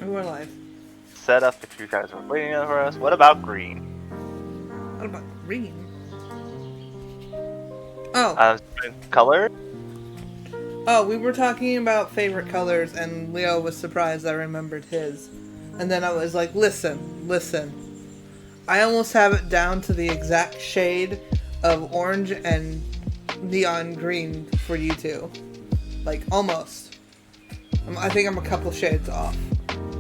We're live. Set up if you guys are waiting for us. What about green? What about green? Oh. Color? Oh, we were talking about favorite colors, and Leo was surprised I remembered his. And then I was like, listen. I almost have it down to the exact shade of orange and neon green for you two. Like, almost. I think I'm a couple shades off.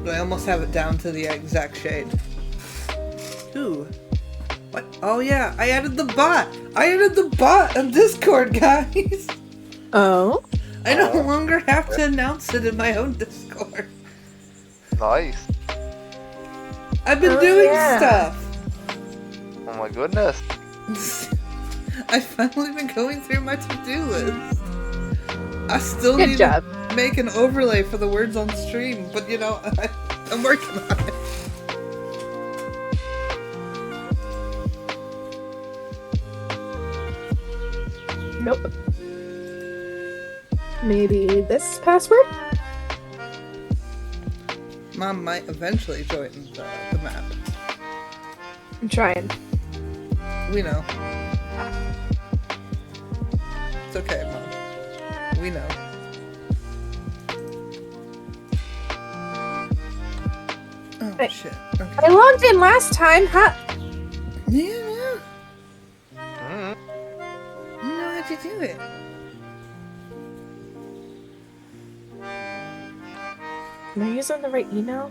But I almost have it down to the exact shade. Ooh. What? Oh yeah, I added the bot! I added the bot on Discord, guys! Oh? I no longer have to announce it in my own Discord. Nice. I've been doing stuff! Oh my goodness. I've finally been going through my to-do list. I still Good need job. to make an overlay for the words on stream, but you know, I'm working on it. Nope. Maybe this password? Mom might eventually join the map. I'm trying. We know. It's okay, Mom. We know. Oh, Hey, shit. I Okay. logged in last time, huh? Yeah. Mm. You know how to do it. Am I using the right email?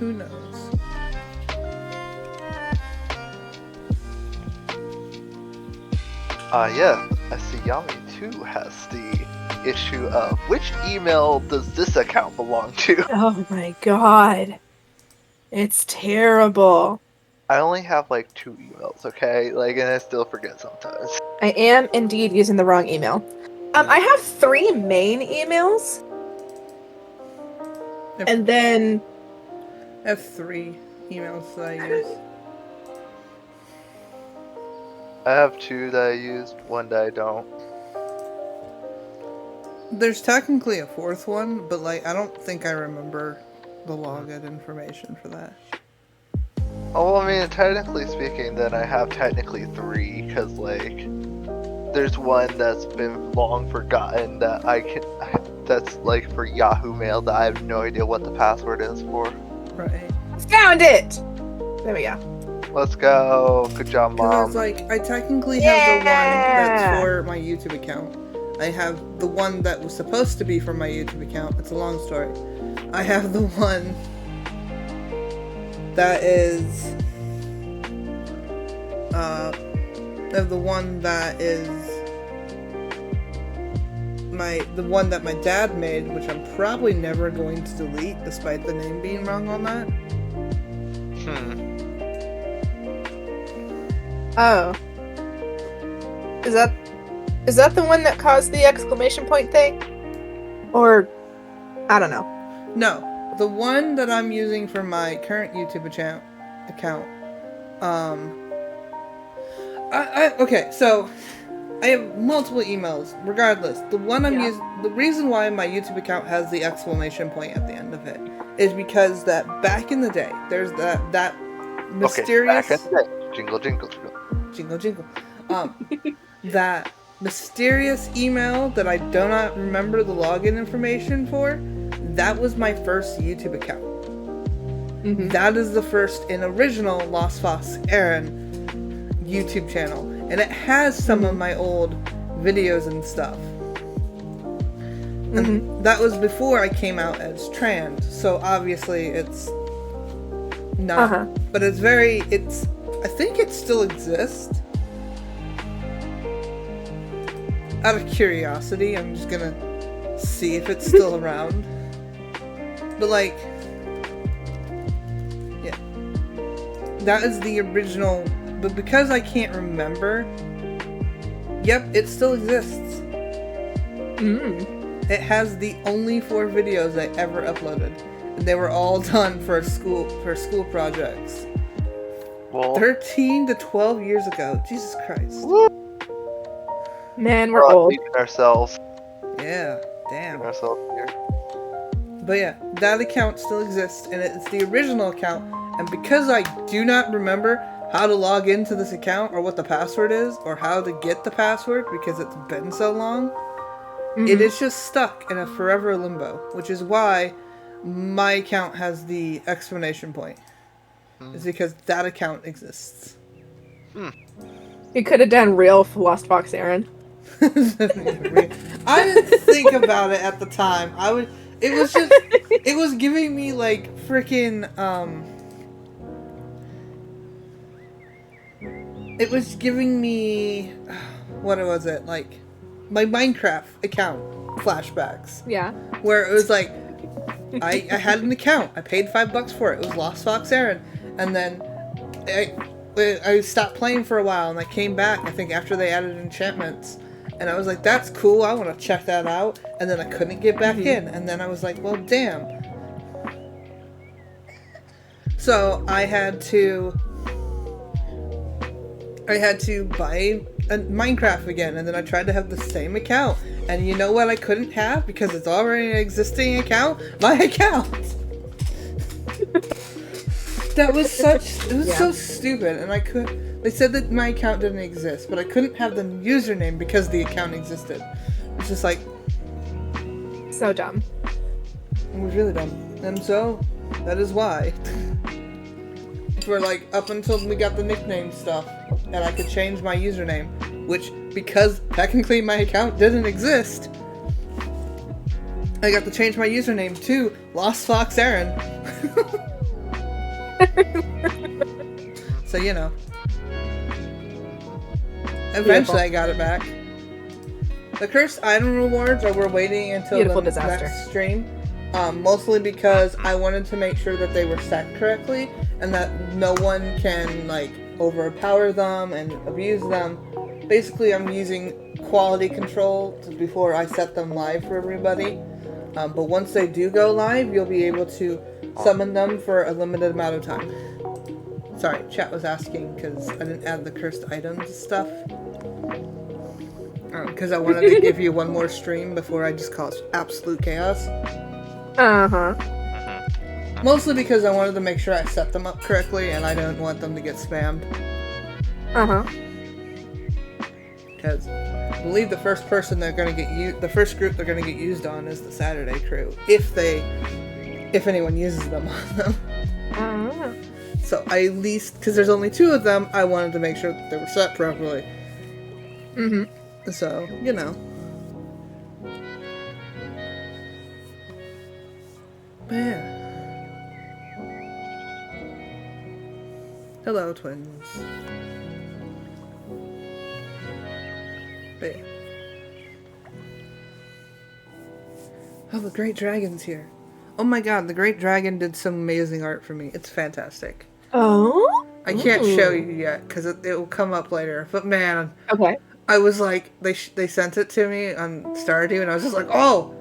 Who knows? Yeah. I see Yami too has the issue of which email does this account belong to? Oh my god. It's terrible. I only have like 2 emails, okay? Like, and I still forget sometimes. I am indeed using the wrong email. I have 3 main emails. And then... I have 3 emails that I use. I have 2 that I used, 1 that I don't. There's technically a 4th one, but like I don't think I remember the login information for that. Oh, well, I mean, technically speaking, then I have technically 3, because, like, there's one that's been long forgotten that that's, like, for Yahoo Mail that I have no idea what the password is for. Right. Found it! There we go. Let's go. Good job, Because I Mom. was like, I technically have the one that's Yeah! for my YouTube account. I have the one that was supposed to be for my YouTube account. It's a long story. I have the one that is the one that is the one that my dad made, which I'm probably never going to delete despite the name being wrong on that. Oh. Is that the one that caused the exclamation point thing? Or... I don't know. No, the one that I'm using for my current YouTube account. Okay, so I have multiple emails. Regardless, the one I'm using, the reason why my YouTube account has the exclamation point at the end of it is because that back in the day, there's that mysterious. Okay, back in the day. Jingle, jingle, jingle. Jingle. That mysterious email that I do not remember the login information for. That was my first YouTube account. Mm-hmm. That is the first and original Lost Fox Errand YouTube channel, and it has some of my old videos and stuff. And that was before I came out as trans, so obviously it's not. But it's I think it still exists. Out of curiosity, I'm just gonna see if it's still around. But like, yeah, that is the original. But because I can't remember, yep, it still exists. It has the only 4 videos I ever uploaded, and they were all done for school projects. Well, 13 to 12 years ago. Jesus Christ. Woo. Man, we're old. Ourselves. Yeah, damn. Ourselves here. But yeah, that account still exists, and it's the original account. And because I do not remember how to log into this account, or what the password is, or how to get the password, because it's been so long, it is just stuck in a forever limbo. Which is why my account has the exclamation point. It's because that account exists. You could have done real Lost Fox errand. I didn't think about it at the time. It was just, it was giving me like freaking, it was giving me, what was it, like, my Minecraft account flashbacks. Yeah. Where it was like, I had an account. I paid $5 for it. It was Lost Fox Errand. And then I stopped playing for a while, and I came back, I think, after they added enchantments. And I was like, that's cool, I want to check that out. And then I couldn't get back in. And then I was like, well, damn. So I had to buy a Minecraft again. And then I tried to have the same account. And you know what I couldn't have? Because it's already an existing account? My account! That was so stupid. And they said that my account didn't exist, but I couldn't have the username because the account existed. It's just like... So dumb. It was really dumb. And so, that is why. For like, up until we got the nickname stuff, and I could change my username, which, because technically my account didn't exist, I got to change my username to Lost Fox Errand. So, you know. Eventually I got it back. The cursed item rewards we're waiting until the next stream. Mostly because I wanted to make sure that they were set correctly and that no one can like overpower them and abuse them. Basically, I'm using quality control before I set them live for everybody. But once they do go live, you'll be able to summon them for a limited amount of time. Sorry, chat was asking because I didn't add the cursed items stuff. Because I wanted to give you one more stream before I just caused absolute chaos. Mostly because I wanted to make sure I set them up correctly and I don't want them to get spammed. Because I believe the first person they're gonna get the first group they're gonna get used on is the Saturday crew. If anyone uses them on them. So I at least, because there's only 2 of them, I wanted to make sure that they were set properly. So, you know. Man. Hello, twins. But yeah. Oh, the Great Dragon's here. Oh my god, the Great Dragon did some amazing art for me. It's fantastic. Oh? I can't show you yet, because it will come up later. But man, okay. I was like, they sent it to me on Stardew, and I was just like, oh!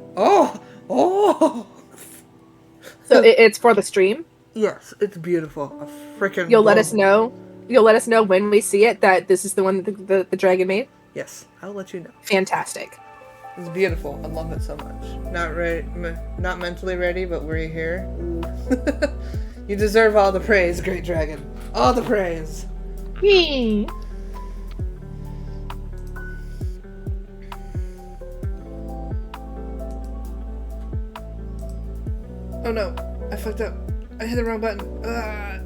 So it's for the stream? Yes, it's beautiful. A freaking. You'll let us know. You'll let us know when we see it that this is the one that the dragon made. Yes, I'll let you know. Fantastic. It's beautiful. I love it so much. Not ready, not mentally ready, but we're here. You deserve all the praise, Great Dragon. All the praise. Yee. Oh no, I fucked up. I hit the wrong button.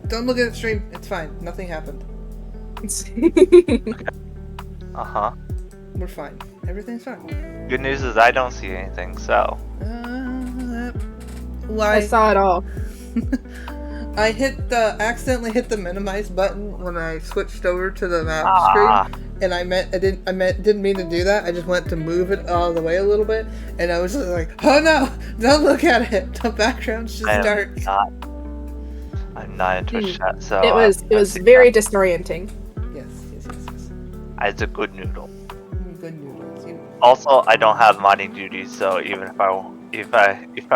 Don't look at the stream. It's fine. Nothing happened. We're fine. Everything's fine. Good news is I don't see anything, so. Why? I saw it all. I accidentally hit the minimize button when I switched over to the map screen, and I didn't mean to do that. I just went to move it all the way a little bit, and I was just like, oh no, don't look at it. The background's just dark. I'm not into chat, so it was very disorienting. Yes. It's a good noodle. Good noodles. Also, I don't have modding duties, so even if I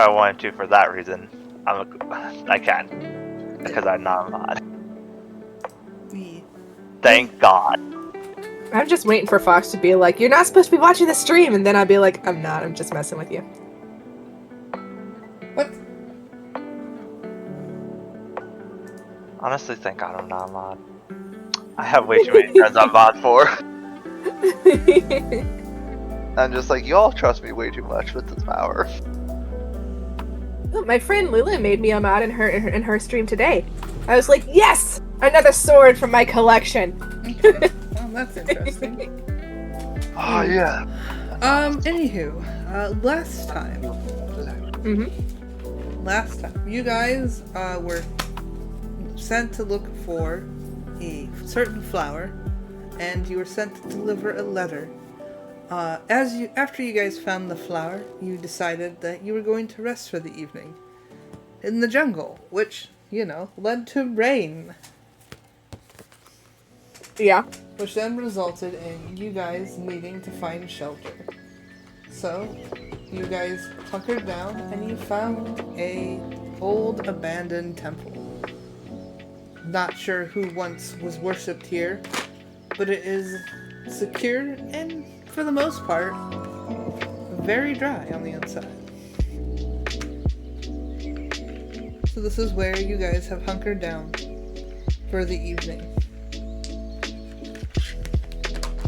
wanted to for that reason, I can, because I'm not a mod. Yeah. Thank God. I'm just waiting for Fox to be like, you're not supposed to be watching the stream, and then I'd be like, I'm not, I'm just messing with you. What? Honestly, thank God I'm not a mod. I have way too many friends I'm mod for. I'm just like, y'all trust me way too much with this power. My friend Lila made me a mod in her stream today. I was like, yes! Another sword from my collection! Okay. Well, that's interesting. Oh, yeah. Anywho, last time, you guys were sent to look for a certain flower, and you were sent to deliver a letter. After you guys found the flower, you decided that you were going to rest for the evening in the jungle, which, led to rain. Yeah. Which then resulted in you guys needing to find shelter. So, you guys hunkered down and you found a old abandoned temple. Not sure who once was worshipped here, but it is secure and, for the most part, very dry on the inside. So this is where you guys have hunkered down for the evening.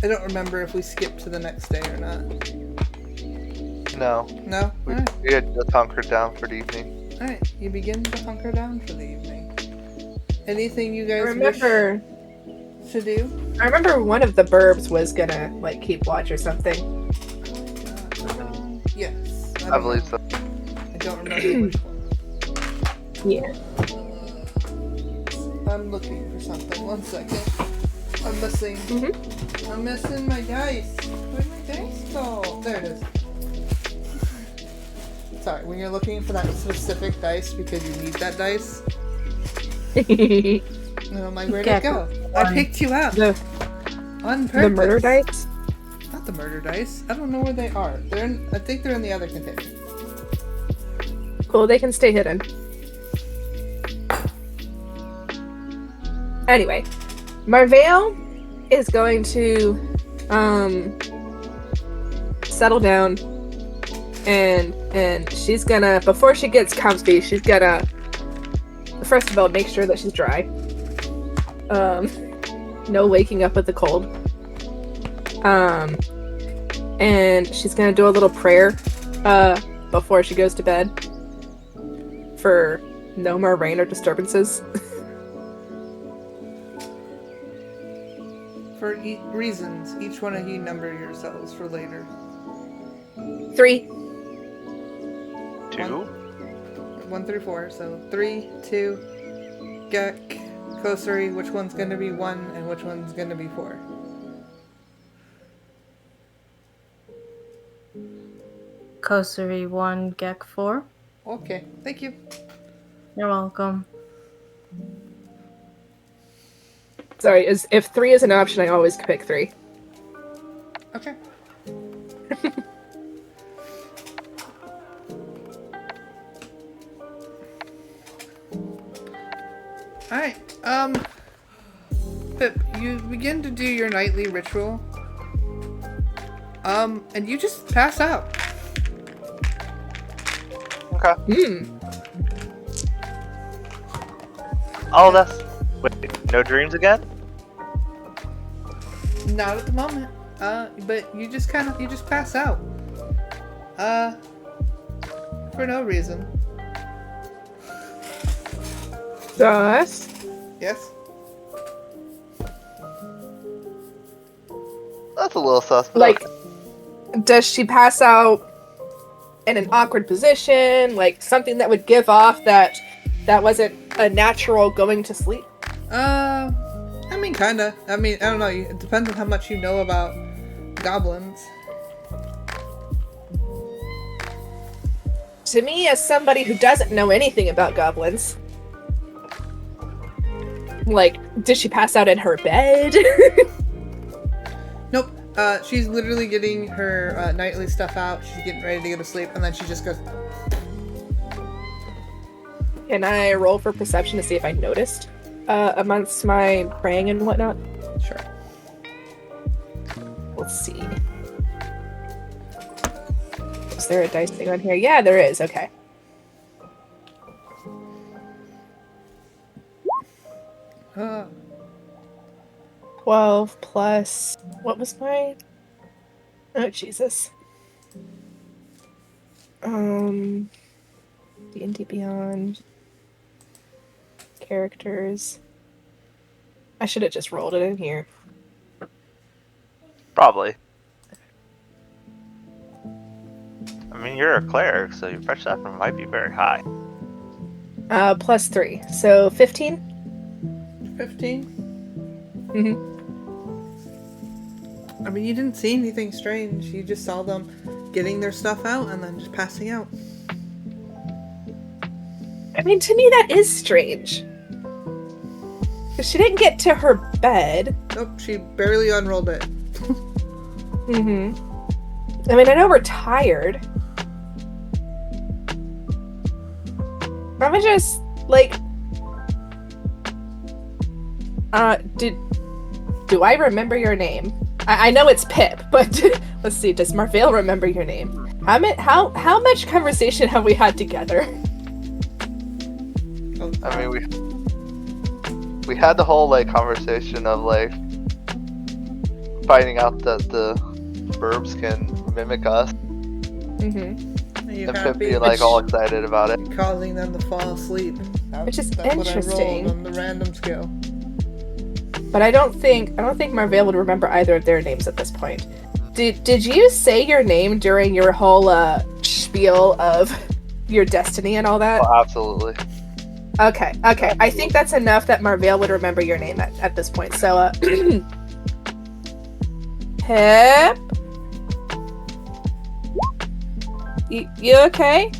I don't remember if we skipped to the next day or not. No. No? Alright. We had just hunkered down for the evening. Alright, you begin to hunker down for the evening. Anything you guys wish to do? I remember one of the burbs was gonna, keep watch or something. Yes. I believe so. I don't remember which one. Yeah. I'm looking for something. 1 second. I'm missing. I'm missing my dice. Where'd my dice go? There it is. Sorry, when you're looking for that specific dice because you need that dice. And I'm like, where'd it go? I picked you out. On purpose. The murder dice? Not the murder dice. I don't know where they are. I think they're in the other container. Cool, they can stay hidden. Anyway, Marvale is going to settle down and she's gonna, before she gets comfy, she's gonna first of all make sure that she's dry. No waking up with the cold. And she's gonna do a little prayer before she goes to bed for no more rain or disturbances. For reasons, each one of you number yourselves for later. 3. 2? 1 through 4. So 3, 2, Gek, Kosari. Which one's going to be 1 and which one's going to be 4? Kosari 1, Gek 4. Okay, thank you. You're welcome. Sorry, if 3 is an option, I always pick 3. Okay. Alright, Pip, you begin to do your nightly ritual. And you just pass out. Okay. Oh, that's... Wait, no dreams again? Not at the moment. But you just pass out. For no reason. Thus? Yes? That's a little suspect. Like, does she pass out in an awkward position? Like, something that would give off that wasn't a natural going to sleep? I mean, kinda. I mean, I don't know. It depends on how much you know about goblins. To me, as somebody who doesn't know anything about goblins, like, did she pass out in her bed? Nope. She's literally getting her nightly stuff out. She's getting ready to go to sleep, and then she just goes... Can I roll for perception to see if I noticed amongst my praying and whatnot? Sure. Let's see. Is there a dice thing on here? Yeah, there is. Okay. Ah. 12 plus... What was my... Oh, Jesus. D&D Beyond... Characters... I should have just rolled it in here. Probably. I mean, you're a cleric, so your perception might be very high. Plus 3. So 15? 15? Mm-hmm. I mean, you didn't see anything strange. You just saw them getting their stuff out and then just passing out. I mean, to me that is strange. Because she didn't get to her bed. Nope, she barely unrolled it. Mm-hmm. I mean, I know we're tired. I'm just, like... Do I remember your name? I know it's Pip, but let's see, does Marvale remember your name? How much conversation have we had together? I mean, we had the whole, like, conversation of, like, finding out that the burbs can mimic us. Mm-hmm. Are you And Pip happy? being, like, all excited about it. Causing them to fall asleep. Which is That's interesting. what I rolled on the random skill. But I don't think Marvale would remember either of their names at this point. Did you say your name during your whole spiel of your destiny and all that? Oh, absolutely. Okay. I think that's enough that Marvale would remember your name at this point. So, Pip? You okay?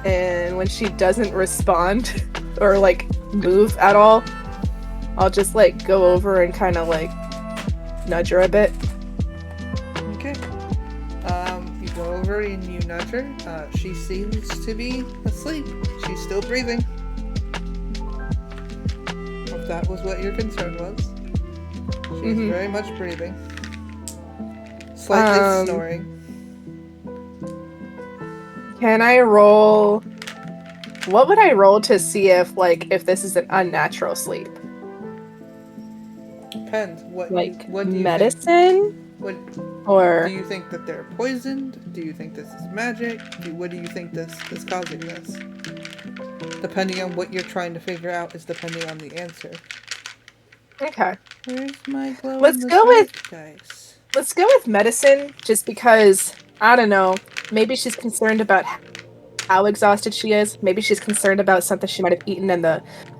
And when she doesn't respond or like move at all, I'll just like go over and kind of like nudge her a bit. Okay. You go over and you nudge her. She seems to be asleep. She's still breathing. If that was what your concern was. She's very much breathing. Slightly snoring. Can I roll? What would I roll to see if this is an unnatural sleep? Depends. What Like what do you medicine? think? What Or do you think that they're poisoned? Do you think this is magic? What do you think this is causing this? Depending on what you're trying to figure out is depending on the answer. okay. Where's my glow Let's in the go with- dark dice? Let's go with medicine, just because, I don't know, maybe she's concerned about how exhausted she is. Maybe she's concerned about something she might have eaten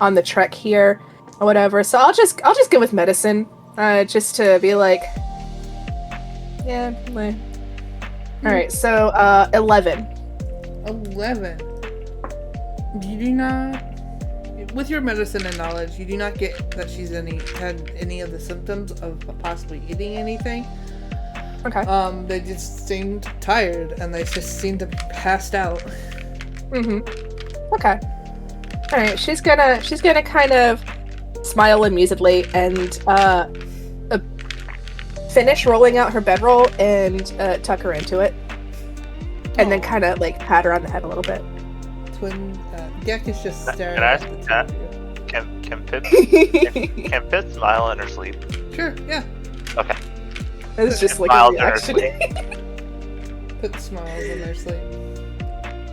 on the trek here, or whatever. So I'll just go with medicine, just to be like, yeah. All right, so 11. 11. You do not, with your medicine and knowledge, you do not get that she's had any of the symptoms of possibly eating anything. Okay. They just seemed tired, and they just seemed to be passed out. Okay. All right. She's gonna kind of smile amusedly and finish rolling out her bedroll and tuck her into it, and then kind of like pat her on the head a little bit. Gek is just staring Can I at the ask two of Can Pip can Pip smile in her sleep? you. Sure, yeah. Okay. It's just like a Smiles in her reaction. sleep. Put smiles in their sleep.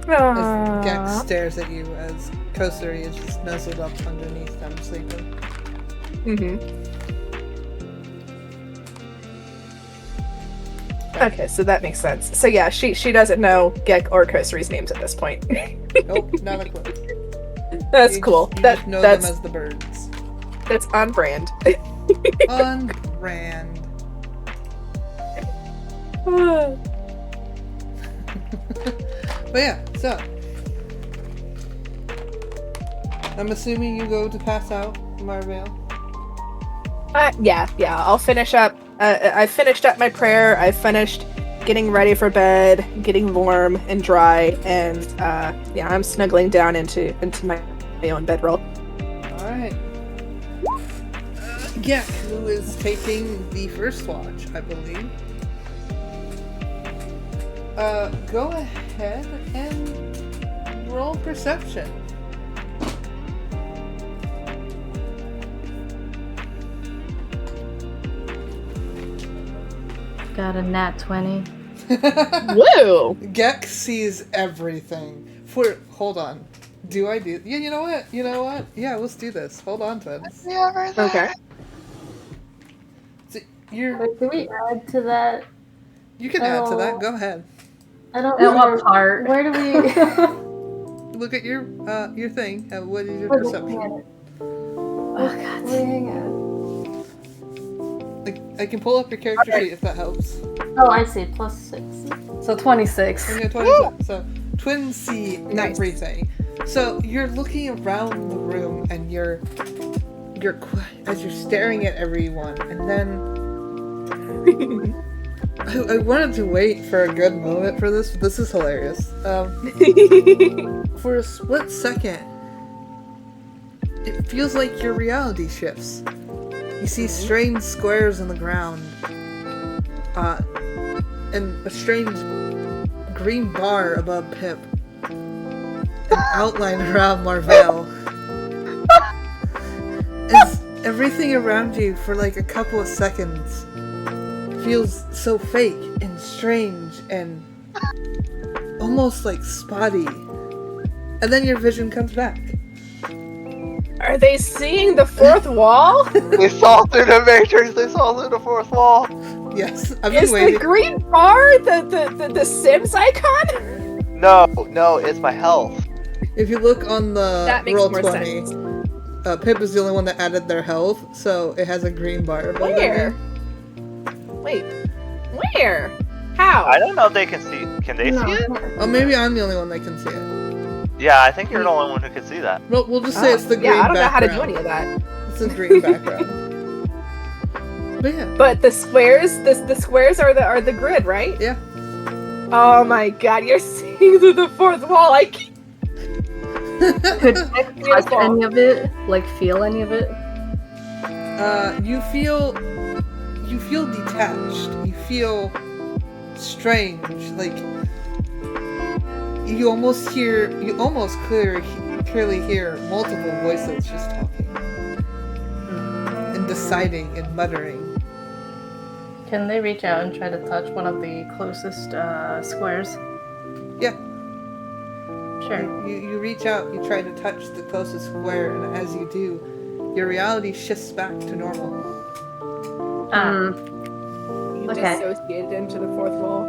As Aww. Gek stares at you as Kosari is just nuzzled up underneath them sleeping. Okay, so that makes sense. So yeah, she doesn't know Gek or Kosari's names at this point. Nope, not a clue. That's cool. You That just know that's them as the birds. that's on brand. On brand. But yeah, so I'm assuming you go to pass out, Marvale. Yeah. I'll finish up. I finished up my prayer. I finished getting ready for bed, getting warm and dry, and yeah, I'm snuggling down into my own bedroll. All right. Gek, who is taking the first watch, I believe. Go ahead and roll perception. Got a nat 20. Woo! Gex sees everything. Hold on. Do I do? Yeah, you know what? Yeah, let's do this. Hold on, twins. Okay. So Wait, do we add to that? you can add to that. Go ahead. I don't At know. what part? Where do we? Look at your thing. What is your Hang perception? on. Oh, God. Wait, hang on. I can pull up your character sheet if that helps. Oh, I see. +6. So 26. Okay, 26. So twins see Nice. everything. So you're looking around the room and you're as you're staring at everyone, and then I wanted to wait for a good moment for this. But this is hilarious. For a split second, it feels like your reality shifts. You see strange squares on the ground, and a strange green bar above Pip, an outline around Marvell. As everything around you for like a couple of seconds feels so fake and strange and almost like spotty, and then your vision comes back. Are they seeing the fourth wall? They saw through the matrix. They saw through the fourth wall. Yes, I've been Is waiting. the green bar the Sims icon? No, it's my health. If you look on the That makes roll more 20, sense. Pip is the only one that added their health, so it has a green bar above Where? their name. Wait, where? How? I don't know if they can see. Can they No, see it? Oh, maybe I'm the only one that can see it. Yeah, I think you're the only one who can see that. Well, we'll just say it's the green Yeah, I don't know how to background. do any of that. It's a green background. But yeah. But the squares, the squares are the grid, right? Yeah. Oh my god, you're seeing through the fourth wall. I can't. Could Nick touch Beautiful. any of it? Like, feel any of it? You feel detached. You feel strange. Like you almost clearly hear multiple voices just talking and deciding and muttering. Can they reach out and try to touch one of the closest squares? Yeah. Sure. You reach out, you try to touch the closest square, and as you do, your reality shifts back to normal. You Okay. dissociated into the fourth wall.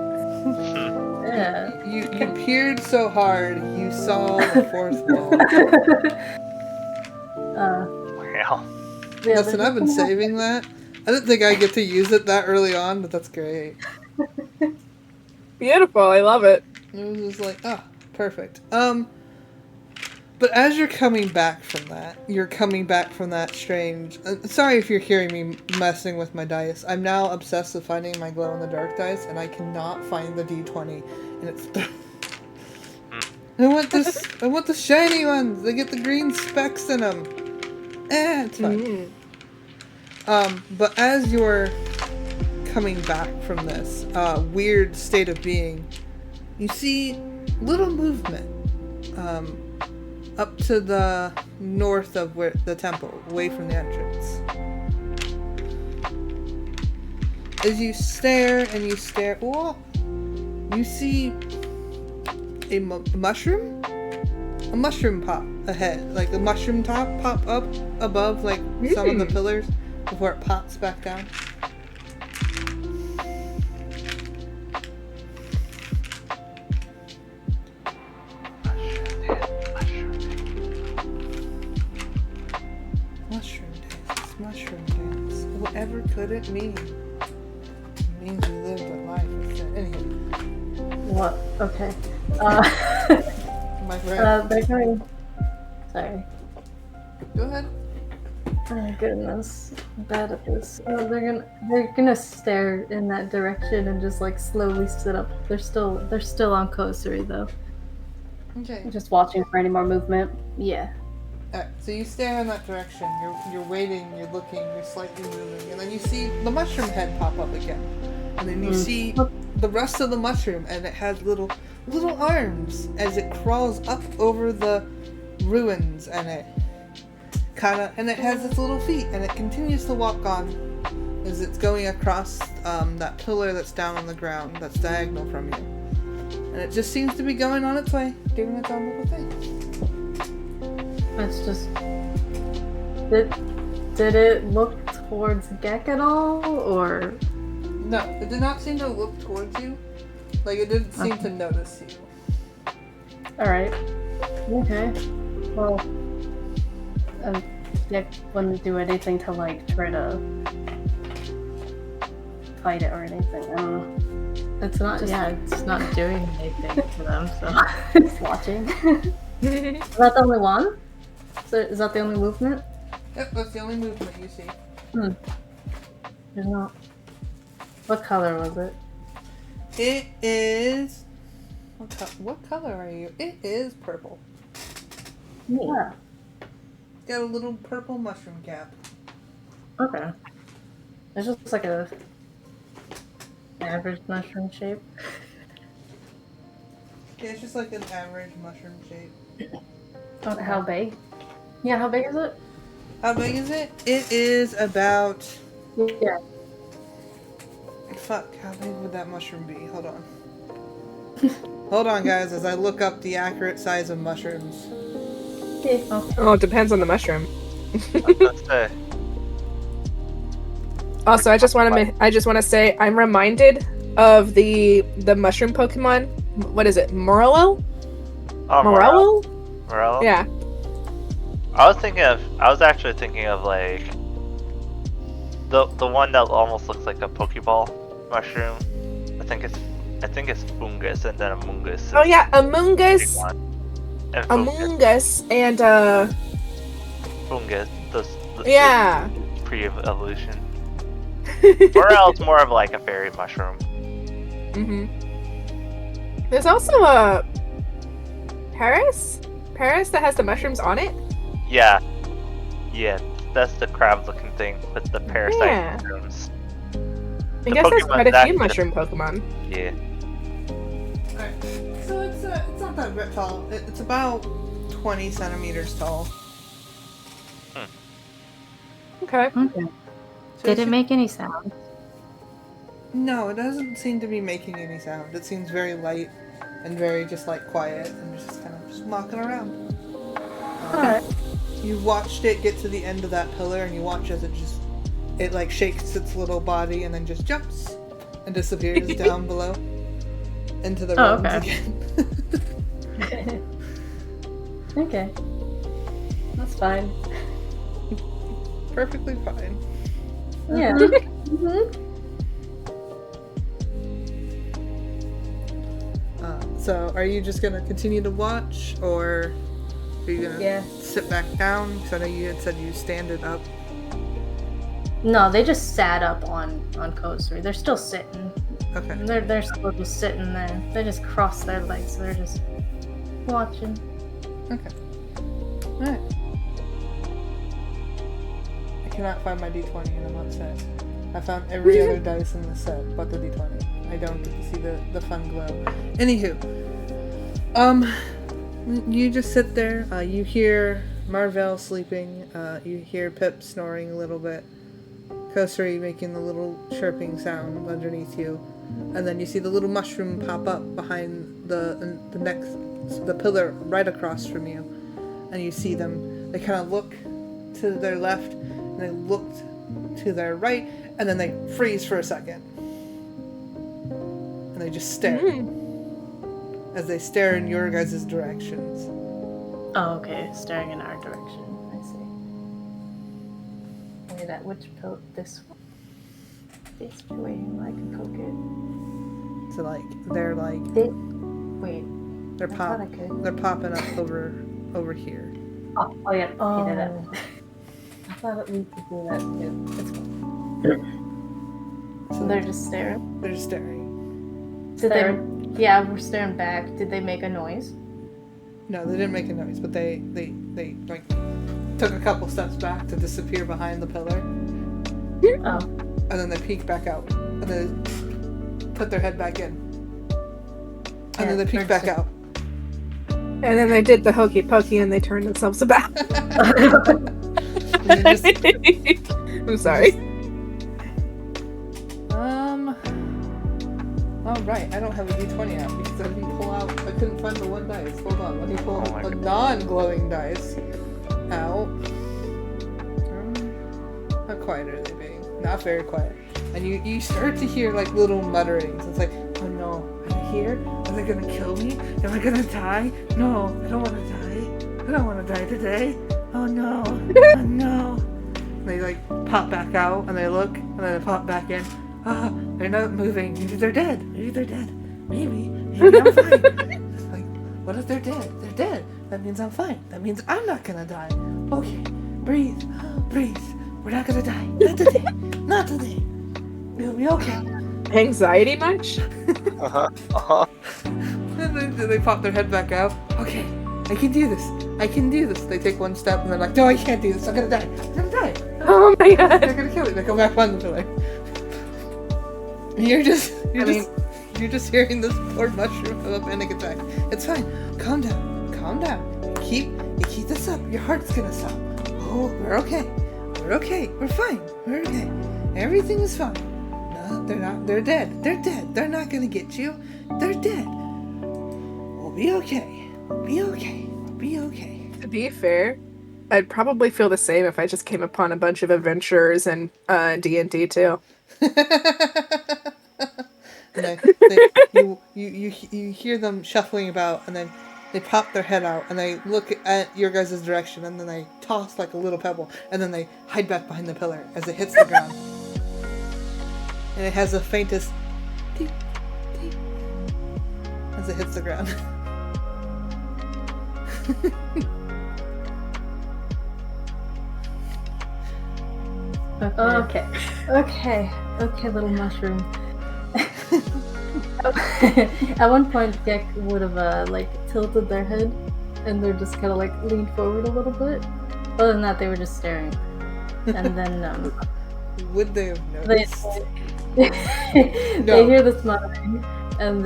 Yeah. You peered so hard, you saw the fourth wall. Wow. Listen, I've been saving that. I didn't think I'd get to use it that early on, but that's great. Beautiful, I love it. It was just like, perfect. But as you're coming back from that strange... sorry if you're hearing me messing with my dice. I'm now obsessed with finding my glow-in-the-dark dice, and I cannot find the D20. And it's... I want the shiny ones! They get the green specks in them! It's fine. But as you're coming back from this weird state of being, you see little movement up to the north of where the temple, away from the entrance. As you stare and you stare, you see a mushroom? A mushroom pop ahead. Like a mushroom top pop up above like some of the pillars before it pops back down. Mushroom dance. Whatever could it mean? It means you lived a life with it. Anywho, What? Okay. my friend. They're going. Sorry. Go ahead. Oh goodness, I'm bad at this. They're gonna stare in that direction and just like slowly sit up. They're still on Kosuri though. Okay. Just watching for any more movement. Yeah. Alright, so you stare in that direction. You're waiting. You're looking. You're slightly moving, and then you see the mushroom head pop up again, and then you see the rest of the mushroom, and it has little arms as it crawls up over the ruins, and it has its little feet, and it continues to walk on as it's going across that pillar that's down on the ground, that's diagonal from you. And it just seems to be going on its way, doing its own little thing. It's just. Did it look towards Gek at all, or? No, it did not seem to look towards you. Like, it didn't seem to notice you. Alright. Okay. Well, Gek wouldn't do anything to, like, try to fight it or anything. I don't know. It's not, it's not doing anything to them, so. Just watching. Is that the only one? Is that the only movement? Yep, that's the only movement you see. There's not. What color was it? It is... What color are you? It is purple. Yeah. It's got a little purple mushroom cap. Okay. It's just like a average mushroom shape. Yeah, it's just like an average mushroom shape. Okay. How big? Yeah, how big is it? How big is it? It is about... Yeah. Fuck, how big would that mushroom be? Hold on. Hold on, guys, as I look up the accurate size of mushrooms. Okay. Oh, it depends on the mushroom. Let's say. Also, I just want to say I'm reminded of the mushroom Pokemon. What is it? Morello? Oh, Morello? Morello? Yeah. I was actually thinking of like the one that almost looks like a Pokeball mushroom. I think it's Fungus and then Amoongus. Oh yeah, Amoongus. And Amoongus and Fungus. Yeah. Pre-evolution. Morello's more of like a fairy mushroom. There's also a Paris that has the mushrooms on it. Yeah, that's the crab-looking thing with the parasite mushrooms. I guess there's quite a few mushroom Pokemon. Yeah. Alright, so it's not that bit tall. It's about 20 centimeters tall. Okay. Okay. So Did it make any sound? No, it doesn't seem to be making any sound. It seems very light and very just like quiet and just kind of just walking around. Alright. You watched it get to the end of that pillar, and you watch as it like shakes its little body and then just jumps and disappears down below into the ruins again. Okay. That's fine. Perfectly fine. Yeah. So, are you just gonna continue to watch, or are you gonna sit back down? Because I know you had said you standed up. No, they just sat up on Kozuri. They're still sitting. Okay. They're still just sitting there. They just cross their legs. So they're just watching. Okay. Alright. I cannot find my d20 and I'm upset. I found every other dice in the set but the d20. I don't get to see the fun glow. Anywho. You just sit there. You hear Marvell sleeping. You hear Pip snoring a little bit. Kosuri making the little chirping sound underneath you. And then you see the little mushroom pop up behind the pillar right across from you. And you see them. They kind of look to their left, and they look to their right, and then they freeze for a second. And they just stare. As they stare in your guys' directions. Oh, okay. Staring in our direction. I see. Wait, at which poke? This one? This way, I can poke it. So they're Wait. they're popping up over here. Oh yeah. Oh. He did it. I thought we could do that too. It's fine. So They're just staring. They're just staring. Did they? Yeah, we're staring back. Did they make a noise? No, they didn't make a noise, but they like took a couple steps back to disappear behind the pillar. Oh. And then they peek back out. And then put their head back in. And then they peek back out. And then they did the hokey pokey and they turned themselves about. And you just, I'm sorry. all right, I don't have a d20 out because I didn't pull out. I couldn't find the one dice. Hold on, let me pull Oh my a goodness. non-glowing dice out. How quiet are they being? Not very quiet. And you start to hear like little mutterings. It's like, oh no, am I here? Are they gonna kill me? Am I gonna die? No, I don't want to die. I don't want to die today. Oh no, oh no. And they like pop back out and they look and then they pop back in. Ah, they're not moving. Maybe they're dead. Maybe they're dead. Maybe I'm fine. It's like, what if they're dead? They're dead. That means I'm fine. That means I'm not gonna die. Okay, breathe, breathe. We're not gonna die. Not today. Not today. We'll be okay. Anxiety much? And then they pop their head back out. Okay, I can do this. I can do this. They take one step and they're like, no, I can't do this. I'm gonna die. I'm gonna die. Oh my god. They're gonna kill me. They go back on the pillar. You're just hearing this poor mushroom have a panic attack. It's fine. Calm down. Calm down. You keep this up. Your heart's gonna stop. Oh, we're okay. We're okay. We're fine. We're okay. Everything is fine. No, they're not. They're dead. They're dead. They're not gonna get you. They're dead. We'll be okay. We'll be okay. We'll be okay. To be fair, I'd probably feel the same if I just came upon a bunch of adventurers and D&D too. And you hear them shuffling about, and then they pop their head out, and they look at your guys' direction, and then they toss like a little pebble, and then they hide back behind the pillar as it hits the ground. And it has the faintest deep, deep as it hits the ground. Okay, little mushroom. At one point, Gek would have like tilted their head, and they're just kind of like leaned forward a little bit. Other than that, they were just staring. And then Would they have they noticed? they hear this muttering, and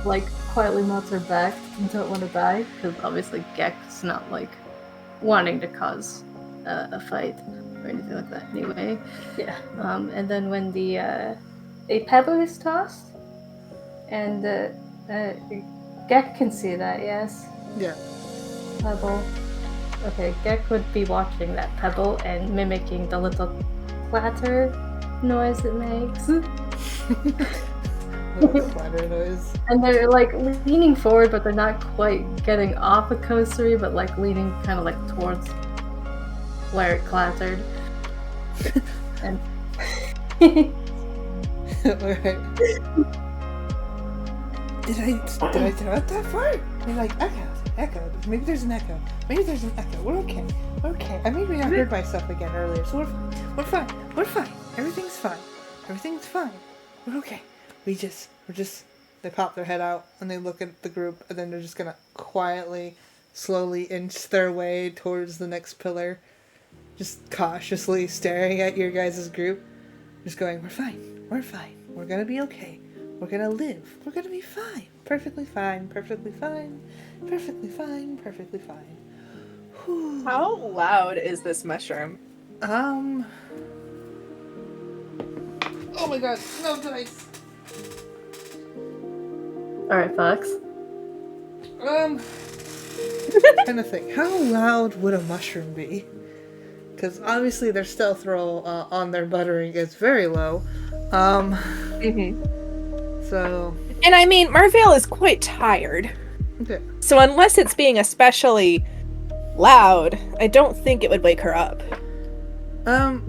like quietly melts her back and don't want to die because obviously Gek's not like wanting to cause a fight or anything like that anyway. Yeah. And then when the a pebble is tossed, and Gek can see that, yes? Yeah. Pebble. Okay, Gek would be watching that pebble and mimicking the little clatter noise it makes. Little clatter noise. And they're like leaning forward, but they're not quite getting off the coastery, but like leaning kind of like towards where it clattered. And Alright. Did I throw it that far? They're like, echo. Maybe there's an echo. We're okay. We're okay. I maybe I heard myself again earlier, so we're fine. Everything's fine. We're okay. We're just, they pop their head out and they look at the group, and then they're just gonna quietly, slowly inch their way towards the next pillar, just cautiously staring at your guys' group, just going, we're fine. We're gonna be okay. We're gonna live. We're gonna be fine. Perfectly fine. Whew. How loud is this mushroom? Oh my god, no dice. alright, Fox. Trying to think, how loud would a mushroom be? Because obviously their stealth roll on their buttering is very low. So. And I mean, Marvale is quite tired. Okay. So unless it's being especially loud, I don't think it would wake her up.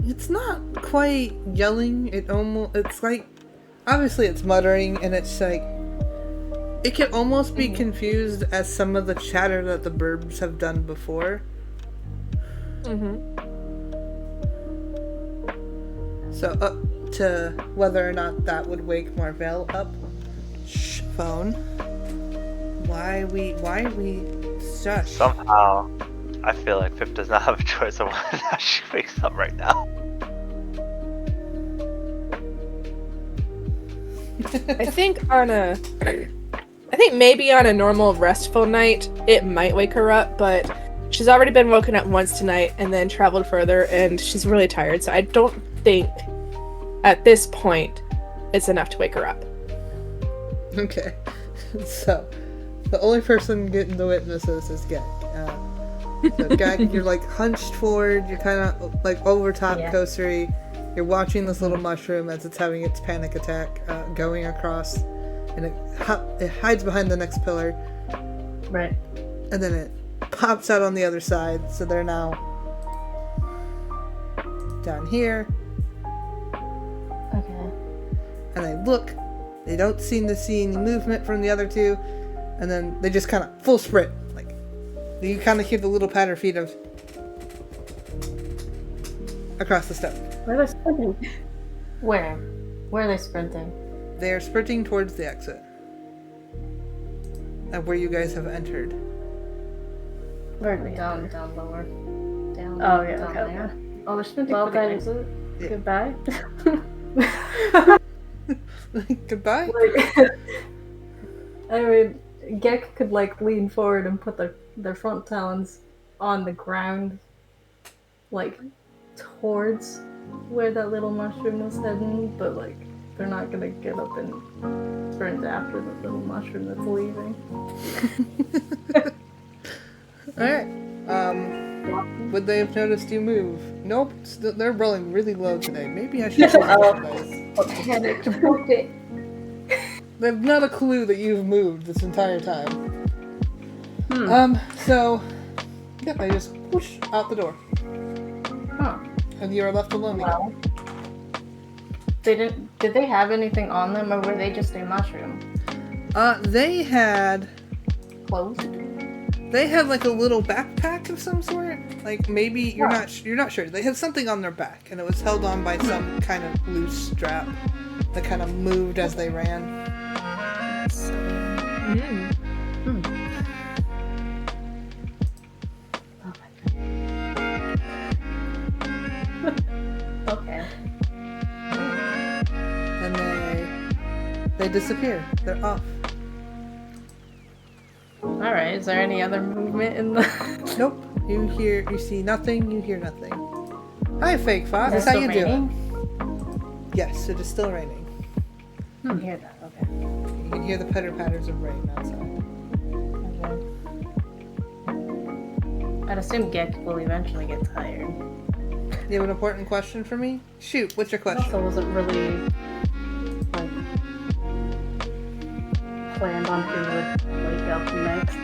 It's not quite yelling. It's like, obviously it's muttering, and it's like, it can almost be confused as some of the chatter that the birds have done before. So up to whether or not that would wake Marvell up. Shh, phone. Why we shush? Somehow, I feel like Pip does not have a choice of whether or not she wakes up right now. I think maybe on a normal restful night, it might wake her up, but she's already been woken up once tonight and then traveled further, and she's really tired, so I don't think at this point it's enough to wake her up. Okay. So, the only person getting to witness this is Gek. So Gek, you're like hunched forward, you're kind of like over top Kosari. You're watching this little mushroom as it's having its panic attack going across, and it hides behind the next pillar. Right. And then it pops out on the other side, so they're now down here. Okay. And they look, they don't seem to see any movement from the other two, and then they just kind of full sprint. Like, you kind of hear the little patter feet of across the step. Where are they sprinting? Where? Where are they sprinting? They're sprinting towards the exit of where you guys have entered. Where are we Down lower. Down. Oh, yeah, down okay. there. Oh, they're sprinting Well, for the then- exit. Yeah. Goodbye. Goodbye. Like, I mean, Gek could like lean forward and put their front talons on the ground, like towards where that little mushroom was heading, but like they're not gonna get up and sprint after the little mushroom that's leaving. Alright. Would they have noticed you move? Nope. They're rolling really low today. Maybe I should roll dice. Panicked about it. They have not a clue that you've moved this entire time. So, yeah, they just whoosh out the door. Huh. And you are left alone. Well, did they have anything on them, or were they just a mushroom? They had Clothes? like a little backpack of some sort. Like maybe you're not sure. They had something on their back, and it was held on by some kind of loose strap that kind of moved as they ran. Okay. And they disappear. They're off. Alright, is there any other movement in the... Nope. You see nothing. You hear nothing. Hi, Fake Fox. Is it How still you raining? doing? Yes, it is still raining. I can hear that, okay. You can hear the pitter-patters of rain outside. I'd assume Gek will eventually get tired. You have an important question for me? Shoot, what's your question? Also wasn't really like planned on who would wake up next.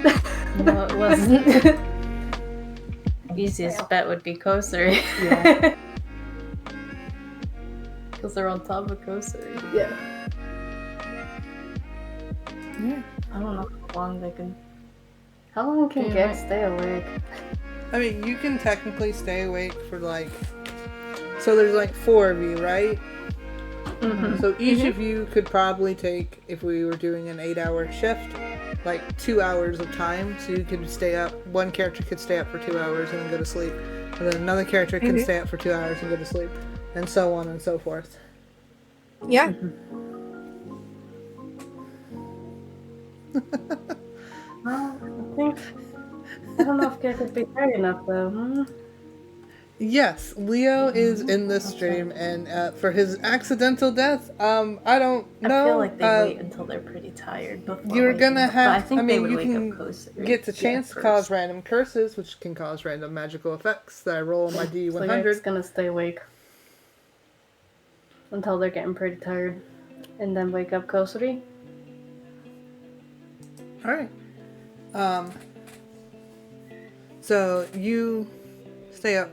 No, it wasn't. Easiest bet would be Kosari. Yeah. Because they're on top of Kosari. Yeah. Yeah. I don't know how long they can... How long can Yeah. Gek stay awake? I mean, you can technically stay awake for like... So there's like 4 of you, right? Mm-hmm. So each of you could probably take, if we were doing an 8-hour shift, like 2 hours of time. So you could stay up, one character could stay up for 2 hours and then go to sleep. And then another character can stay up for 2 hours and go to sleep. And so on and so forth. Yeah. Well, I don't know if Gek would be tired enough though. Yes, Leo is in this stream, and for his accidental death, I don't know. I feel like they wait until they're pretty tired before You're waking gonna up, but have. I think I they mean, would you wake can up Kosari. get the chance to cause first. random curses, which can cause random magical effects that I roll on my So D100. Gek's gonna stay awake until they're getting pretty tired, and then wake up Kosari. All right. So you stay up.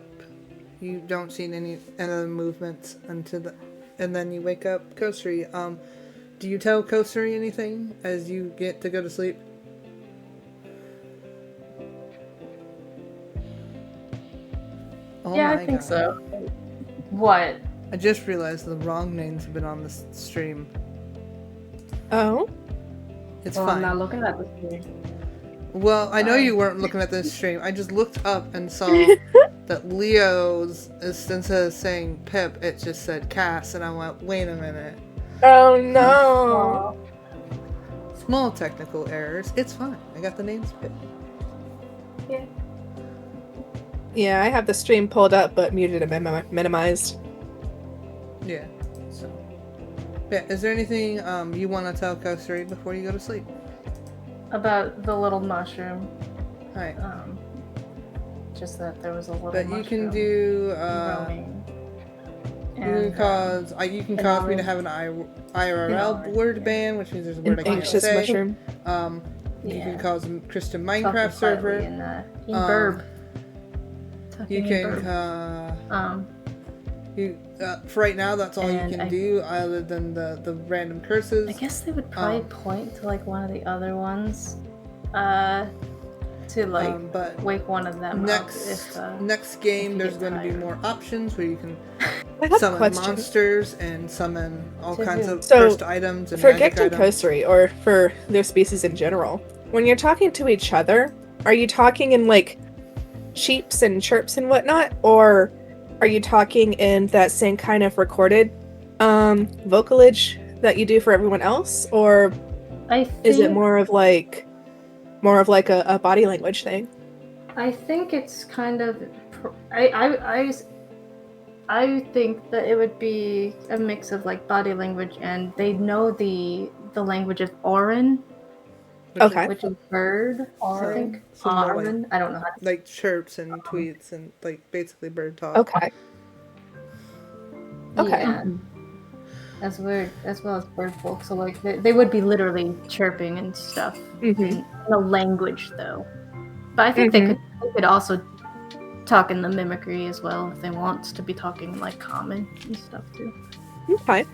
You don't see any other movements and then you wake up Kosari. Do you tell Kosari anything as you get to go to sleep? Oh Yeah, my I think God. so. What? I just realized the wrong names have been on this stream. Oh. It's Well, fine. I'm not looking at the screen. Well, I know you weren't looking at this stream. I just looked up and saw that Leo's, instead of saying Pip, it just said Cass, and I went, wait a minute. Oh no. small technical errors. It's fine. I got the names picked. Yeah, I have the stream pulled up, but muted and minimized. Yeah. So. Yeah. Is there anything you want to tell Kosuri before you go to sleep? About the little mushroom. Alright. Just that there was a little But mushroom. you can do. roaming. You can cause me to have an IRL word ban, which means there's a word I can't Anxious say. mushroom. You can cause a Christian Talking Minecraft server. in burb. You Talking in can. burb. For right now, that's all you And can do, other than the random curses. I guess they would probably point to like one of the other ones, to like but wake one of them next up. next game, if you there's get going to be tired. more options where you can I have a summon question. monsters and summon all To kinds who? of So, cursed items and For magic Gekt and items. Kosuri, or for their species in general, when you're talking to each other, are you talking in like cheeps and chirps and whatnot, or are you talking in that same kind of recorded vocalage that you do for everyone else, or I think, is it more of like a body language thing? I think it's kind of. I think that it would be a mix of like body language, and they know the language of Orin, Okay. which is bird. I think Some more like- Orin. I don't know how to. Like chirps and tweets and like basically bird talk. Okay. Okay. Yeah. As well as bird folk, so like they would be literally chirping and stuff Mm-hmm. in a language though. But I think they could also talk in the mimicry as well if they want to be talking like common and stuff too. Okay.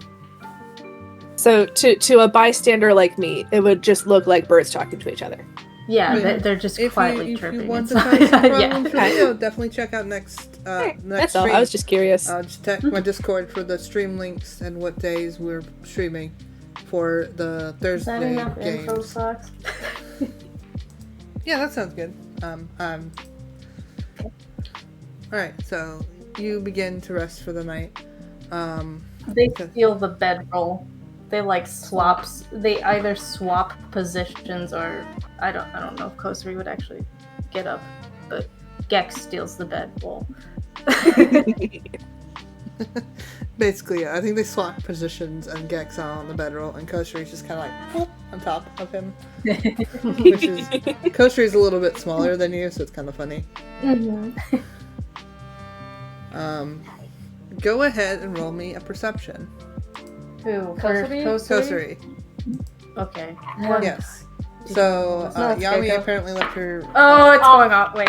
So to a bystander like me, it would just look like birds talking to each other. Yeah, Yeah. they're just If quietly you chirping. want and to stuff. find some Yeah. problems for Leo, definitely check out next next That's all. stream. I was just curious. Just check my Discord for the stream links and what days we're streaming for the Is that Thursday enough info, games. Fox? Yeah, that sounds good. Alright, so you begin to rest for the night. They steal the bedroll. They like swaps. They either swap positions or I don't know if Kosuri would actually get up, but Gex steals the bedroll. Basically, yeah, I think they swap positions and Gex on the bedroll, and Kosuri's just kind of like whoop, on top of him. Which is Kosuri's a little bit smaller than you, so it's kind of funny. Mm-hmm. Go ahead and roll me a perception. Who? Kosuri? Kosuri. Okay. Yes. So No, it's Yami Keiko. apparently left her Oh, it's going on. Wait.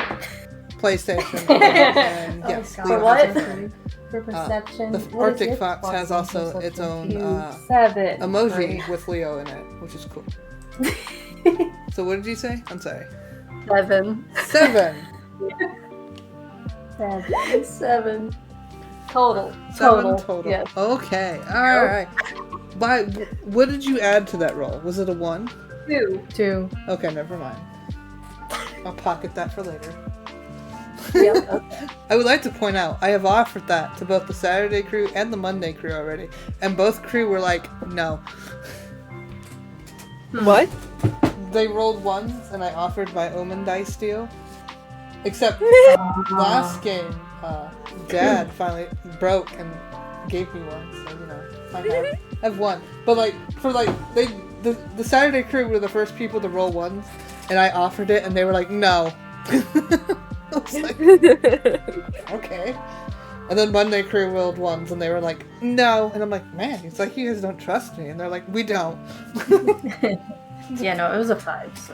PlayStation. And yes, God. Leo For what? has For perception. the what is Arctic it? Fox has also Perception. its own 7. emoji Great. with Leo in it, which is cool. So what did you say? I'm sorry. 7. 7. 7. Total. 7 total. Yes. Okay. All right. By what did you add to that roll? Was it a 1? 2. Okay, never mind. I'll pocket that for later. Yep. Okay. I would like to point out, I have offered that to both the Saturday crew and the Monday crew already, and both crew were like, no. What? They rolled 1s, and I offered my Omen dice deal. Except last game, Dad finally broke and gave me one, so you know, I have one. But like for like the Saturday crew were the first people to roll 1s, and I offered it, and they were like, no. I was like, okay. And then Monday crew rolled 1s, and they were like, no. And I'm like, man, it's like you guys don't trust me, and they're like, we don't. Yeah, no, it was a 5. So.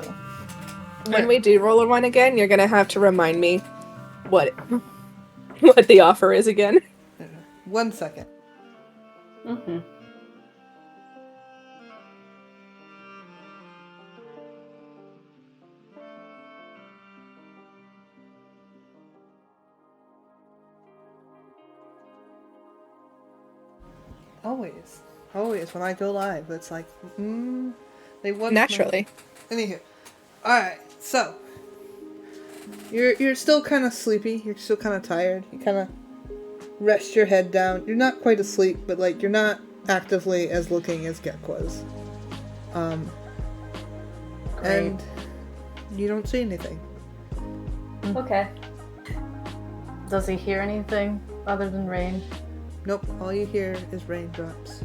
When we do roll a 1 again, you're gonna have to remind me what the offer is again. 1 second. Mm-hmm. Always when I go live, it's like, they want Naturally. Anywho, alright, so you're still kind of sleepy. You're still kind of tired. You kind of rest your head down. You're not quite asleep, but like you're not actively as looking as Gek was. Great. And you don't see anything. Okay. Does he hear anything other than rain? Nope, all you hear is raindrops.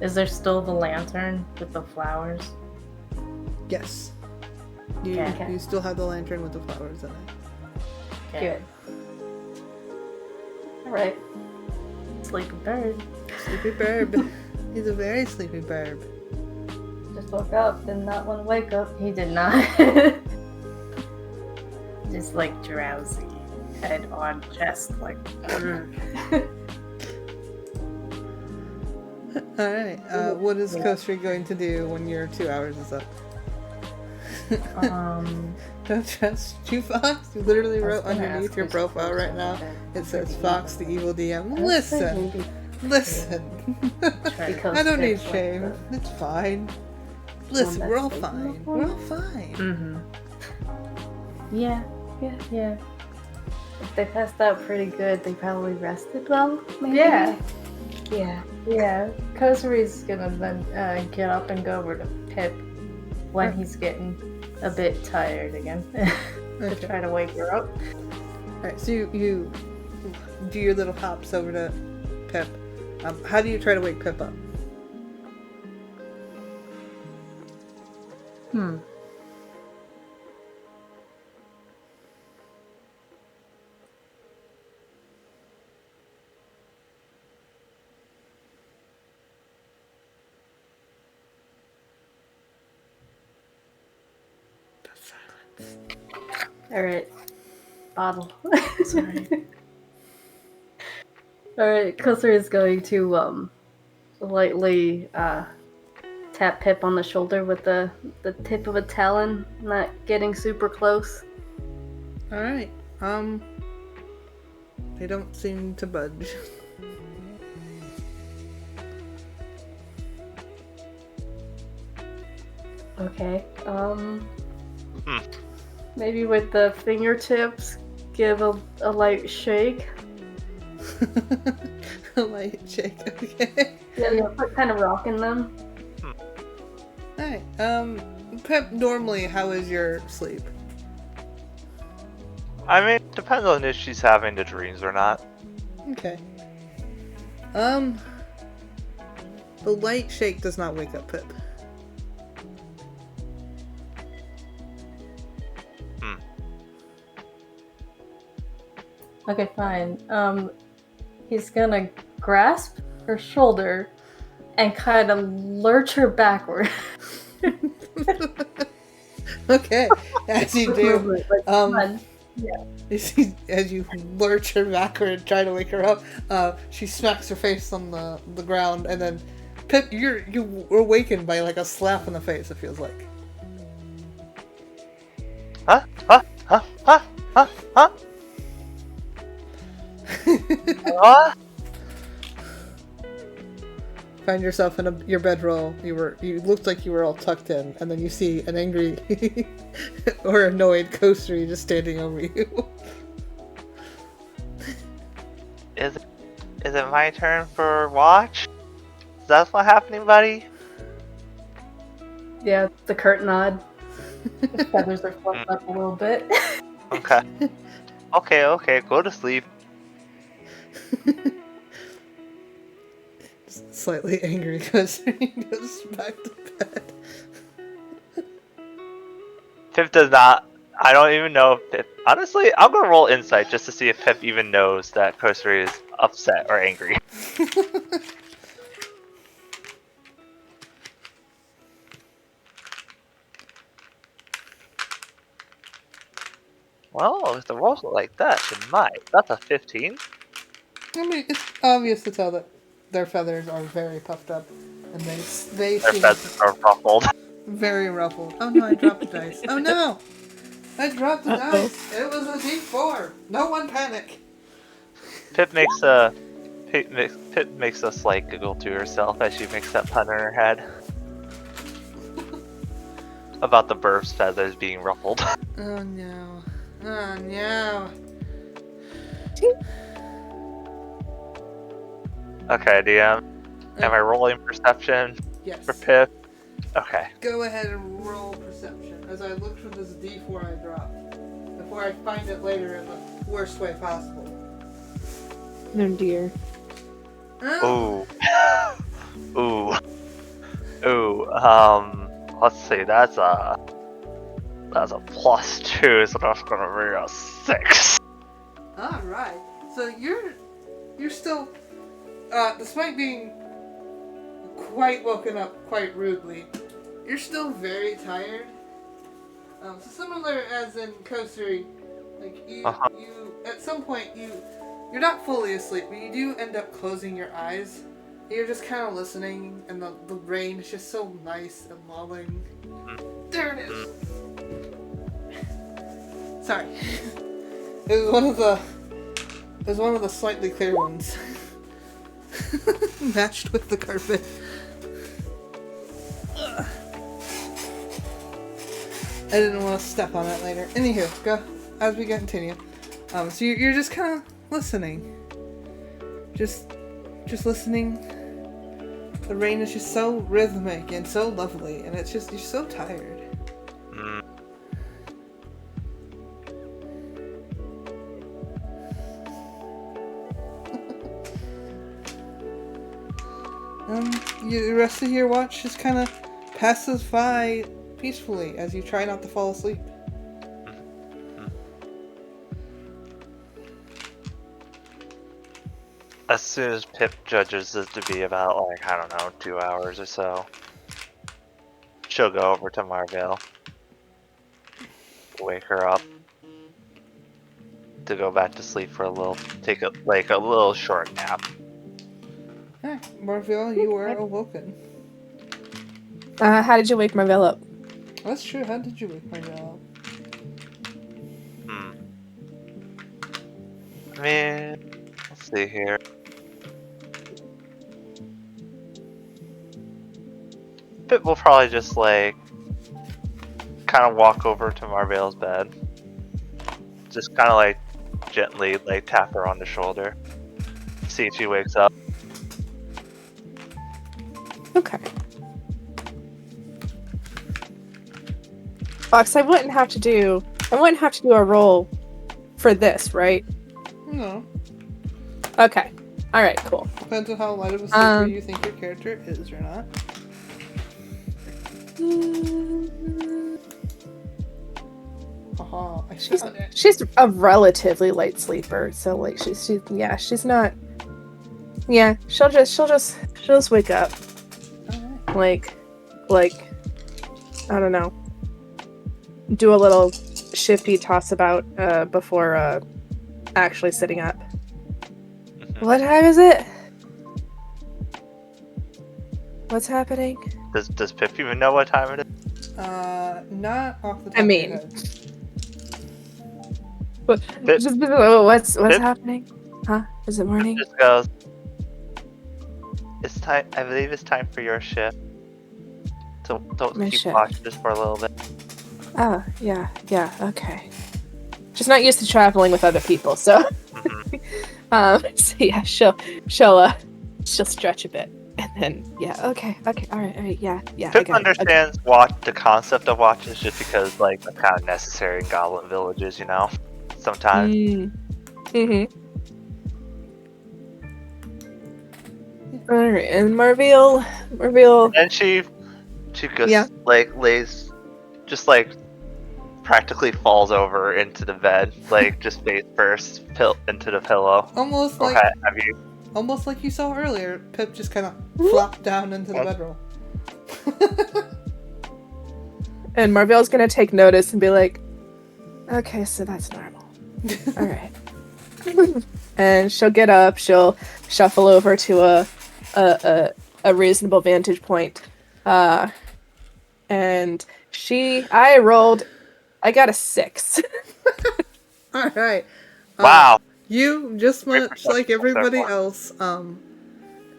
Is there still the lantern with the flowers? Yes. You, Okay. you still have the lantern with the flowers in it. Okay. Good. Alright. Sleepy bird. Sleepy burb. He's a very sleepy burb. Just woke up, did not want to wake up. He did not. Just like drowsy. Head on chest, like. Alright, what is Kosri going to do when your 2 hours is up? Don't trust you, Fox. You literally wrote underneath your profile right now. It says Fox the evil DM. Listen. Because I don't need it's like shame. It's fine. Listen, we're all fine. We're all fine. Mm-hmm. Yeah. Yeah. If they passed out pretty good, they probably rested well, maybe? Yeah. Yeah. Yeah. Kosari's gonna then get up and go over to Pip when he's getting a bit tired again. To try to wake her up. Alright, so you do your little hops over to Pip. How do you try to wake Pip up? Alright. Bottle. Sorry. Alright, Kosser is going to lightly tap Pip on the shoulder with the tip of a talon, not getting super close. Alright. They don't seem to budge. Okay. Maybe with the fingertips, give a light shake. A light shake, okay. Yeah, kind of rocking them. Alright, Pip, normally, how is your sleep? I mean, it depends on if she's having the dreams or not. Okay. The light shake does not wake up Pip. Okay, fine. He's gonna grasp her shoulder and kind of lurch her backward. Okay, as you do, Yeah. as you lurch her backward and try to wake her up, she smacks her face on the ground, and then Pip, you're awakened by like a slap in the face. It feels like. Huh? What? Find yourself in your bedroll. You looked like you were all tucked in, and then you see an angry or annoyed Kosri just standing over you. Is it my turn for watch? Is that what's happening, buddy? Yeah, the curt nod. The feathers are fluffed up a little bit. Okay. Okay, go to sleep. Slightly angry Kosri goes back to bed. Pip does not. I don't even know if Pip. Honestly, I'm gonna roll insight just to see if Pip even knows that Kosari is upset or angry. Well, if the rolls are like that, then that's a 15. I mean, it's obvious to tell that their feathers are very puffed up, and they Their seem feathers are ruffled. very ruffled. Oh no, I dropped the dice. Oh no! I dropped the dice! It was a D4! No one panic! Pip makes a slight giggle to herself as she makes that pun in her head. About the bird's feathers being ruffled. Oh no. Oh no. Okay, DM. Am I rolling perception Yes. for Pip? Okay. Go ahead and roll perception as I look for this D4 I dropped before I find it later in the worst way possible. Oh dear. Ooh. Ooh. Ooh. Let's see. That's a +2, so that's gonna be a 6. All right. So you're still, despite being quite woken up quite rudely, you're still very tired. So similar as in Kosuri, like you at some point you're not fully asleep, but you do end up closing your eyes. You're just kind of listening, and the rain is just so nice and lulling. There it is. Sorry. It was one of the slightly clear ones. Matched with the carpet. Ugh. I didn't want to step on it later. Anywho, go as we continue. So you're just kind of listening. Just listening. The rain is just so rhythmic and so lovely, and it's just, you're so tired. The rest of your watch just kind of passes by peacefully as you try not to fall asleep. As soon as Pip judges it to be about, like, I don't know, 2 hours or so, she'll go over to Marvell, wake her up, to go back to sleep for a little, take a little short nap. Alright, Marvell, you are awoken. How did you wake Marvell up? That's true, how did you wake Marvell up? I mean, let's see here. Pip will probably just, like, kind of walk over to Marvell's bed. Just kind of, like, gently, like, tap her on the shoulder. See if she wakes up. Okay. Fox, I wouldn't have to do a roll for this, right? No. Okay. Alright, cool. Depends on how light of a sleeper you think your character is or not. Haha, I found it. She's a relatively light sleeper, so like she's not. Yeah, she'll just wake up. Alright. Like I don't know. Do a little shifty toss about before actually sitting up. What time is it? What's happening? Does Pip even know what time it is? Not off the top I of mean, your head. what's happening? Huh? Is it morning? Just goes. It's time. I believe it's time for your shift. So don't My keep shift. watching just for a little bit. Oh, yeah, okay. Just not used to traveling with other people, so so yeah, she'll stretch a bit. And then okay, all right, yeah. Pip understands the concept of watches just because, like, they're kind of necessary in Goblin villages, you know? Sometimes. Alright, and Marvell. And she goes, like, lays, just, like, practically falls over into the bed, like, just face first, into the pillow. Almost Okay, like have you... Almost like you saw earlier, Pip just kind of flopped down into the bedroll. And Marvell's gonna take notice and be like, okay, so that's normal. Alright. And she'll get up, she'll shuffle over to a reasonable vantage point. And I got a 6. Alright. Wow. You, just much like everybody else,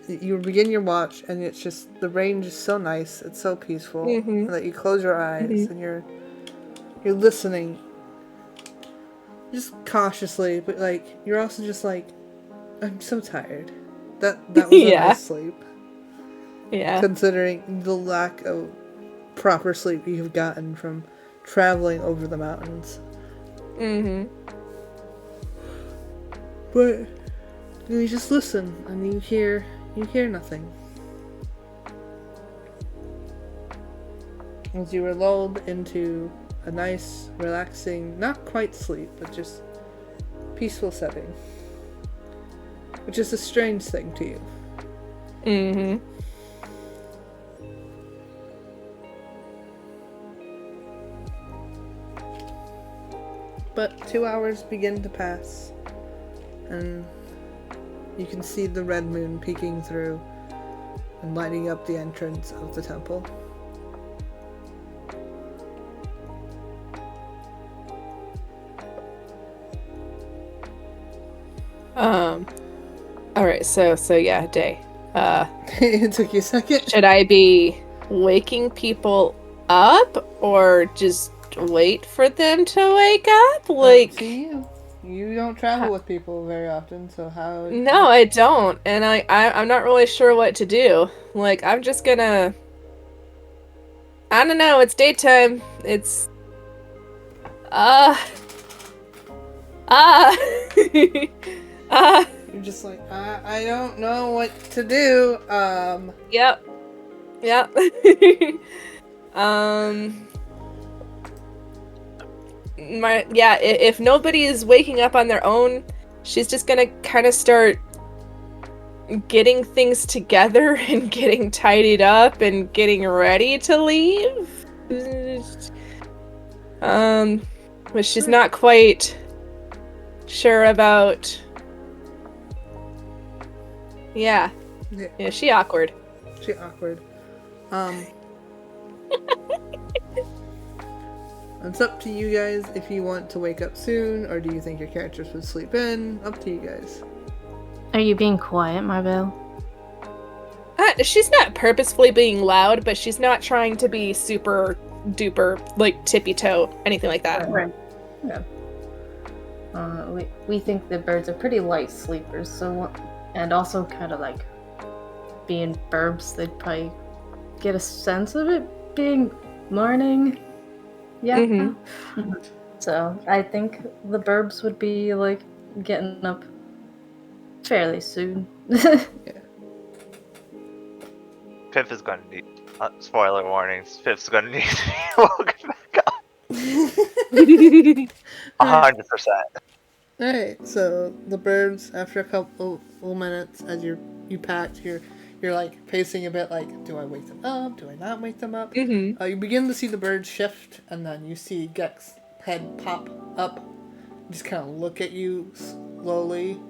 you begin your watch, and it's just, the rain is so nice, it's so peaceful, that you close your eyes, and you're listening, just cautiously, but, like, you're also just like, I'm so tired. That was a nice sleep. Yeah. Considering the lack of proper sleep you've gotten from traveling over the mountains. Mm-hmm. But you just listen, and you hear nothing. As you were lulled into a nice, relaxing, not quite sleep, but just peaceful setting. Which is a strange thing to you. Mm-hmm. But 2 hours begin to pass, and you can see the red moon peeking through and lighting up the entrance of the temple. Alright, so yeah, day. It took you a second. Should I be waking people up or just wait for them to wake up? Like, Up to you. You don't travel with people very often, so how... No, I don't, and I'm not really sure what to do. Like, I'm just gonna... I don't know, it's daytime. It's... You're just like, I don't know what to do. Yep. If nobody is waking up on their own, she's just gonna kind of start getting things together and getting tidied up and getting ready to leave. But she's not quite sure about... Yeah, she awkward. She awkward. It's up to you guys if you want to wake up soon, or do you think your characters would sleep in? Up to you guys. Are you being quiet, Marvel? She's not purposefully being loud, but she's not trying to be super duper, like, tippy-toe, anything like that. Right. Yeah. We think the birds are pretty light sleepers, so and also kind of like being burbs, they'd probably get a sense of it being morning. Yeah. Mm-hmm. So I think the burbs would be like getting up fairly soon. Yeah. Pip is going to need... spoiler warnings. Pip's going to need to be woken back up. 100%. Alright, so the birds, after a couple minutes, as you packed, you're like pacing a bit, like, do I wake them up? Do I not wake them up? Mm-hmm. You begin to see the birds shift, and then you see Gek's head pop up, just kind of look at you slowly.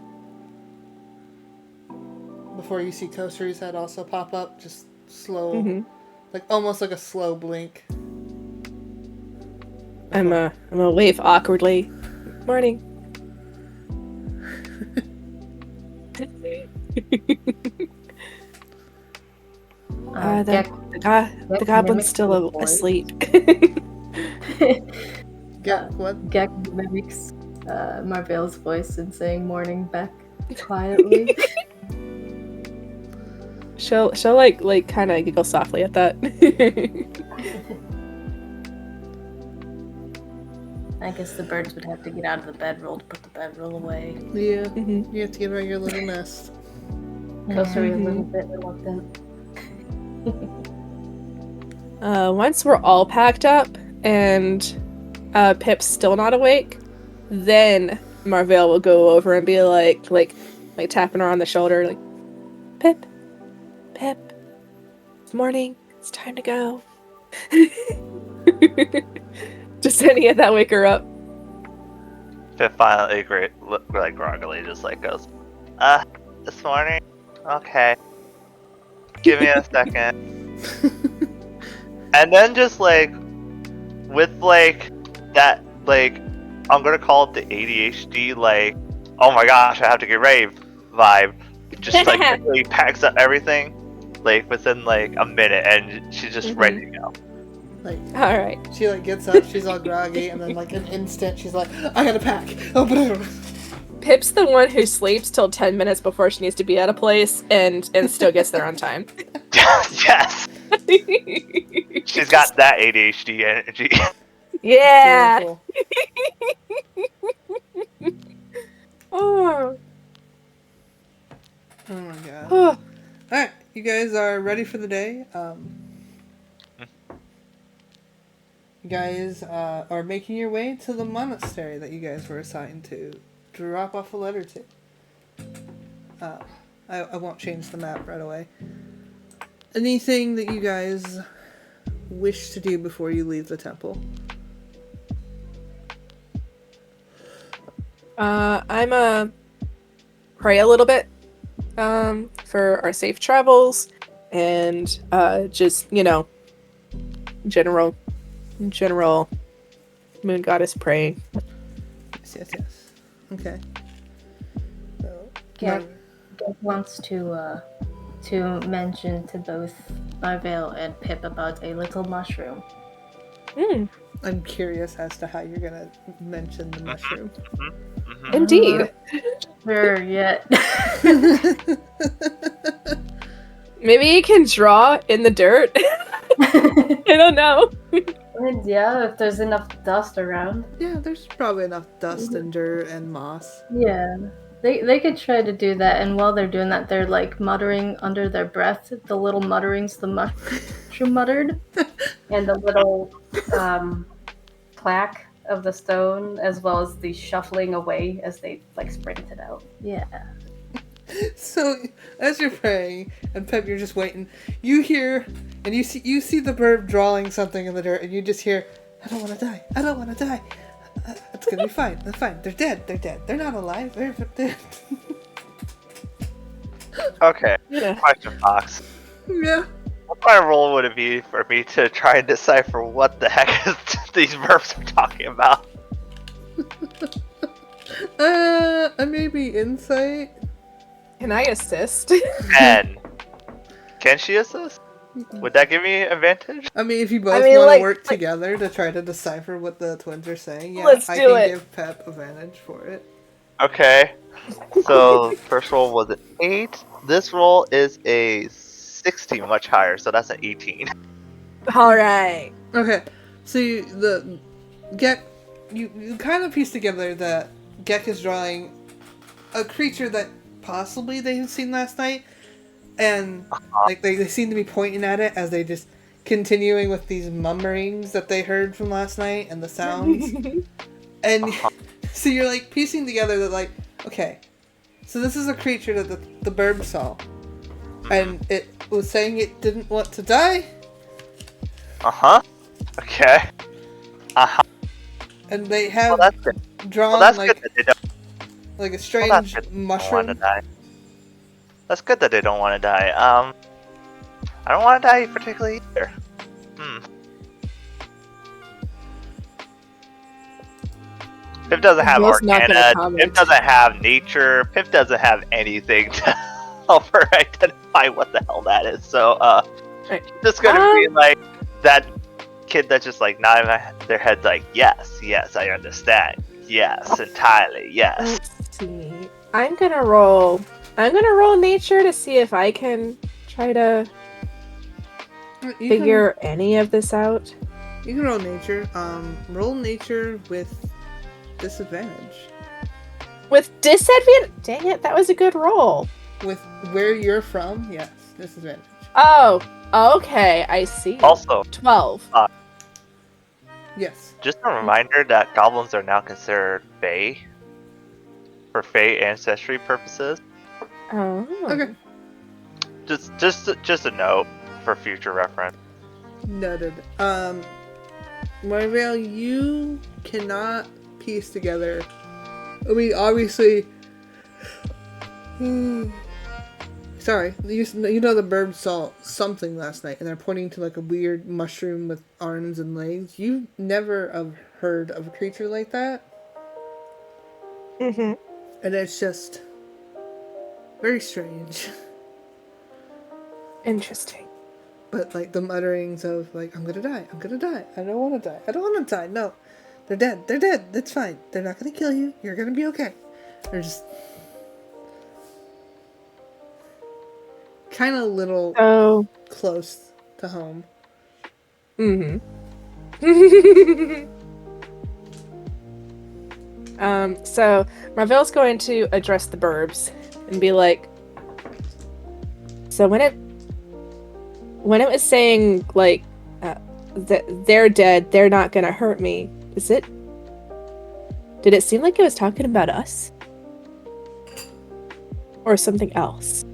Before you see Kosari's head also pop up, just slow, like almost like a slow blink. I'm gonna wave awkwardly. Morning. The goblin's still asleep. What? Gek mimics Marvell's voice and saying morning back quietly. She'll like kind of giggle softly at that. I guess the birds would have to get out of the bedroll to put the bedroll away. Yeah, you have to get out of your little nest. Kosari a little bit reluctant. Once we're all packed up and Pip's still not awake, then Marvell will go over and be like tapping her on the shoulder, like, Pip, it's morning, it's time to go. Just any of that wake her up. Pip finally, like groggily, just like goes, this morning? Okay. Give me a second. And then just like, with like, that, like, I'm gonna call it the ADHD, like, oh my gosh, I have to get ready vibe. Just like quickly packs up everything, like within like a minute, and she's just ready to go. Like, all right. She like gets up, she's all groggy, and then like an instant, she's like, I gotta pack. Oh, but Pip's the one who sleeps till 10 minutes before she needs to be at a place and still gets there on time. Yes. She's got that ADHD energy. Yeah. Beautiful. Oh. Oh my god. Oh. Alright, you guys are ready for the day. You guys are making your way to the monastery that you guys were assigned to drop off a letter to. I won't change the map right away. Anything that you guys wish to do before you leave the temple? I'm pray a little bit for our safe travels and just, general moon goddess praying. Yes. Okay. So, Gek wants to mention to both Marvell and Pip about a little mushroom. I'm curious as to how you're gonna mention the mushroom. Indeed. Sure yet. Maybe you can draw in the dirt. I don't know. And yeah, if there's enough dust around. Yeah, there's probably enough dust and dirt and moss. Yeah. They could try to do that, and while they're doing that, they're like muttering under their breath the little mutterings the mushroom muttered. And the little plaque of the stone, as well as the shuffling away as they like sprinted out. Yeah. So as you're praying, and Pep, you're just waiting. You hear, and you see the bird drawing something in the dirt, and you just hear, "I don't want to die. I don't want to die. It's gonna be fine. They're fine. They're dead. They're dead. They're not alive. They're dead." Okay. Yeah. Question box. Yeah. What kind of role would it be for me to try and decipher what the heck is these verbs are talking about? Maybe insight. Can I assist? And can she assist? Would that give me advantage? I mean, if you both mean, want to like- work together to try to decipher what the twins are saying, yeah, Let's I do can it. give Pep advantage for it. Okay. So first roll was an 8. This roll is a 16, much higher, so that's an 18. All right. Okay, so you kind of piece together that Gek is drawing a creature that possibly they had seen last night, and like they seem to be pointing at it as they just continuing with these mummerings that they heard from last night and the sounds. And so you're like piecing together that like, okay, so this is a creature that the bird saw, and it was saying it didn't want to die. Okay. And they have Well, that's good. drawn Well, that's like good that they don't. like a Well, strange that's good. They don't want mushroom. to die. That's good that they don't want to die. I don't want to die particularly either. Pip doesn't have Will's not gonna Arcana. comment. Pip doesn't have Nature. Pip doesn't have anything to help her identify what the hell that is. So, Right. just gonna be like that kid that's just like nodding their heads like, yes, I understand. Yes, entirely, yes. Let's see. I'm gonna roll nature to see if I can try to You figure any of this out. You can roll nature. Roll nature with disadvantage. With disadvantage? Dang it, that was a good roll. With where you're from, yes, disadvantage. Oh, okay, I see. Also, 12. Yes. just a reminder that goblins are now considered Fae for Fae ancestry purposes. Oh. Okay. Just a note for future reference. Noted. Marvell, you cannot piece together. I mean, obviously. Sorry, you know the bird saw something last night, and they're pointing to like a weird mushroom with arms and legs. You never have heard of a creature like that, Mm-hmm. and it's just very strange. Interesting. But like the mutterings of like, I'm gonna die, I don't want to die, no, they're dead, that's fine, they're not gonna kill you, you're gonna be okay. They're just kind of a little So, close to home. Mm-hmm. So Marvell's going to address the burbs and be like, so when it was saying like that they're dead, they're not gonna hurt me, did it seem like it was talking about us? Or something else?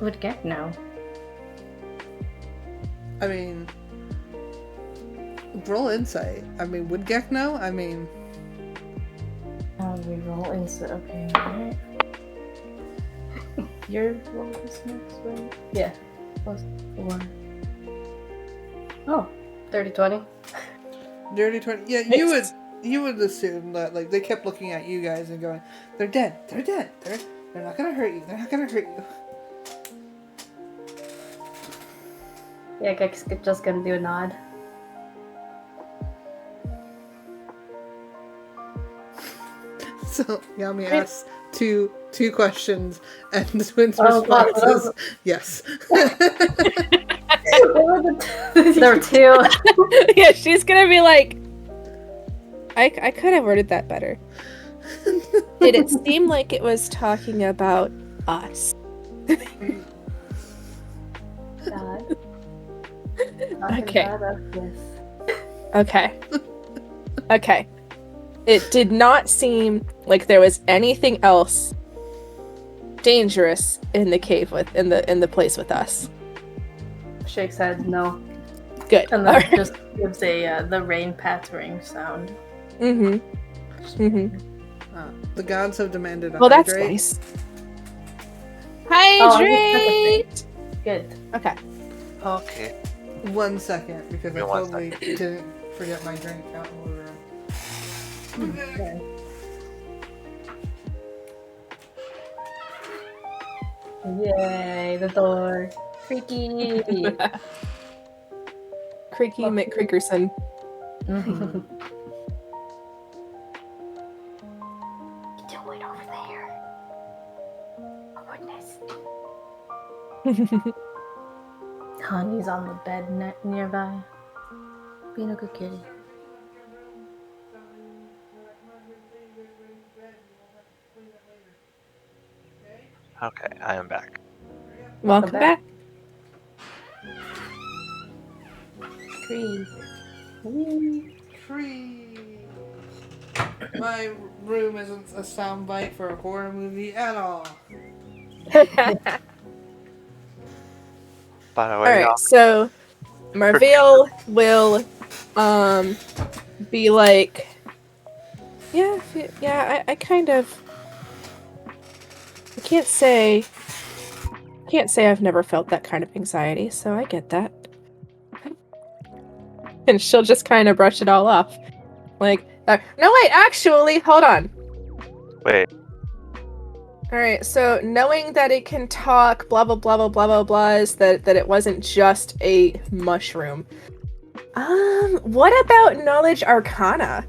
Would Gek know? I mean, roll insight. I mean, would Gek know? I mean, We roll insight. Okay, alright. Your roll is next, right? Yeah. +4. Oh, 30-20. dirty 20. Yeah, you would assume that like they kept looking at you guys and going, "They're dead. They're dead. They're not gonna hurt you. They're not gonna hurt you." Yeah, Gek's just gonna do a nod. So Yami asks two questions, and the twins' response is yes. There were two. Yeah, she's gonna be like, I could have worded that better. Did it seem like it was talking about us? God. Okay. Yes. Okay. It did not seem like there was anything else dangerous in the cave in the place with us. Shakes head, no. Good. and then just gives the rain pattering sound. The gods have demanded a Well, that's hydrate. nice. Oh, Hydrate! Good. Okay. Okay. 1 second, because I Give me 1 totally didn't forget my drink out in the room. Okay. Yay, the door. Creaky. Creaky McCreakerson. Mhm. Do it over there. Oh goodness. Honey's on the bed nearby. Being a good kitty. Okay, I am back. Welcome back. Tree. Tree. My room isn't a soundbite for a horror movie at all. By the way, Alright, y'all, so Marvell will be like, I kind of can't say I've never felt that kind of anxiety, so I get that. And she'll just kind of brush it all off. Like, no wait, actually, hold on. wait. Alright, so knowing that it can talk, blah blah blah blah blah blah blah, is that it wasn't just a mushroom. What about knowledge arcana?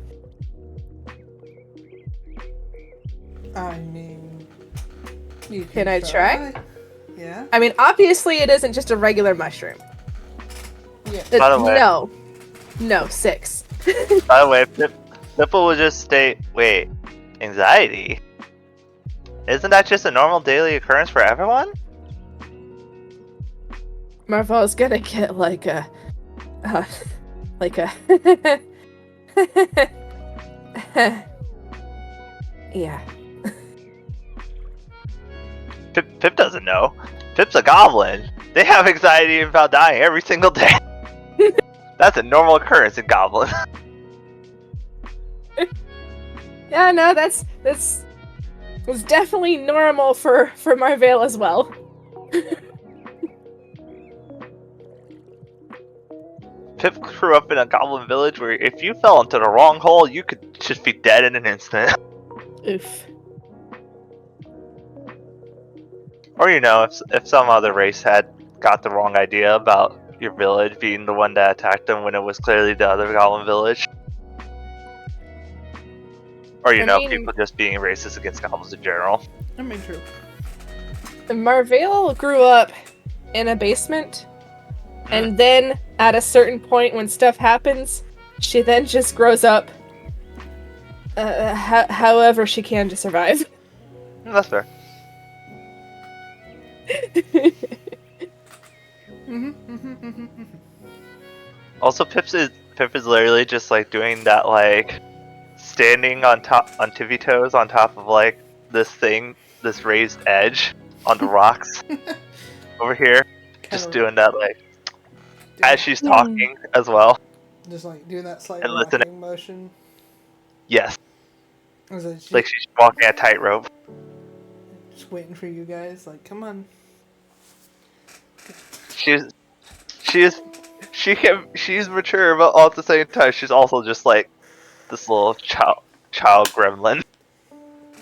I mean, you Can I try? Yeah. I mean, obviously it isn't just a regular mushroom. Yeah. By the way- No, 6. By the way, Pipple will just state, wait, anxiety? Isn't that just a normal daily occurrence for everyone? Marvel's gonna get like a yeah. Pip doesn't know. Pip's a goblin. They have anxiety about dying every single day. That's a normal occurrence in goblin. Yeah, no, that's definitely normal for Marvell as well. Pip grew up in a goblin village where if you fell into the wrong hole, you could just be dead in an instant. Oof. Or if some other race had got the wrong idea about your village being the one that attacked them when it was clearly the other goblin village. Or I mean- people just being racist against goblins in general. I mean, true. Marvale grew up in a basement, and then at a certain point when stuff happens, she then just grows up however she can to survive. That's fair. Also, Pip is literally just like doing that, like standing on tippy toes on top of like this raised edge on the rocks over here. Just doing that like as she's talking as well. Just like doing that slight And rocking listening. motion. Yes, Is it she, like she's walking a tightrope. just waiting for you guys? Like, come on. She's mature, but all at the same time, she's also just like this little child gremlin.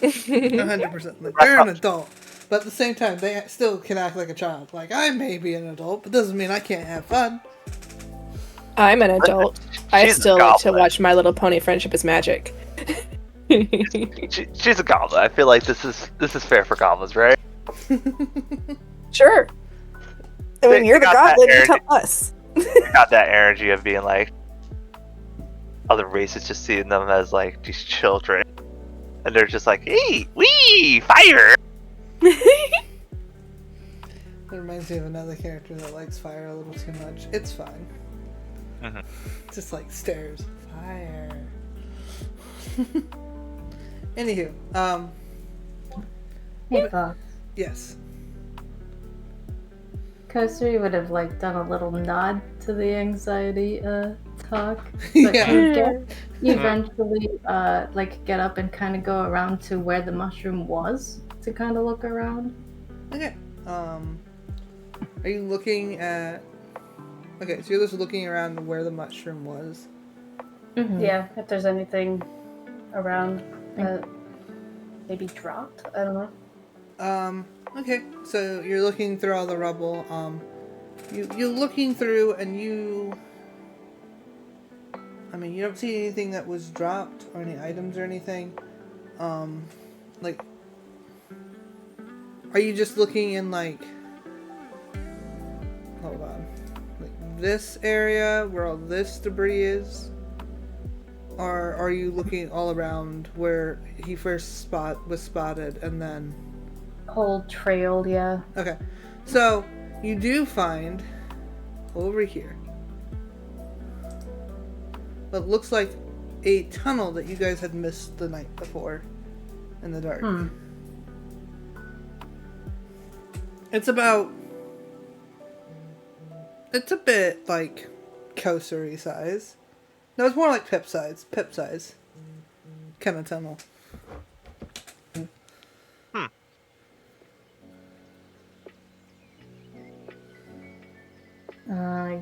100%. Like, they're an adult. But at the same time, they still can act like a child. Like, I may be an adult, but doesn't mean I can't have fun. I'm an adult. I She's a still like to goblin. watch My Little Pony Friendship is Magic. She's a goblin. I feel like this is fair for goblins, right? Sure. I mean, you're the got that goblin, you energy. tell us. Got that energy of being like other races, just seeing them as like these children, and they're just like, "Hey, wee, fire!" It reminds me of another character that likes fire a little too much. It's fine. Mhm. Just like stares. Fire. Anywho, Hey, Bob. yes. Kosuri would have like done a little nod to the anxiety talk. But Yeah. you eventually like get up and kind of go around to where the mushroom was to kind of look around. Okay. Are you looking at... Okay, so you're just looking around where the mushroom was. Mm-hmm. Yeah, if there's anything around that maybe dropped, I don't know. Okay, so you're looking through all the rubble. You're looking through and you... I mean, you don't see anything that was dropped or any items or anything. Like... Are you just looking in, like... Hold on. Like, this area where all this debris is? Or are you looking all around where he first was spotted and then... Whole trail, yeah. Okay, so you do find over here what looks like a tunnel that you guys had missed the night before in the dark. It's a bit like Kosuri size. No, it's more like Pip size kind of tunnel.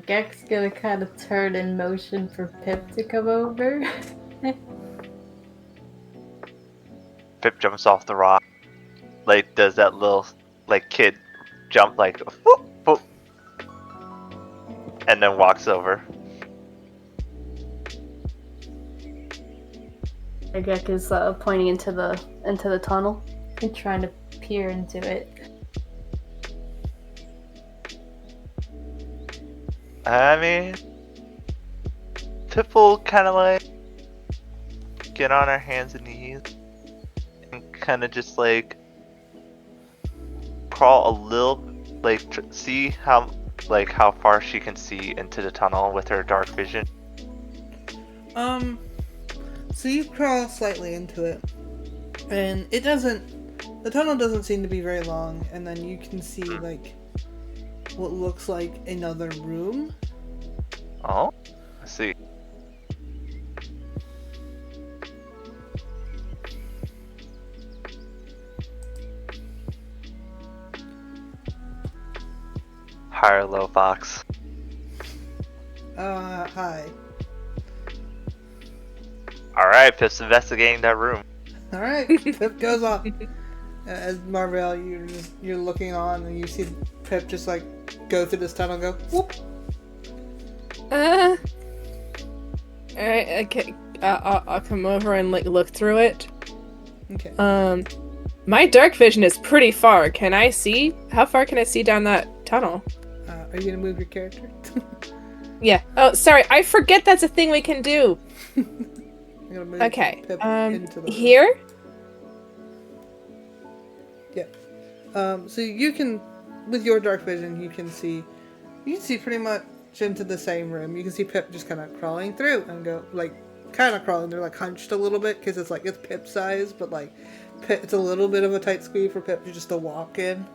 Gek's gonna kind of turn in motion for Pip to come over. Pip jumps off the rock, like does that little like kid jump, like whoop, whoop, and then walks over. Gek is pointing into the tunnel. And trying to peer into it. I mean, Pip will kind of like get on her hands and knees and kind of just like crawl a little, like see how far she can see into the tunnel with her dark vision. So you crawl slightly into it, and the tunnel doesn't seem to be very long, and then you can see like what looks like another room. Oh, I see. High or low, Fox? Hi. Alright, Pip's investigating that room. Alright, Pip goes off. As Marvell, you're looking on, and you see Pip just like go through this tunnel and go, whoop. Alright, okay. I'll come over and like look through it. Okay. My dark vision is pretty far. Can I see? How far can I see down that tunnel? Are you gonna move your character? Yeah. Oh, sorry. I forget that's a thing we can do. I'm gonna move Okay. Pip into the Here? Yeah. So you can, with your dark vision, you can see pretty much into the same room. You can see Pip just kind of crawling through and go like, kind of crawling. They're like hunched a little bit because it's like it's Pip size, but like Pip, it's a little bit of a tight squeeze for Pip just to walk in.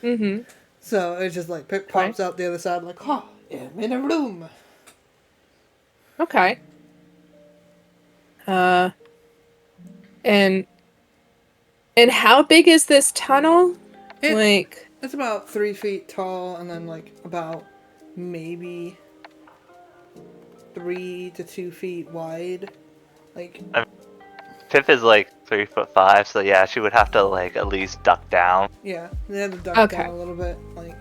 Mm-hmm. So it's just like Pip pops out the other side, like, oh, I'm in a room. Okay. And how big is this tunnel? It's about 3 feet tall, and then like about maybe 3 to 2 feet wide. Like Pip is like 3'5", so yeah, she would have to like at least duck down. yeah, they had to duck down a little bit. Like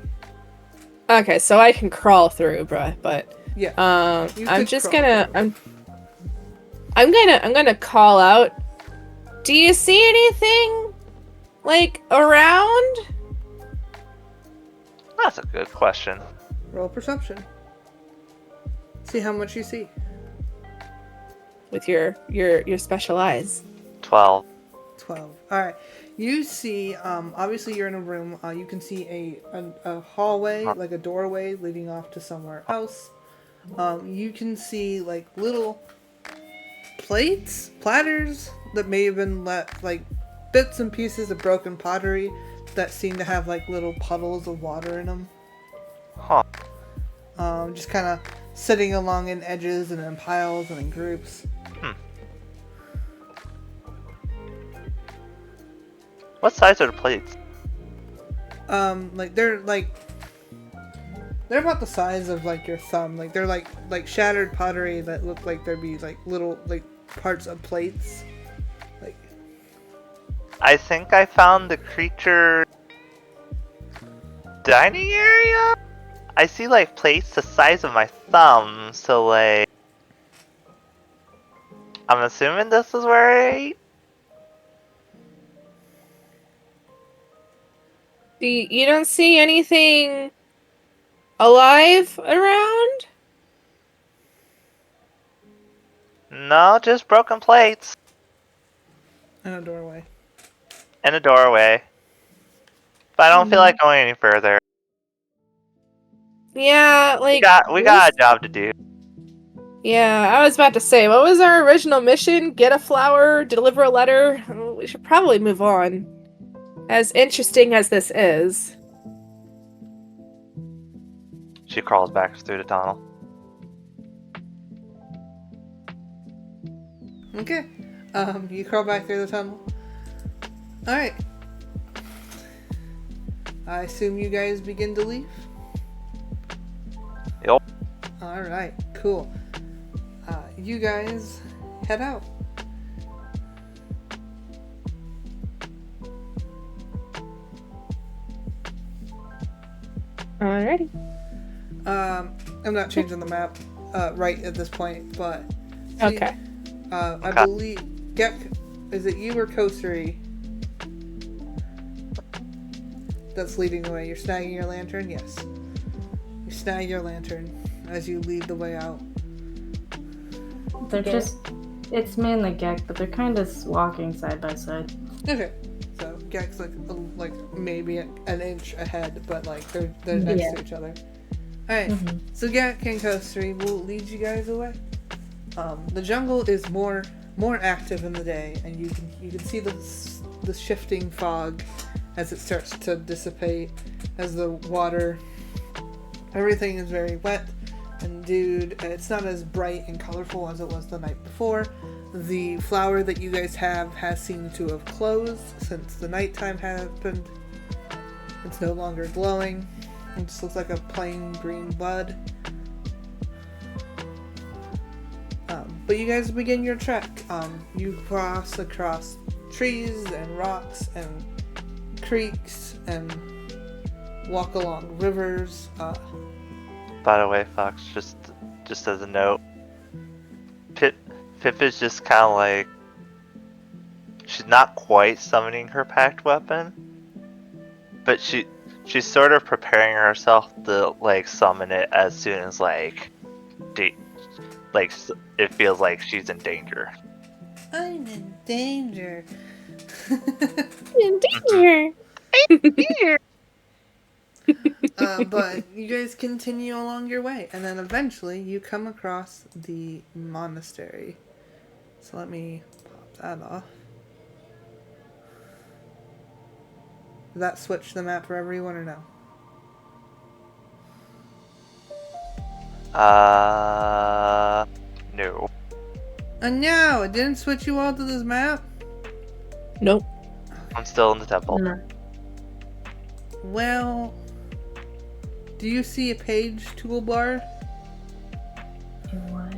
okay, so I can crawl through, bruh. But yeah, I'm just gonna I'm gonna call out. Do you see anything like around? That's a good question. roll perception. See how much you see. With your special eyes. 12. 12. All right. You see, obviously you're in a room. You can see a hallway, like a doorway leading off to somewhere else. You can see like little platters that may have been left, like bits and pieces of broken pottery that seem to have like little puddles of water in them. Huh. Just kind of sitting along in edges and in piles and in groups. What size are the plates? They're about the size of like your thumb. Like they're like shattered pottery that look like there'd be like little like parts of plates. Like I think I found the creature dining area? I see like plates the size of my thumb, so like I'm assuming this is where I ate? You don't see anything alive around? No, just broken plates. in a doorway. In a doorway. But I don't feel like going any further. Yeah, like We got a job to do. Yeah, I was about to say, what was our original mission? Get a flower, deliver a letter? We should probably move on. As interesting as this is. She crawls back through the tunnel. Okay. You crawl back through the tunnel. Alright. I assume you guys begin to leave? Yep. Alright, cool. You guys head out. Alrighty. I'm not changing the map right at this point, but Okay. I believe Gek, is it you or Kosuri that's leading the way? You're snagging your lantern? Yes. You snag your lantern as you lead the way out. They're just, it's mainly Gek, but they're kind of walking side by side. Okay. So Gek's like maybe an inch ahead, but like they're next to each other. Alright, so Gek and Kosuri will lead you guys away. The jungle is more active in the day, and you can see the shifting fog as it starts to dissipate, as the water, everything is very wet and dewed, and it's not as bright and colorful as it was the night before. The flower that you guys have has seemed to have closed since the nighttime happened. It's no longer glowing. It just looks like a plain green bud. But you guys begin your trek. You cross across trees and rocks and creeks and walk along rivers. By the way, Fox, just as a note, Pip Pip is just kind of like, she's not quite summoning her packed weapon, but she's sort of preparing herself to like summon it as soon as like it feels like she's in danger. I'm in danger. In danger. But you guys continue along your way, and then eventually you come across the monastery. So let me pop that off. Did that switch the map for everyone or no? No. No, it didn't switch you all to this map? Nope. I'm still in the temple. No. Well, do you see a page toolbar? What?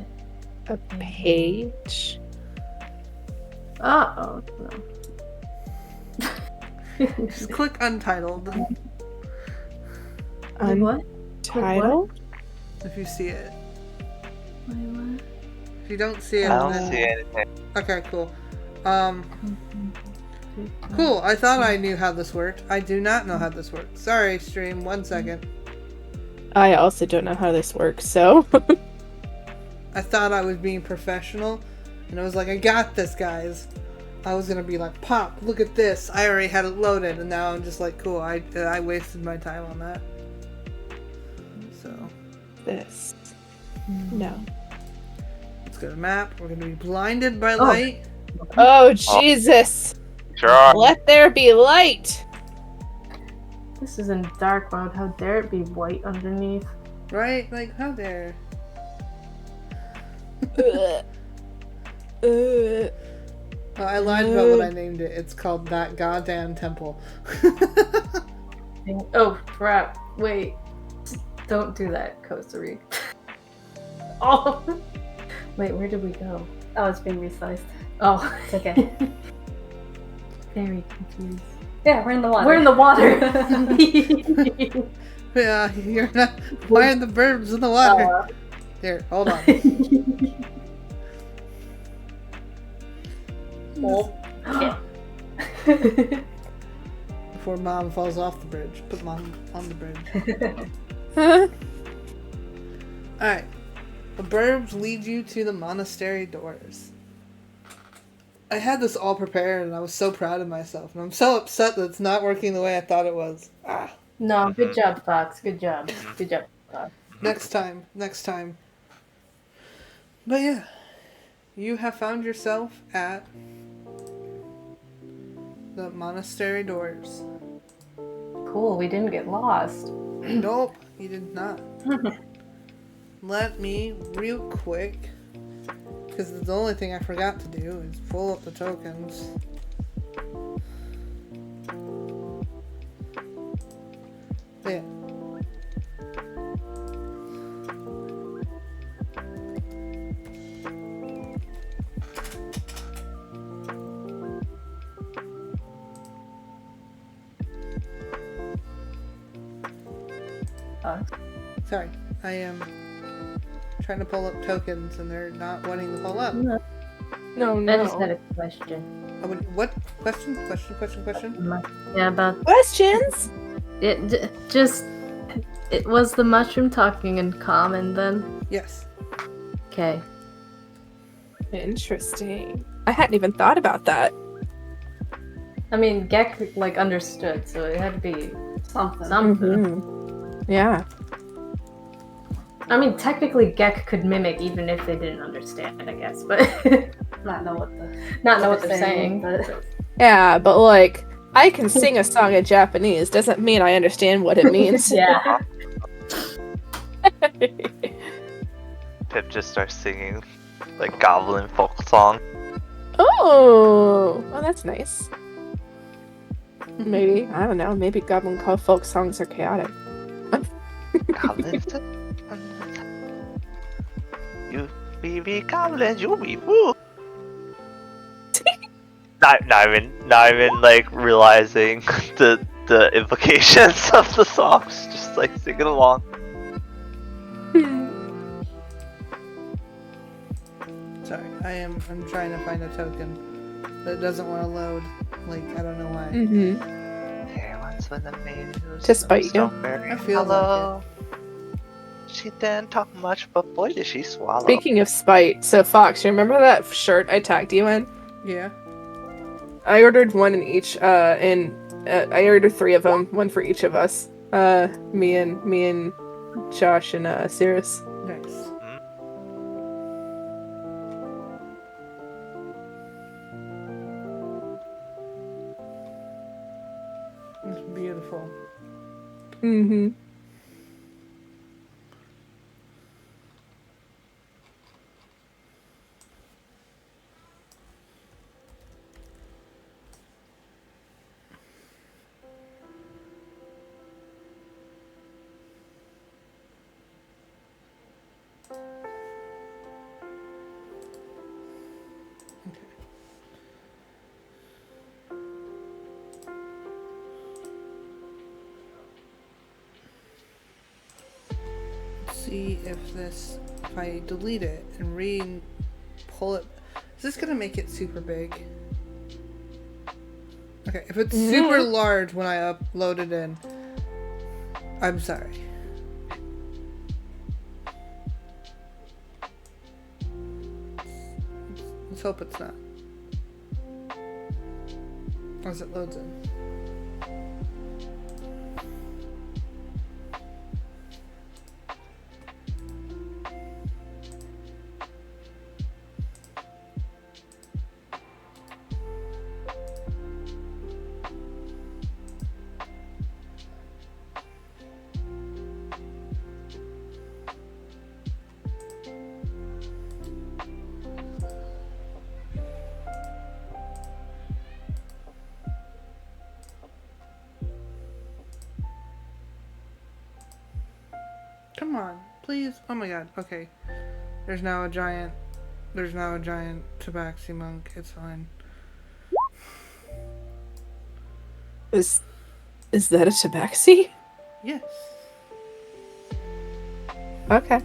A page. Oh no. Just click Untitled What? Title? if you see it. Wait, what? If you don't see it, I don't then... see anything. Okay, cool. Cool. I thought I knew how this worked. I do not know how this works. Sorry, stream. 1 second. I also don't know how this works, so. I thought I was being professional, and I was like, I got this, guys. I was gonna be like, Pop, look at this. I already had it loaded, and now I'm just like, cool. I wasted my time on that. So This. No. let's go to map. We're gonna be blinded by light. Oh, Jesus! Sure. Let there be light! This is in dark mode. How dare it be white underneath? Right? Like, how dare? Ugh. Oh, I lied about what I named it. It's called That Goddamn Temple. Oh crap! Wait, don't do that, Costa Rica. Oh, wait, where did we go? Oh, it's being resized. Oh, It's okay. very confused. Yeah, we're in the water. We're in the water. Yeah, you're not. Why are the birds in the water? Here, hold on. Oh, yeah. Before Mom falls off the bridge. Put Mom on the bridge. Alright. The burbs lead you to the monastery doors. I had this all prepared and I was so proud of myself. And I'm so upset that it's not working the way I thought it was. Ah. No, good job, Fox. Good job. Good job, Fox. Next time. But yeah. You have found yourself at the monastery doors. Cool. We didn't get lost. Nope, you did not. Let me, real quick, because the only thing I forgot to do is pull up the tokens. Yeah. Sorry, I am trying to pull up tokens and they're not wanting to pull up. No, I just had no. a question. What? Question? Yeah, about Questions? it. It was the mushroom talking in common then. Yes. Okay. Interesting. I hadn't even thought about that. I mean, Gek like understood, so it had to be Something. Mhm. Yeah. I mean, technically, Gek could mimic even if they didn't understand, I guess, but Not know what they're saying. but Yeah, but like, I can sing a song in Japanese. Doesn't mean I understand what it means. Yeah. Pip just starts singing like goblin folk song. Oh, that's nice. Maybe, I don't know, maybe Goblin folk songs are chaotic. Goblins? You be goblins, you be fool. Not even like realizing the implications of the songs, just like singing along. Sorry. I'm trying to find a token. But it doesn't want to load. Like, I don't know why. Mm-hmm. Hey, once when the maid was To spite you. strawberry I feel hollow. She didn't talk much, but boy did she swallow. Speaking of spite, so Fox, you remember that shirt I tagged you in? Yeah. I ordered one in each, I ordered 3 of them, one for each of us. Me and Josh and Cirrus. Nice. It's beautiful. Mm-hmm. See if I delete it and pull it, is this gonna make it super big? Okay, if it's super large when I upload it in, I'm sorry. Let's hope it's not. As it loads in. Come on, please. Oh my god. Okay. There's now a giant tabaxi monk. It's fine. Is that a tabaxi? Yes. Okay. At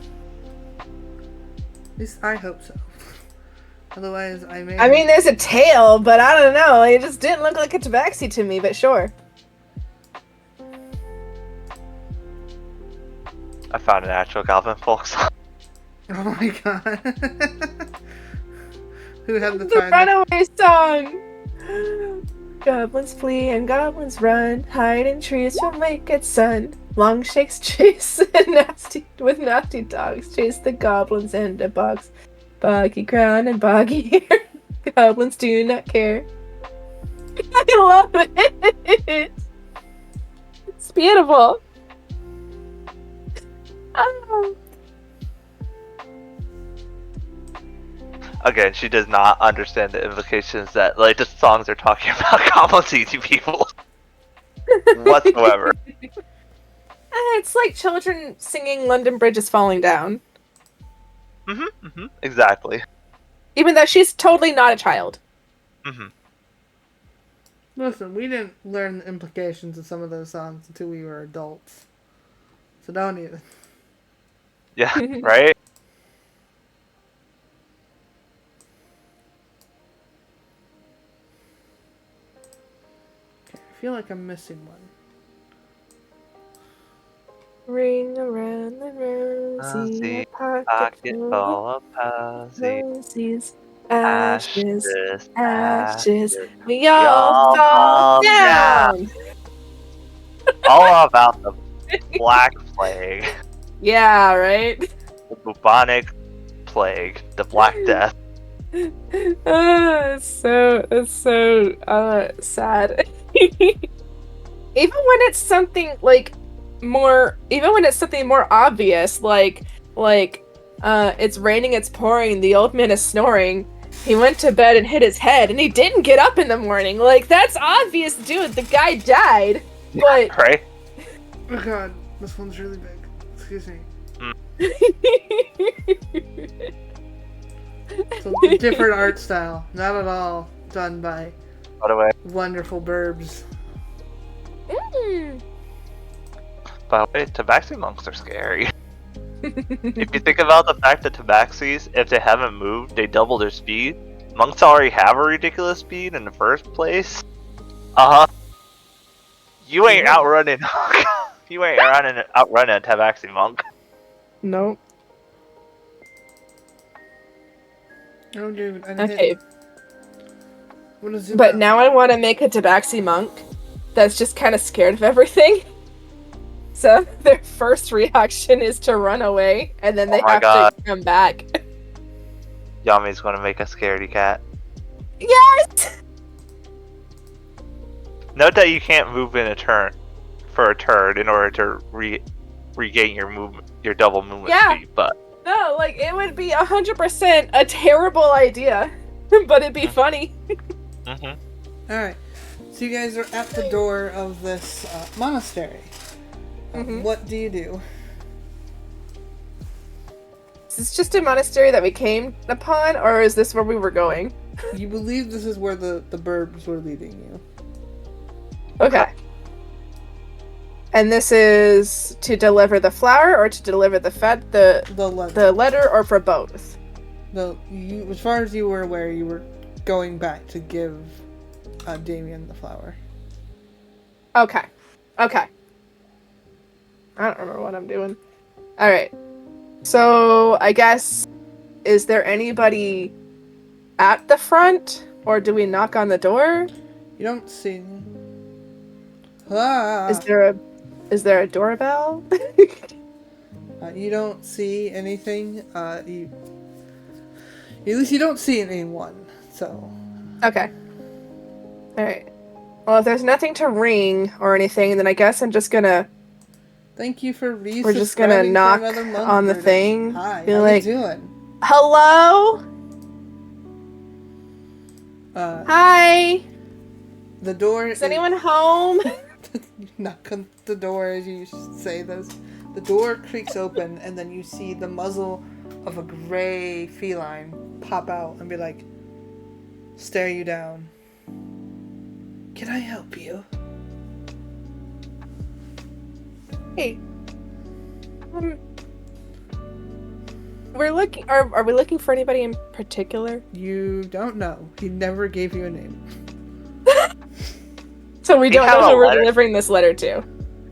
least I hope so. Otherwise, I may. I mean, there's a tail, but I don't know. It just didn't look like a tabaxi to me, but sure. I found an actual Goblin folk song. Oh my god. Who had the The time? runaway song! Goblins flee and goblins run, hide in trees from wicked sun. Long shakes chase and with nasty dogs, chase the goblins into bogs. Boggy crown and boggy hair, goblins do not care. I love it! It's beautiful. Oh. Again, she does not understand the implications that, like, the songs are talking about goblins eating people. Whatsoever. It's like children singing London Bridge is Falling Down. Exactly. Even though she's totally not a child. Listen, we didn't learn the implications of some of those songs until we were adults. So don't even. Yeah, right? Okay, I feel like I'm missing one. Ring around the rosy, a pocket Pocket full full of of posy. roses. Ashes, Ashes, ashes, we we all fall down! All about the Black Plague. Yeah, right? The bubonic plague. The Black Death. It's so sad. Even when it's something more obvious, like it's raining, it's pouring, the old man is snoring, he went to bed and hit his head, and he didn't get up in the morning. Like, that's obvious, dude. The guy died. But Right? Oh god, this one's really big. Excuse me. It's a different art style. Not at all done by By the way, wonderful burbs. Mm. Tabaxi monks are scary. If you think about the fact that tabaxis, if they haven't moved, they double their speed. Monks already have a ridiculous speed in the first place. You ain't outrunning. You ain't outrunning a tabaxi monk. Nope. Oh, dude. Okay. What is it? But now I want to make a tabaxi monk that's just kind of scared of everything. So their first reaction is to run away, and then they have to come back. Yami's gonna make a scaredy cat. Yes! Note that you can't move in a turn in order to regain your double movement speed. But no, like it would be 100% a terrible idea, but it'd be funny. Mhm. All right. So you guys are at the door of this monastery. What do you do? Is this just a monastery that we came upon, or is this where we were going? You believe this is where the burbs were leading you. Okay. And this is to deliver the flower, or to deliver the letter, or for both? As far as you were aware, you were going back to give Damien the flower. Okay. I don't remember what I'm doing. Alright. So, I guess, is there anybody at the front? Or do we knock on the door? You don't see any. Ah! Is there a doorbell? You don't see anything. At least you don't see anyone, so... Okay. Alright. Well, if there's nothing to ring or anything, then I guess I'm just gonna... Thank you for We're just gonna knock on the thing. Hi, be how like, you doing? Hello? Hi? The door Is anyone home? You knock on the door as you say this. The door creaks open, and then you see the muzzle of a gray feline pop out and be like, stare you down. Can I help you? Hey. We're looking. Are we looking for anybody in particular? You don't know. He never gave you a name. So we don't know who we're delivering this letter to.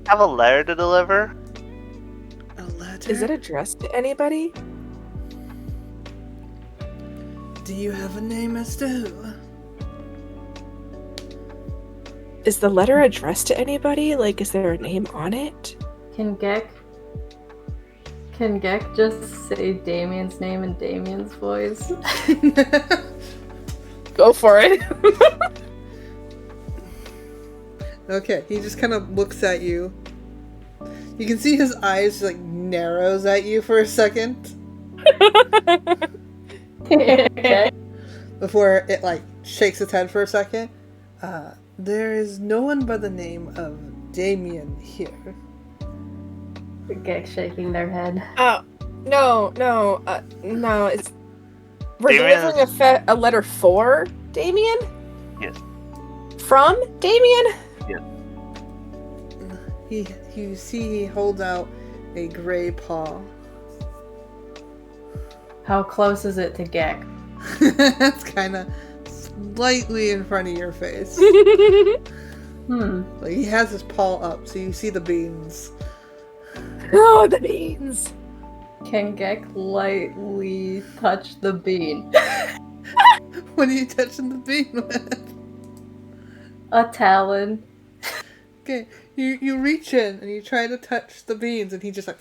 Have a letter to deliver? A letter? Is it addressed to anybody? Do you have a name as to who? Is the letter addressed to anybody? Like, is there a name on it? Can Gek just say Damien's name in Damien's voice? Go for it. Okay, he just kind of looks at you. You can see his eyes like narrows at you for a second. Before it like shakes its head for a second. There is no one by the name of Damien here. Gek shaking their head. Oh, no. It's we're Damien delivering a letter for Damien. Yes. From Damien. Yes. You see he holds out a gray paw. How close is it to Gek? That's kind of slightly in front of your face. Like he has his paw up, so you see the beans. Oh, the beans! Can Gek lightly touch the bean? What are you touching the bean with? A talon. Okay, you reach in and you try to touch the beans, and he just like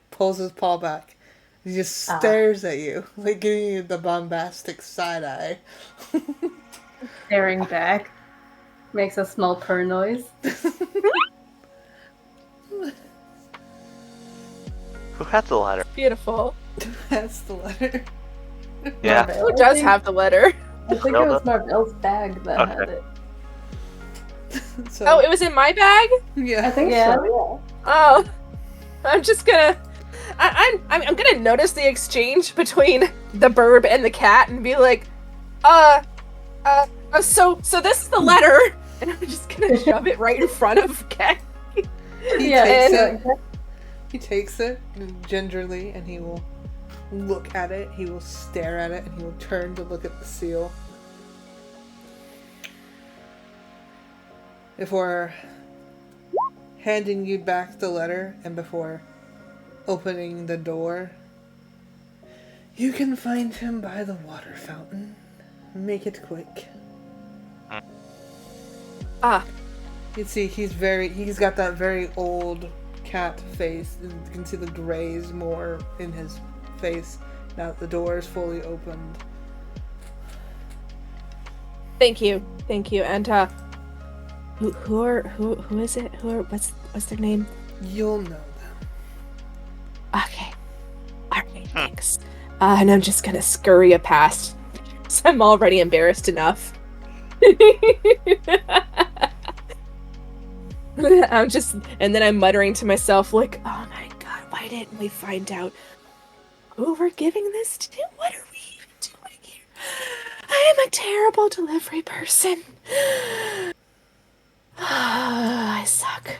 pulls his paw back. He just stares at you, like giving you the bombastic side eye. Staring back. Makes a small purr noise. Who has the letter? Beautiful. That's the letter. Yeah. Marvel. Who does have the letter? I think it was Marvel's bag that had it. So, Oh, it was in my bag? yeah. I think so. Oh. I'm just gonna... I'm gonna notice the exchange between the burb and the cat and be like, so this is the letter, and I'm just gonna shove it right in front of Cat. He takes it. He takes it gingerly and he will look at it, he will stare at it, and he will turn to look at the seal. Before handing you back the letter and before opening the door, you can find him by the water fountain. Make it quick. Ah. You can see he's got that very old cat face. You can see the grays more in his face now that the door is fully opened. Thank you. And who is it? What's their name? You'll know them. Okay. Alright, thanks. And I'm just gonna scurry past. So I'm already embarrassed enough. And then I'm muttering to myself, like, oh my god, why didn't we find out who we're giving this to? What are we even doing here? I am a terrible delivery person. I suck.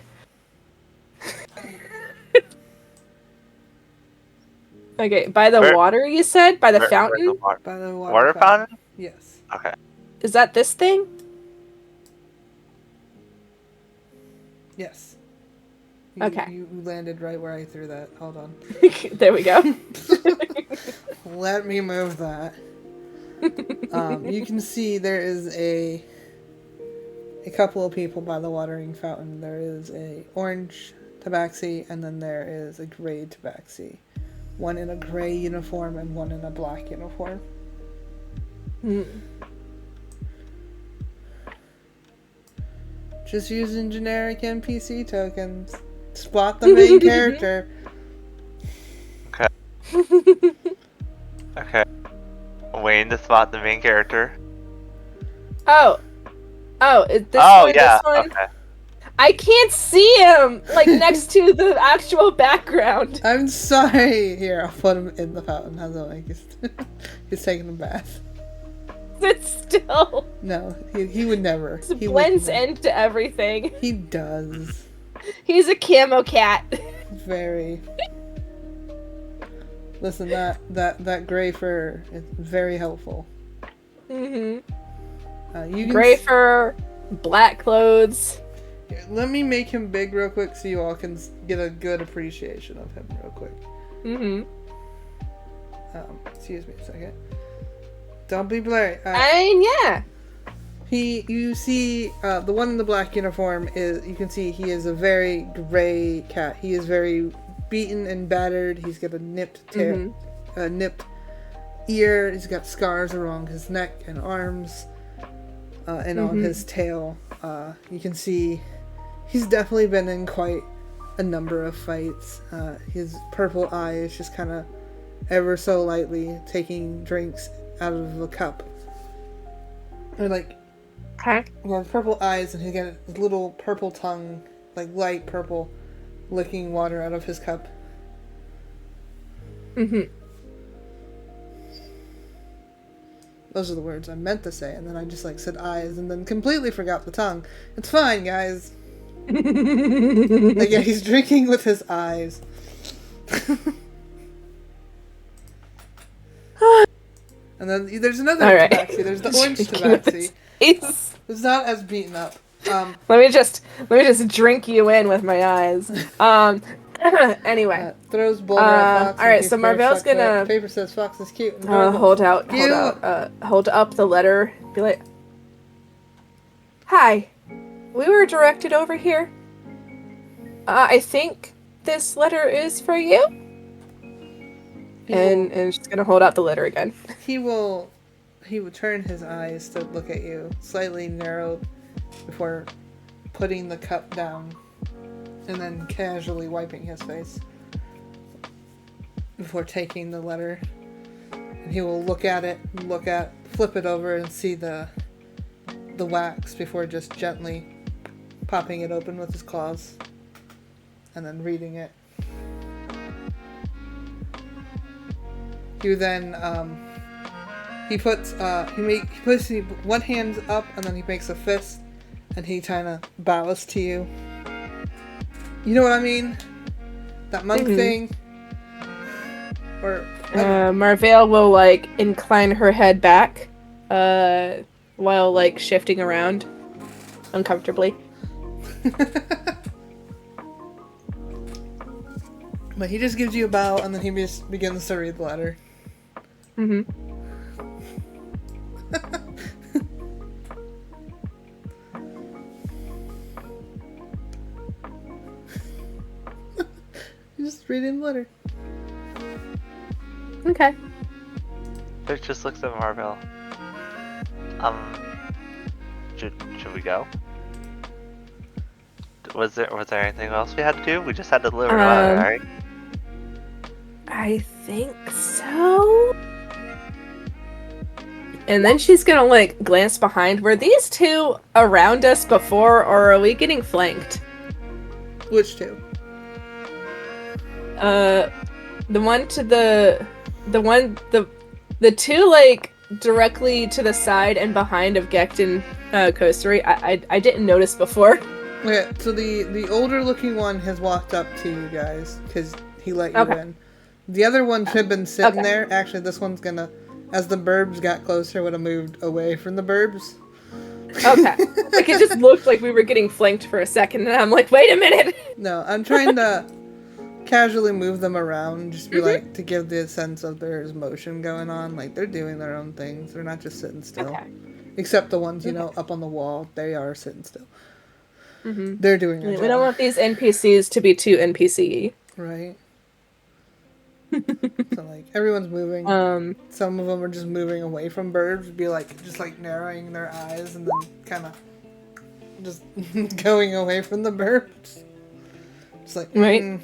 Okay, by the water, you said? By the fountain? By the Water fountain? Yes. Okay. Is that this thing? Yes. Okay. You landed right where I threw that. Hold on. There we go. Let me move that. You can see there is a couple of people by the watering fountain. There is a orange tabaxi, and then there is a gray tabaxi. One in a gray uniform and one in a black uniform. Just using generic NPC tokens. Spot the main character. Okay. Okay. Waiting to spot the main character. Oh, is this Oh, one? yeah. This one? Okay. I can't see him, like, next to the actual background. I'm sorry. Here, I'll put him in the fountain. How's that like? He's taking a bath. But still. No, he would never. He blends would never. into everything. He does. He's a camo cat. Very. Listen, that gray fur is very helpful. You can Gray fur, black clothes. Here, let me make him big real quick so you all can get a good appreciation of him real quick. Excuse me a second. Don't be blurry. Yeah. You see, the one in the black uniform is, you can see he is a very gray cat. He is very beaten and battered. He's got a nipped ear. He's got scars along his neck and arms, and on his tail. You can see he's definitely been in quite a number of fights. His purple eye is just kind of ever so lightly taking drinks out of a cup. Or like, he has purple eyes, and he's got his little purple tongue, like light purple, licking water out of his cup. Those are the words I meant to say, and then I just said eyes, and then completely forgot the tongue. It's fine, guys. Like, yeah, he's drinking with his eyes. And then there's another tabaxi. There's the orange tabaxi. It's not as beaten up. Let me just drink you in with my eyes. Anyway. Throws boulder at Fox. Alright, so Marvell's gonna... Paper says Fox is cute. And hold up the letter. Be like, hi, we were directed over here. I think this letter is for you. And she's gonna hold out the letter again. He will turn his eyes to look at you, slightly narrowed, before putting the cup down, and then casually wiping his face before taking the letter. And he will look at it, flip it over, and see the wax before just gently popping it open with his claws, and then reading it. You then, he puts one hand up, and then he makes a fist, and he kind of bows to you. You know what I mean? that monk thing. Or Marvale will like incline her head back, while like shifting around uncomfortably. But he just gives you a bow, and then he just begins to read the letter. Mm-hmm. Just reading the letter. Okay. Vic just looks at Marvel. Should we go? Was there anything else we had to do? We just had to deliver the letter, right? I think so. And then she's gonna like glance behind. Were these two around us before, or are we getting flanked? Which two? The one to the two like directly to the side and behind of Gecht and Kosari. I didn't notice before. Okay, so the older looking one has walked up to you guys because he let you in. The other one should have been sitting there. Actually, this one's gonna, as the burbs got closer, would have moved away from the burbs. Okay. Like it just looked like we were getting flanked for a second, and I'm like, wait a minute. No, I'm trying to casually move them around, just be like, to give the sense of there's motion going on. Like they're doing their own things. They're not just sitting still. Okay. Except the ones, up on the wall. They are sitting still. Mm-hmm. They're doing their job. We don't want these NPCs to be too NPC-y. Right. So like everyone's moving. Some of them are just moving away from burbs, be like just like narrowing their eyes and then kind of just going away from the burbs. Just like right.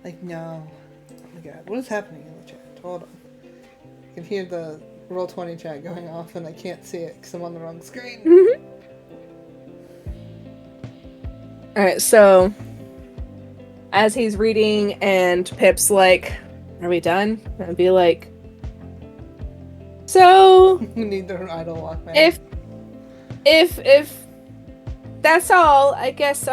Like no. Oh my god, what is happening in the chat? Hold on. I can hear the Roll20 chat going off and I can't see it because I'm on the wrong screen. Mm-hmm. All right, so. As he's reading and Pip's like, are we done? I'd be like, so We need the idle Walkman. If that's all, I guess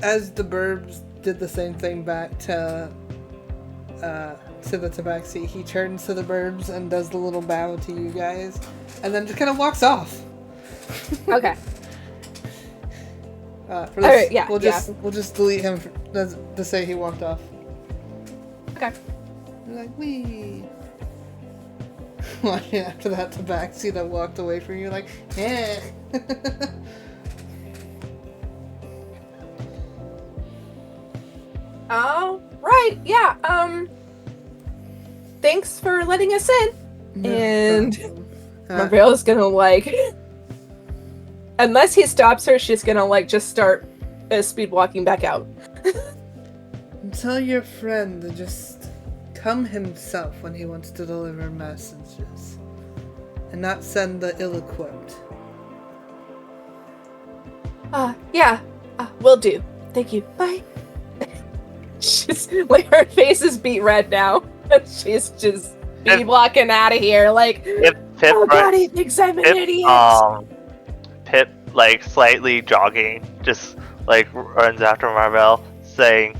as the burbs did the same thing back to the tabaxi, he turns to the burbs and does the little bow to you guys and then just kind of walks off. Okay. For this, right, yeah, we'll just delete him to say he walked off. Okay. You're like, wee. Watching after that tabaxi that walked away from you, like, eh. Oh, right, yeah, thanks for letting us in. And Marvale's gonna like... Unless he stops her, she's gonna like just start speed walking back out. Tell your friend to just come himself when he wants to deliver messages, and not send the ill-equipped. Yeah, will do. Thank you. Bye. She's like her face is beat red now. She's just speed walking out of here. Like, nobody thinks I'm an idiot. Pip, like, slightly jogging, just, like, runs after Marvel, saying,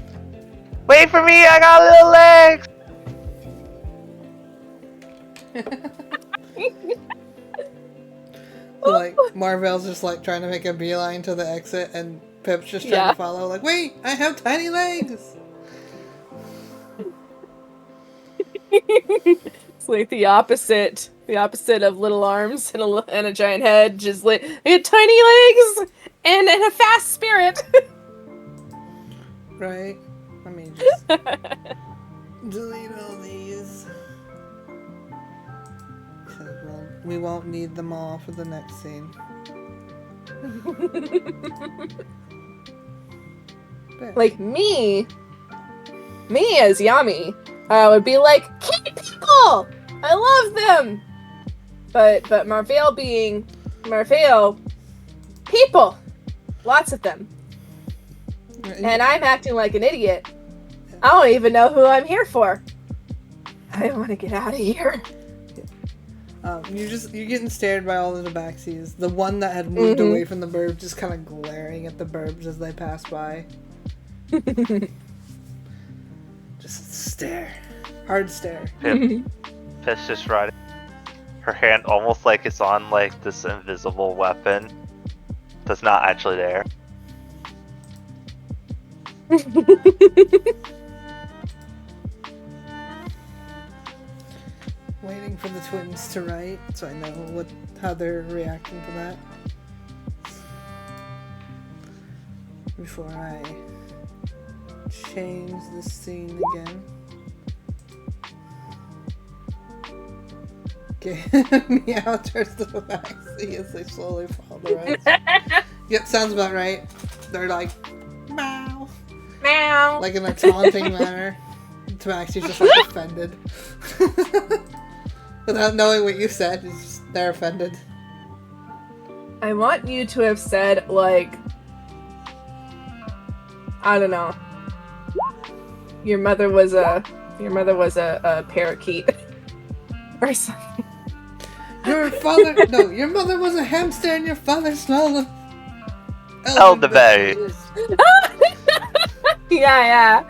wait for me, I got little legs! Like, Marvel's just, like, trying to make a beeline to the exit, and Pip's just trying to follow, like, wait, I have tiny legs! It's like the opposite of little arms and a giant head, just like tiny legs and a fast spirit. Right? Let me just delete all these. We won't need them all for the next scene. Like me as Yami, would be like, kitty people! I love them! But Marvale being Marvale, people! Lots of them. And I'm acting like an idiot. I don't even know who I'm here for. I want to get out of here. You're getting stared by all the tabaxis. The one that had moved away from the burbs just kind of glaring at the burbs as they pass by. Just stare. Hard stare. Piss just riding. Her hand almost like it's on like this invisible weapon that's not actually there. Waiting for the twins to write, so I know how they're reacting to that. Before I change the scene again. Okay, Meow turns to the back, see as they slowly follow the rest. Yep, sounds about right. They're like, meow. Meow. Like in a taunting manner. Tabaxi's just like offended. Without knowing what you said, they're offended. I want you to have said, like, I don't know. Your mother was a parakeet. Or something. Your mother was a hamster and your father smelled of elderberries. Yeah.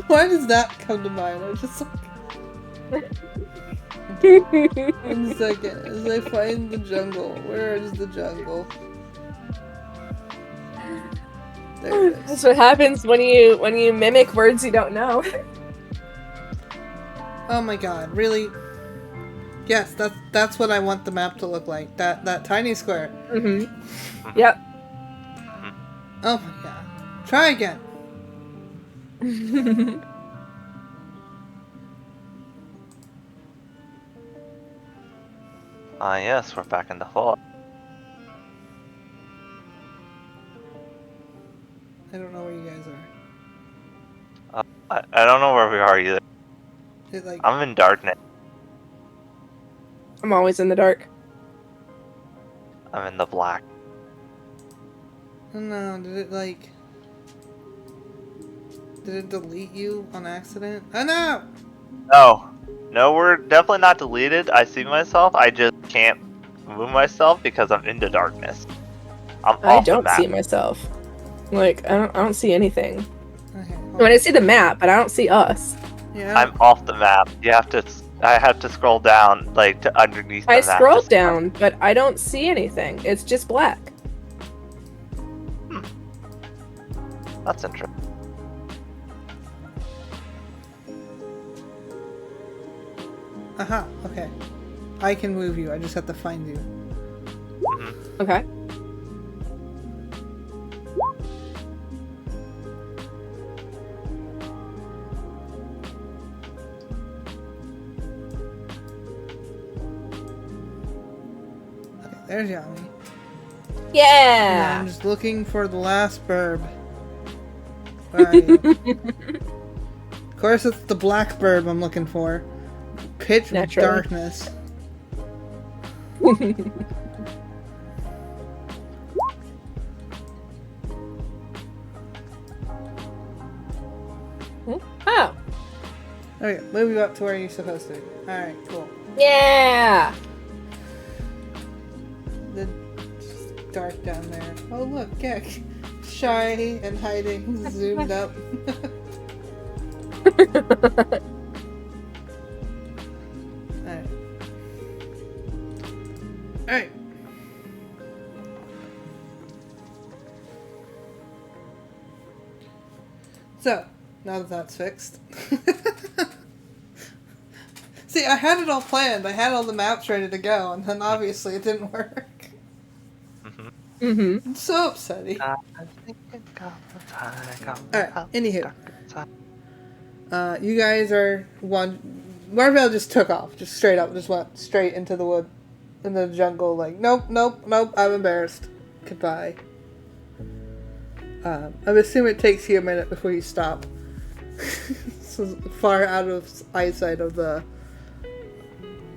Why does that come to mind? I was just like... 1 second, as I find the jungle. Where is the jungle? There it is. That's what happens when you mimic words you don't know. Oh my god, really? Yes, that's what I want the map to look like. That tiny square. Yep. Oh my god. Try again. Yes, we're back in the fall. I don't know where you guys are. I don't know where we are either. Like, I'm in darkness. I'm always in the dark. I'm in the black. oh no, did it delete you on accident? Oh no! No, we're definitely not deleted. I see myself. I just can't move myself because I'm in the darkness. I don't see myself. Like, I don't see anything. Okay, I mean, I see the map, but I don't see us. yeah. I'm off the map. I have to scroll down, like, to underneath the I map. scrolled down, but I don't see anything. It's just black. That's interesting. Aha, okay. I can move you, I just have to find you. Okay. Okay, there's Yami. And Yeah! I'm just looking for the last burb. Where are you? Of course it's the black burb I'm looking for. Pitch Naturally. darkness. Oh. Okay, move you up to where you're supposed to be. Alright, cool. Yeah! The dark down there. Oh look, Gek. Shy and hiding, zoomed up. Alright. Alright. So, now that that's fixed. See, I had it all planned. I had all the maps ready to go, and then obviously it didn't work. I'm so upsetting. Alright, anywho. You guys are Marvell just took off. Just straight up. Just went straight into the wood. In the jungle, like, nope, I'm embarrassed. Goodbye. I'm assuming it takes you a minute before you stop. So far out of eyesight of the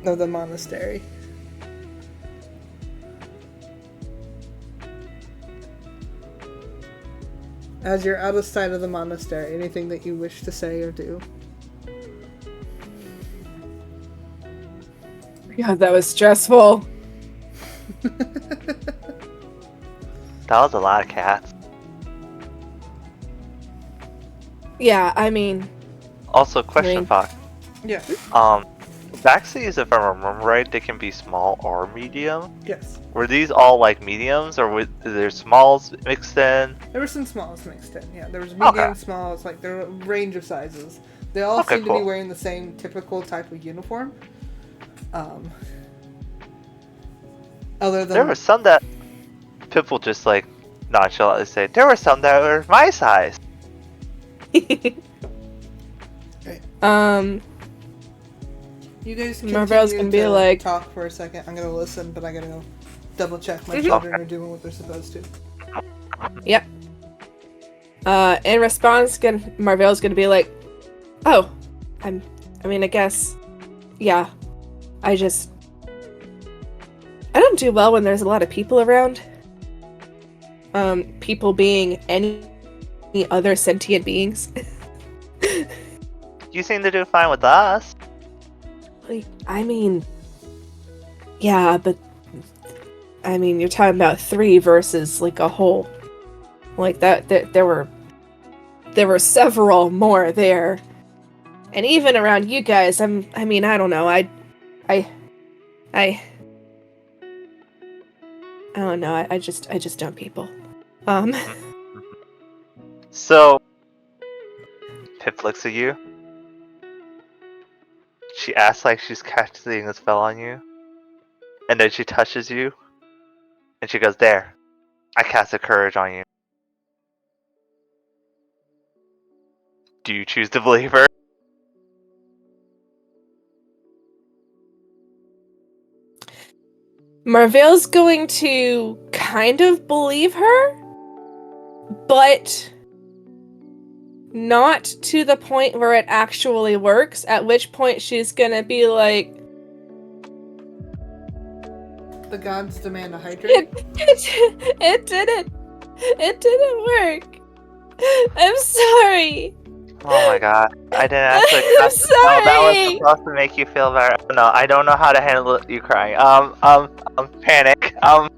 monastery. As you're out of sight of the monastery, anything that you wish to say or do? God, that was stressful. That was a lot of cats. Yeah, I mean... Also, question, Fox. Yeah. Vaccines, if I remember right, they can be small or medium. Yes. Were these all like mediums, or were there smalls mixed in? There were some smalls mixed in. Yeah, there was medium, smalls, like there were a range of sizes. They all seem to be wearing the same typical type of uniform. Other than there were some that people just like nonchalantly say. There were some that were my size. You guys Marvel's gonna be like talk for a second. I'm gonna listen, but I gotta go double check my children are doing what they're supposed to. Yep. In response, Marvel's gonna be like, "Oh, I mean, I guess, yeah. I don't do well when there's a lot of people around. People being any other sentient beings." You seem to do fine with us. Like, I mean, yeah, but I mean, you're talking about 3 versus like a whole, like that. There were several more there, and even around you guys. I mean, I don't know. I don't know. I just dump people. So, Pip looks at you. She acts like she's casting a spell on you. And then she touches you. And she goes, "There. I cast a courage on you." Do you choose to believe her? Marvell's going to kind of believe her, but not to the point where it actually works, at which point she's gonna be like, "The gods demand a hydrate." It didn't work. I'm sorry. Oh my god. I didn't actually I'm sorry. No, that was supposed to make you feel better. No, I don't know how to handle you crying. Panic. I'm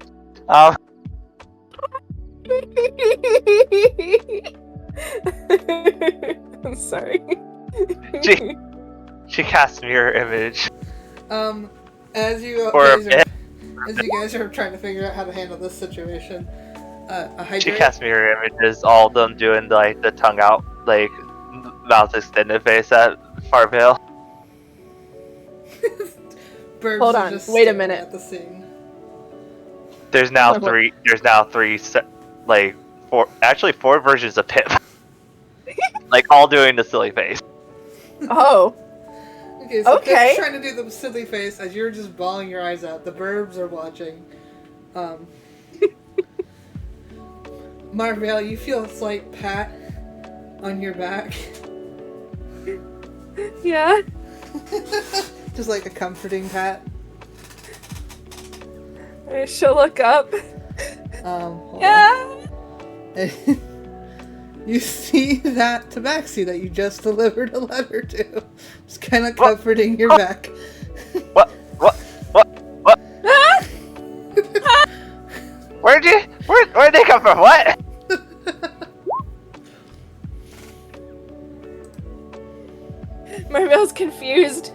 sorry. She casts mirror image. As you guys are trying to figure out how to handle this situation, a hydrate. She casts mirror images, all of them doing like the tongue out, like mouth extended face at Farvale. Hold on, wait a minute. At the scene. There's now three. Like four versions of Pip. Like all doing the silly face. Oh. Okay, so Pip's trying to do the silly face as you're just bawling your eyes out. The burbs are watching. Marvell, you feel a slight pat on your back. Yeah. Just like a comforting pat. She'll look up. Yeah. You see that tabaxi that you just delivered a letter to. Just kind of comforting your back. What? Where'd they come from? What? Marvel's confused,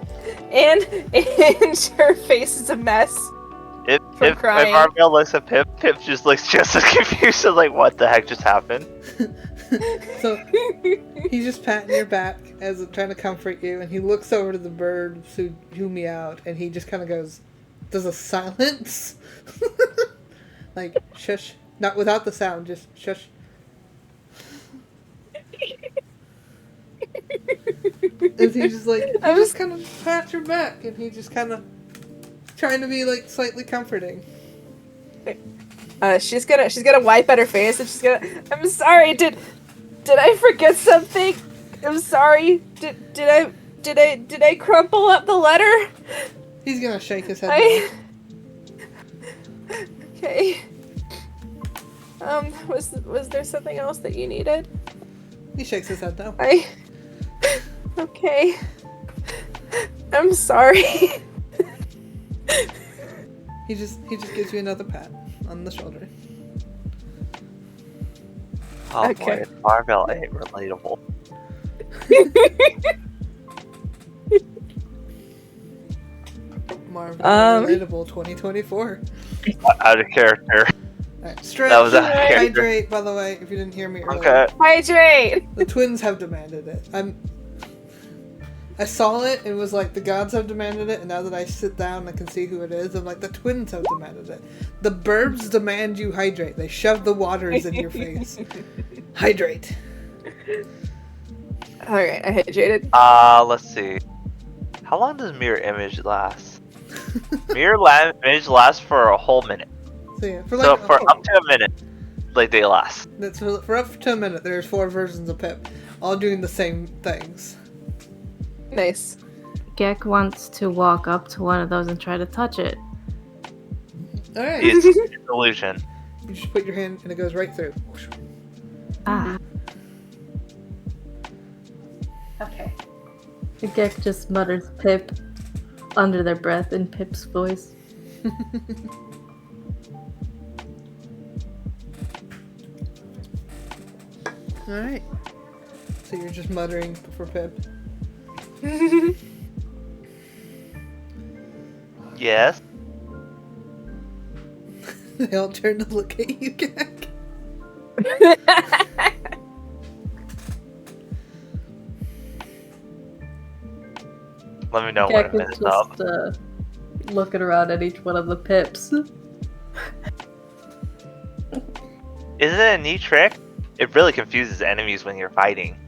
and her face is a mess. If Marvel looks at Pip just looks just as confused. So like, what the heck just happened? So he's just patting your back as trying to comfort you, and he looks over to the birds who meowed, and he just kind of goes, "Does a silence?" Like shush, not without the sound, just shush. And he just like just kind of pat your back, and he just kind of trying to be like slightly comforting. She's gonna wipe at her face, and she's gonna. I'm sorry. Did I forget something? I'm sorry. Did I crumple up the letter? He's gonna shake his head. Okay. Was there something else that you needed? He shakes his head no. Okay. I'm sorry. He just gives you another pat on the shoulder. Oh Okay. boy, Marvel ain't relatable. Marvel relatable 2024. Out of character. Alright, stretch, That was out of character. hydrate, by the way, if you didn't hear me earlier. Okay. Hydrate! The twins have demanded it. I saw it, it was like the gods have demanded it, and now that I sit down and can see who it is, I'm like, the twins have demanded it. The burbs demand you hydrate. They shove the waters in your face. Hydrate. Alright, I hydrated. Let's see. How long does mirror image last? Image lasts for a whole minute. So yeah, For up to a minute, like they last. That's for up to a minute, there's 4 versions of Pip, all doing the same things. Nice. Gek wants to walk up to one of those and try to touch it. Alright. It's an illusion. You just put your hand and it goes right through. Ah. Okay. Gek just mutters Pip under their breath in Pip's voice. Alright. So you're just muttering for Pip. Yes. They all turn to look at you, Gek. Let me know when Gek it is is up. just looking around at each one of the Pips. Isn't it a neat trick? It really confuses enemies when you're fighting.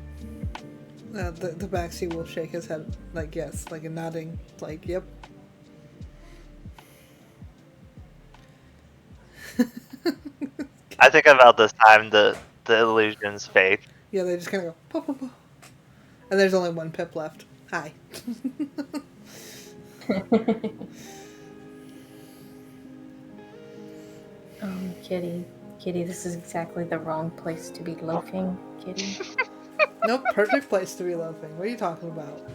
The backseat will shake his head like yes, like a nodding, like yep. I think about this time the illusions fade. Yeah, they just kind of go pop, pop, pop. And there's only one Pip left. Hi. Kitty. Kitty, this is exactly the wrong place to be loafing, Kitty. Nope, perfect place to be loafing. What are you talking about?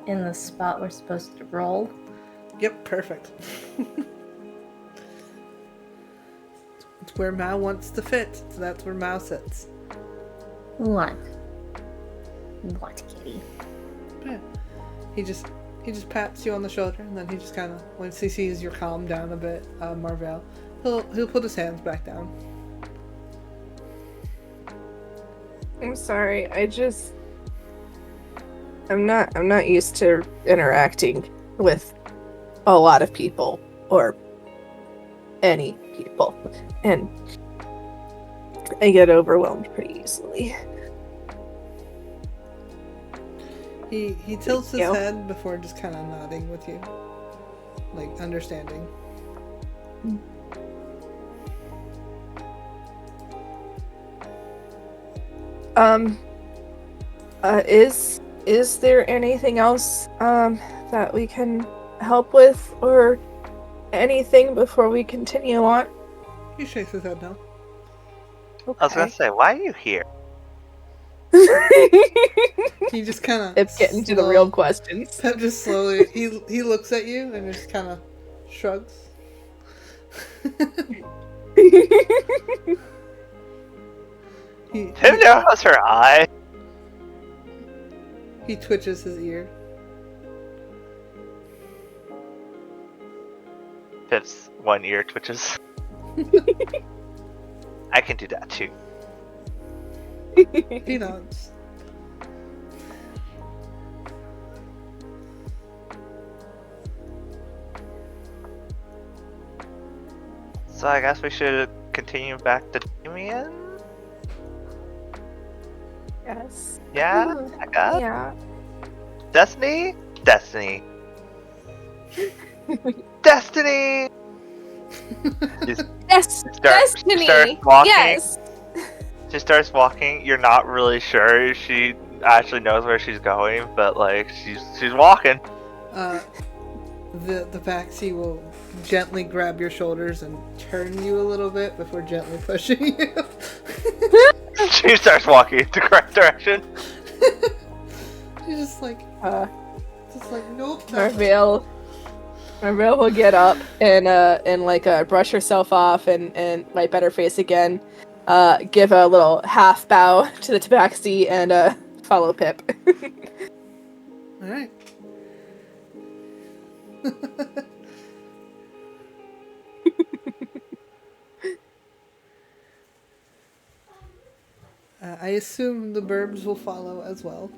In the spot we're supposed to roll. Yep, perfect. It's where Mao wants to fit, so that's where Mao sits. What? What, Kitty? Yeah. He just pats you on the shoulder, and then he just kind of, once he sees you're calmed down a bit, Marvel, he'll put his hands back down. I'm sorry. I'm not used to interacting with a lot of people or any people, and I get overwhelmed pretty easily. He tilts his you. head before just kind of nodding with you, like understanding. Is there anything else that we can help with or anything before we continue on? He shakes his head no. Okay. I was gonna say, why are you here? He just kind of. It's getting to the real questions. Pep just slowly. He looks at you and just kind of shrugs. Who knows her eye? He twitches his ear. Pip's one ear twitches. I can do that too. He nods. So I guess we should continue back to Damien? Yes. Yeah? I guess? Yeah. Destiny? Destiny. Destiny! Destiny. Starts walking. Yes. She starts walking. You're not really sure if she actually knows where she's going, but like she's walking. The backseat will gently grab your shoulders and turn you a little bit before gently pushing you. She starts walking in the correct direction. You're just like, nope. Marvell will get up and brush herself off and wipe at her face again. Give a little half bow to the tabaxi and follow Pip. All right. I assume the burbs will follow as well.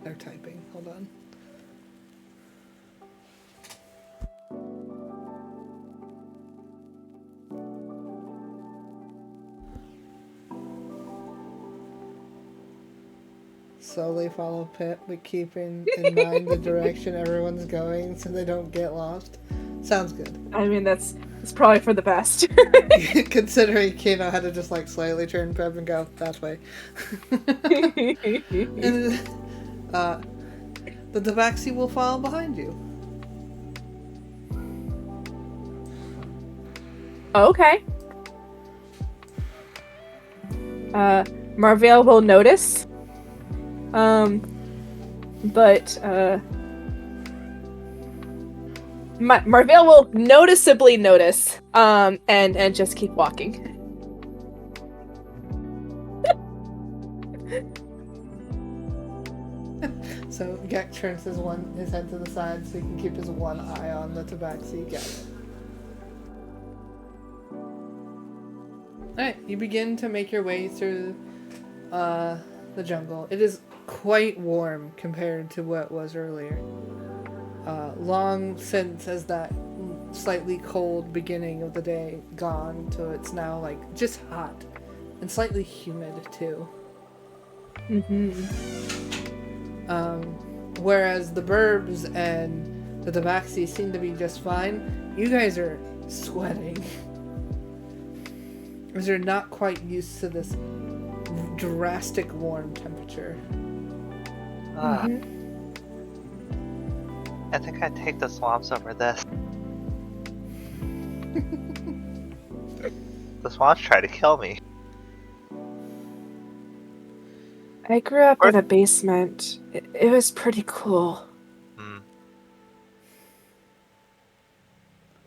They're typing. Hold on. Slowly follow Pip, but keeping in mind the direction everyone's going so they don't get lost. Sounds good. I mean, that's probably for the best. Considering Kino had to just like slightly turn Pip and go that way. And the tabaxi will follow behind you. Okay. Marvell will notice. Marvell will noticeably notice, and just keep walking. So Gek turns his head to the side so he can keep his one eye on the tabaxi. Got it. Alright, you begin to make your way through the jungle. It is quite warm compared to what was earlier. Long since has that slightly cold beginning of the day gone, so it's now like just hot and slightly humid too. Whereas the burbs and the tabaxi seem to be just fine, you guys are sweating. Because you're not quite used to this drastic warm temperature. I think I'd take the swamps over this. The swamps try to kill me. I grew up in a basement. It was pretty cool.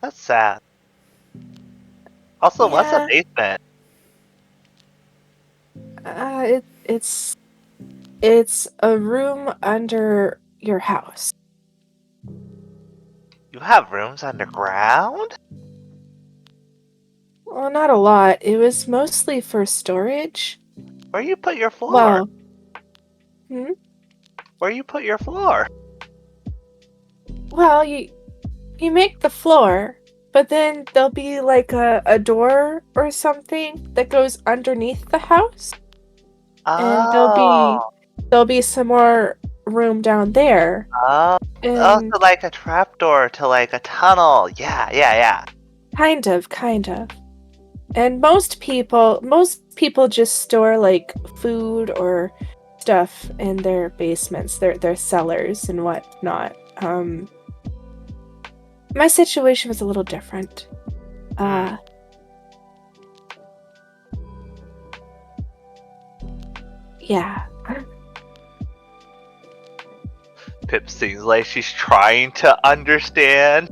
That's sad. Also, what's a basement? It's a room under your house. You have rooms underground? Well, not a lot. It was mostly for storage. Where you put your floor? Well, Where you put your floor? Well, you make the floor, but then there'll be like a door or something that goes underneath the house, and there'll be some more room down there. So like a trapdoor to like a tunnel. Yeah. Kind of. And most people just store like food or stuff in their basements, their cellars and whatnot. My situation was a little different. Yeah. Pip seems like she's trying to understand.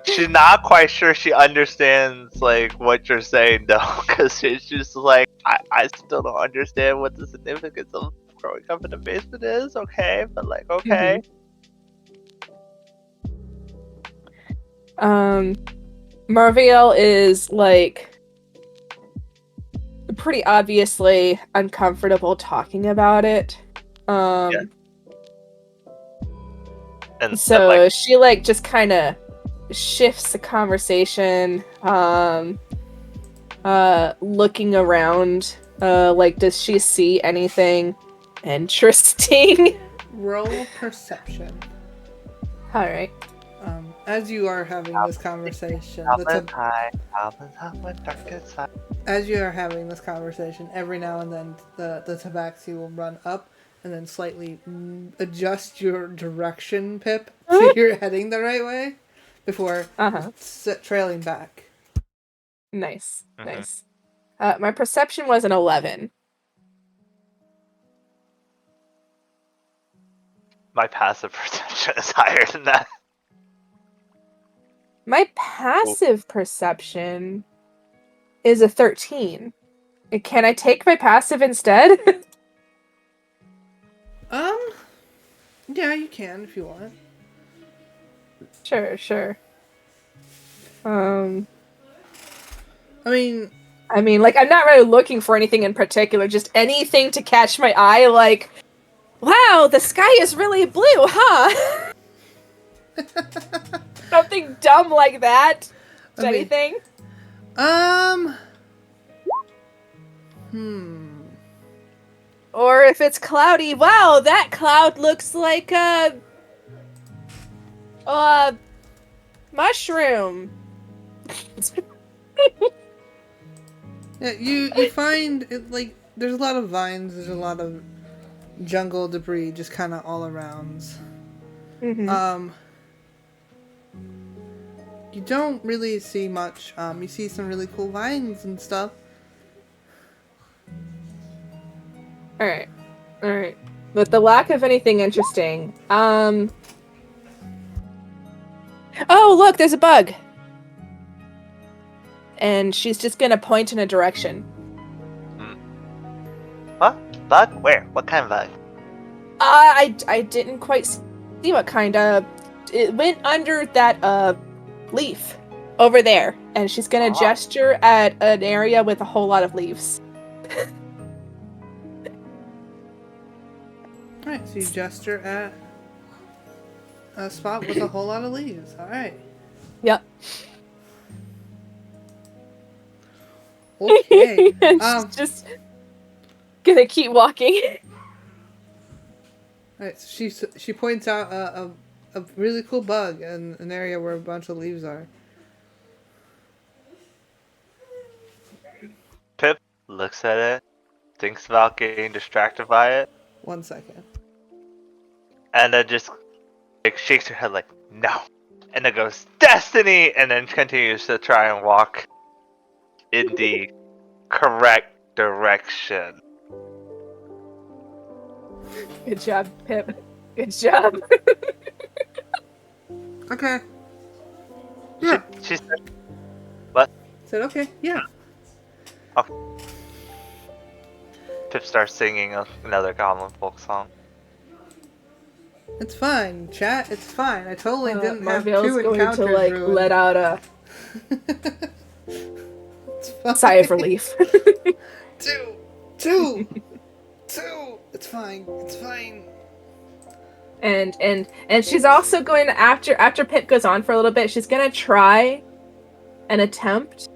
She's not quite sure she understands like what you're saying though, because it's just like I still don't understand what the significance of growing up in a basement is. Okay, but like okay. Marvell is like pretty obviously uncomfortable talking about it. And so like, she like just kind of shifts the conversation, looking around, like does she see anything interesting? Roll perception. All right. as you are having this conversation, Goblins high, goblins high when darkest side. as you are having this conversation, every now and then the tabaxi will run up and then slightly adjust your direction, Pip, so you're heading the right way before trailing back. Nice. Nice. My perception was an 11. My passive perception is higher than that. My passive perception is a 13. Can I take my passive instead? Yeah, you can if you want. Sure. I mean, like, I'm not really looking for anything in particular, just anything to catch my eye, like, wow, the sky is really blue, huh? Something dumb like that. Anything? Or if it's cloudy, wow, that cloud looks like a mushroom. Yeah, you find it, like, there's a lot of vines, there's a lot of jungle debris just kind of all around. You don't really see much. You see some really cool vines and stuff. Alright. With the lack of anything interesting, oh, look, there's a bug! And she's just gonna point in a direction. What? Bug? Where? What kind of bug? I didn't quite see what kind of... It went under that, leaf. Over there. And she's gonna gesture at an area with a whole lot of leaves. Alright, so you gesture at a spot with a whole lot of leaves. Alright. Yep. Okay. She's just gonna keep walking. Alright, so she points out a really cool bug in an area where a bunch of leaves are. Pip looks at it, thinks about getting distracted by it. 1 second. And then just like shakes her head like, no. And then goes, Destiny! And then continues to try and walk in the correct direction. Good job, Pip. Good job. Okay. Yeah. She said, what? Said okay, yeah. Pip starts singing another Goblin folk song. It's fine, chat. It's fine. I totally didn't have Marvel's two going encounters to, like, ruined. let out a It's fine. sigh of relief. Two. It's fine. It's fine. And she's also going to, after Pip goes on for a little bit, she's gonna try an attempt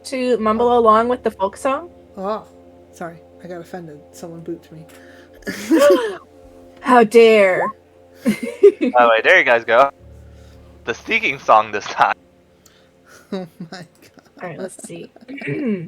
to mumble along with the folk song. Oh, sorry. I got offended. Someone booped me. How dare! By the way, there you guys go. The sneaking song this time. Oh my god. Alright, let's see.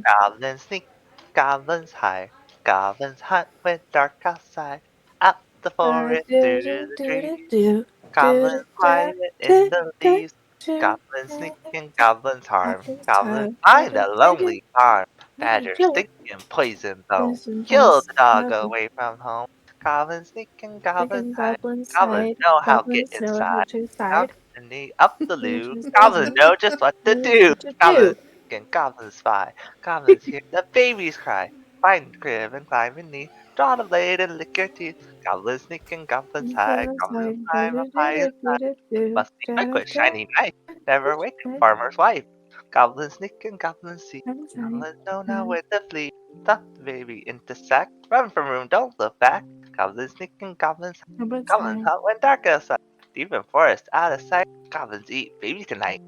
Goblins sneak, goblins hide, goblins hunt when dark outside. Out the forest, through the trees. Goblins quiet in the leaves. Goblins sneak and goblins harm. Goblins find a lonely farm. Badgers stick and poison bone. Kill the dog away from home. Goblins sneak and goblins hide. Goblins know how to get inside. Out in the up the loo. Goblins know just what to do. Goblins sneak and goblins spy. Goblins hear the babies cry. Find the crib and climb in the draw the blade and lick your teeth. Goblins sneak and goblins hide. Goblins climb up high inside. Must be quick with shiny knife. Never wake a farmer's wife. Goblins sneak and goblins see. Goblins know now where to flee. Stuff the baby into sack. Run from room, don't look back. Goblins sneak and goblins hide. Goblins hunt when dark outside. Deep in forest, out of sight. Goblins eat baby tonight.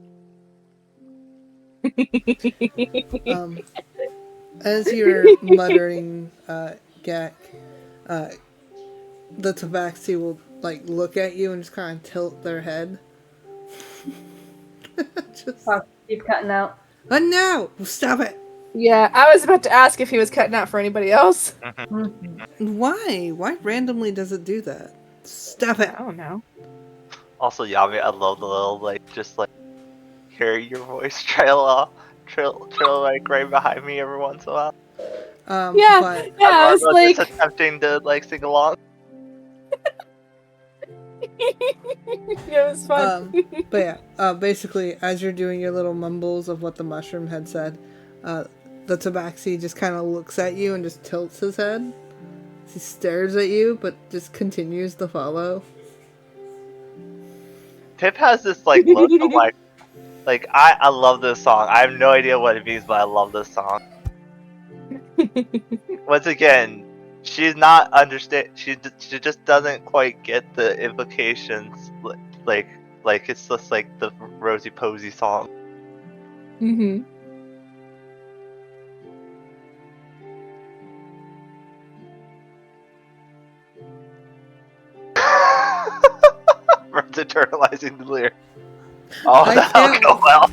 As you're muttering, Gak, the tabaxi will, like, look at you and just kind of tilt their head. Just... Fuck, keep cutting out. Oh no! Stop it! Yeah, I was about to ask if he was cutting out for anybody else. Why? Why randomly does it do that? Stop it! I don't know. Also, Yami, I love the little just hearing your voice trail like right behind me every once in a while. Yeah, But yeah, I was like, just attempting to sing along. it was fun. But yeah, basically, as you're doing your little mumbles of what the mushroom had said, the tabaxi just kind of looks at you and just tilts his head. He stares at you, but just continues to follow. Pip has this look of I love this song. I have no idea what it means, but I love this song. Once again, she's not understand. She just doesn't quite get the implications. Like it's just like the Rosie Posey song. Mm-hmm. Birds internalizing the lyric. Oh, I that'll can't- go well.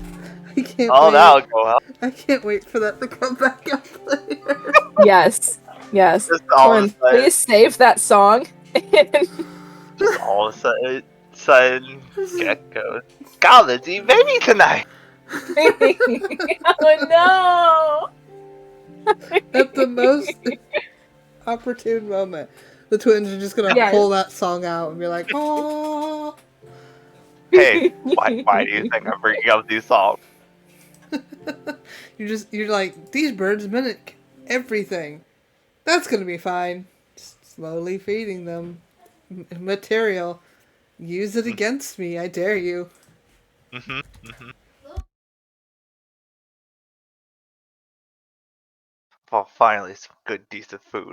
I can't Oh, wait. that'll go well. I can't wait for that to come back up later. Yes. Yes. Just all of a Lauren, sudden, please save that song. just all of a sudden, Get goes. God, let's eat baby tonight. Oh no! At the most opportune moment, the twins are just gonna Yes. pull that song out and be like, "Oh." Hey, why do you think I'm bringing up these songs? You're like, these birds mimic everything. That's gonna be fine. Just slowly feeding them material. Use it against me, I dare you. Well, finally, some good, decent food.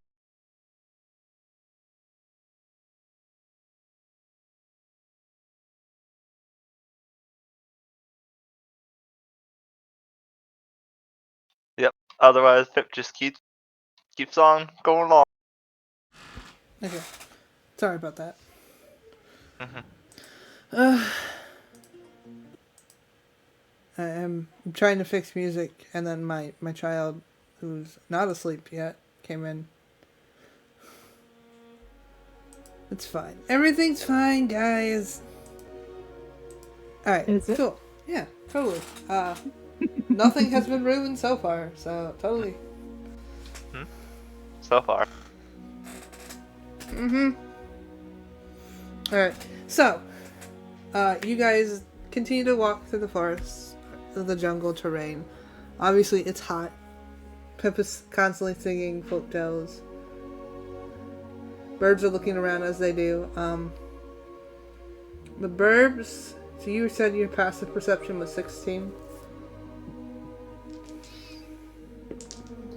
Yep. Otherwise, Pip just keeps on going along. Okay. Sorry about that. Mhm. I'm trying to fix music, and then my child, who's not asleep yet, came in. It's fine. Everything's fine, guys. Alright, Is it? cool. Yeah, totally. Nothing has been ruined so far, so totally. So far. Alright, so, you guys continue to walk through the forest, the jungle terrain. Obviously, it's hot. Pip is constantly singing folk tales. Birds are looking around as they do. The burbs, so you said your passive perception was 16?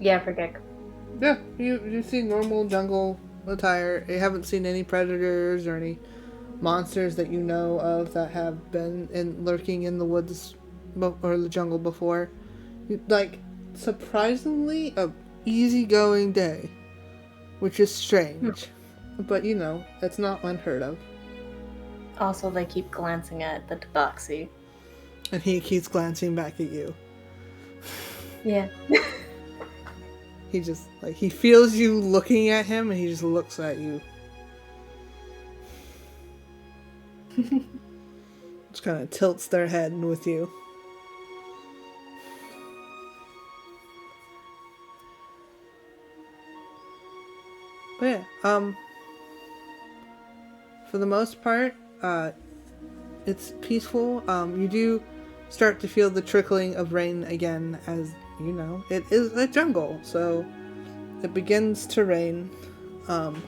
Yeah, for Gek. Yeah, you see normal jungle attire. You haven't seen any predators or any monsters that you know of that have been lurking in the woods or the jungle before. Like, surprisingly, a easygoing day, which is strange, but it's not unheard of. Also, they keep glancing at the tabaxi. And he keeps glancing back at you. Yeah. He just he feels you looking at him, and he just looks at you. Just kind of tilts their head with you. But yeah, for the most part, it's peaceful. You do start to feel the trickling of rain again, as it is a jungle, so it begins to rain. Again.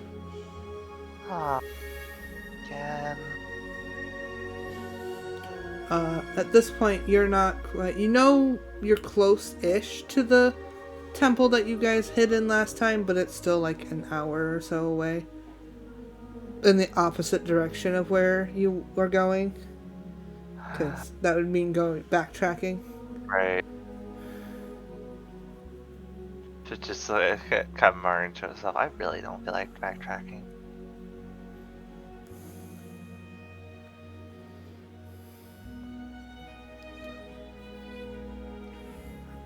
At this point, you're not quite. You're close-ish to the temple that you guys hid in last time, but it's still like an hour or so away. In the opposite direction of where you were going. Because that would mean backtracking. Right. Just kind of murmuring to himself, I really don't feel like backtracking.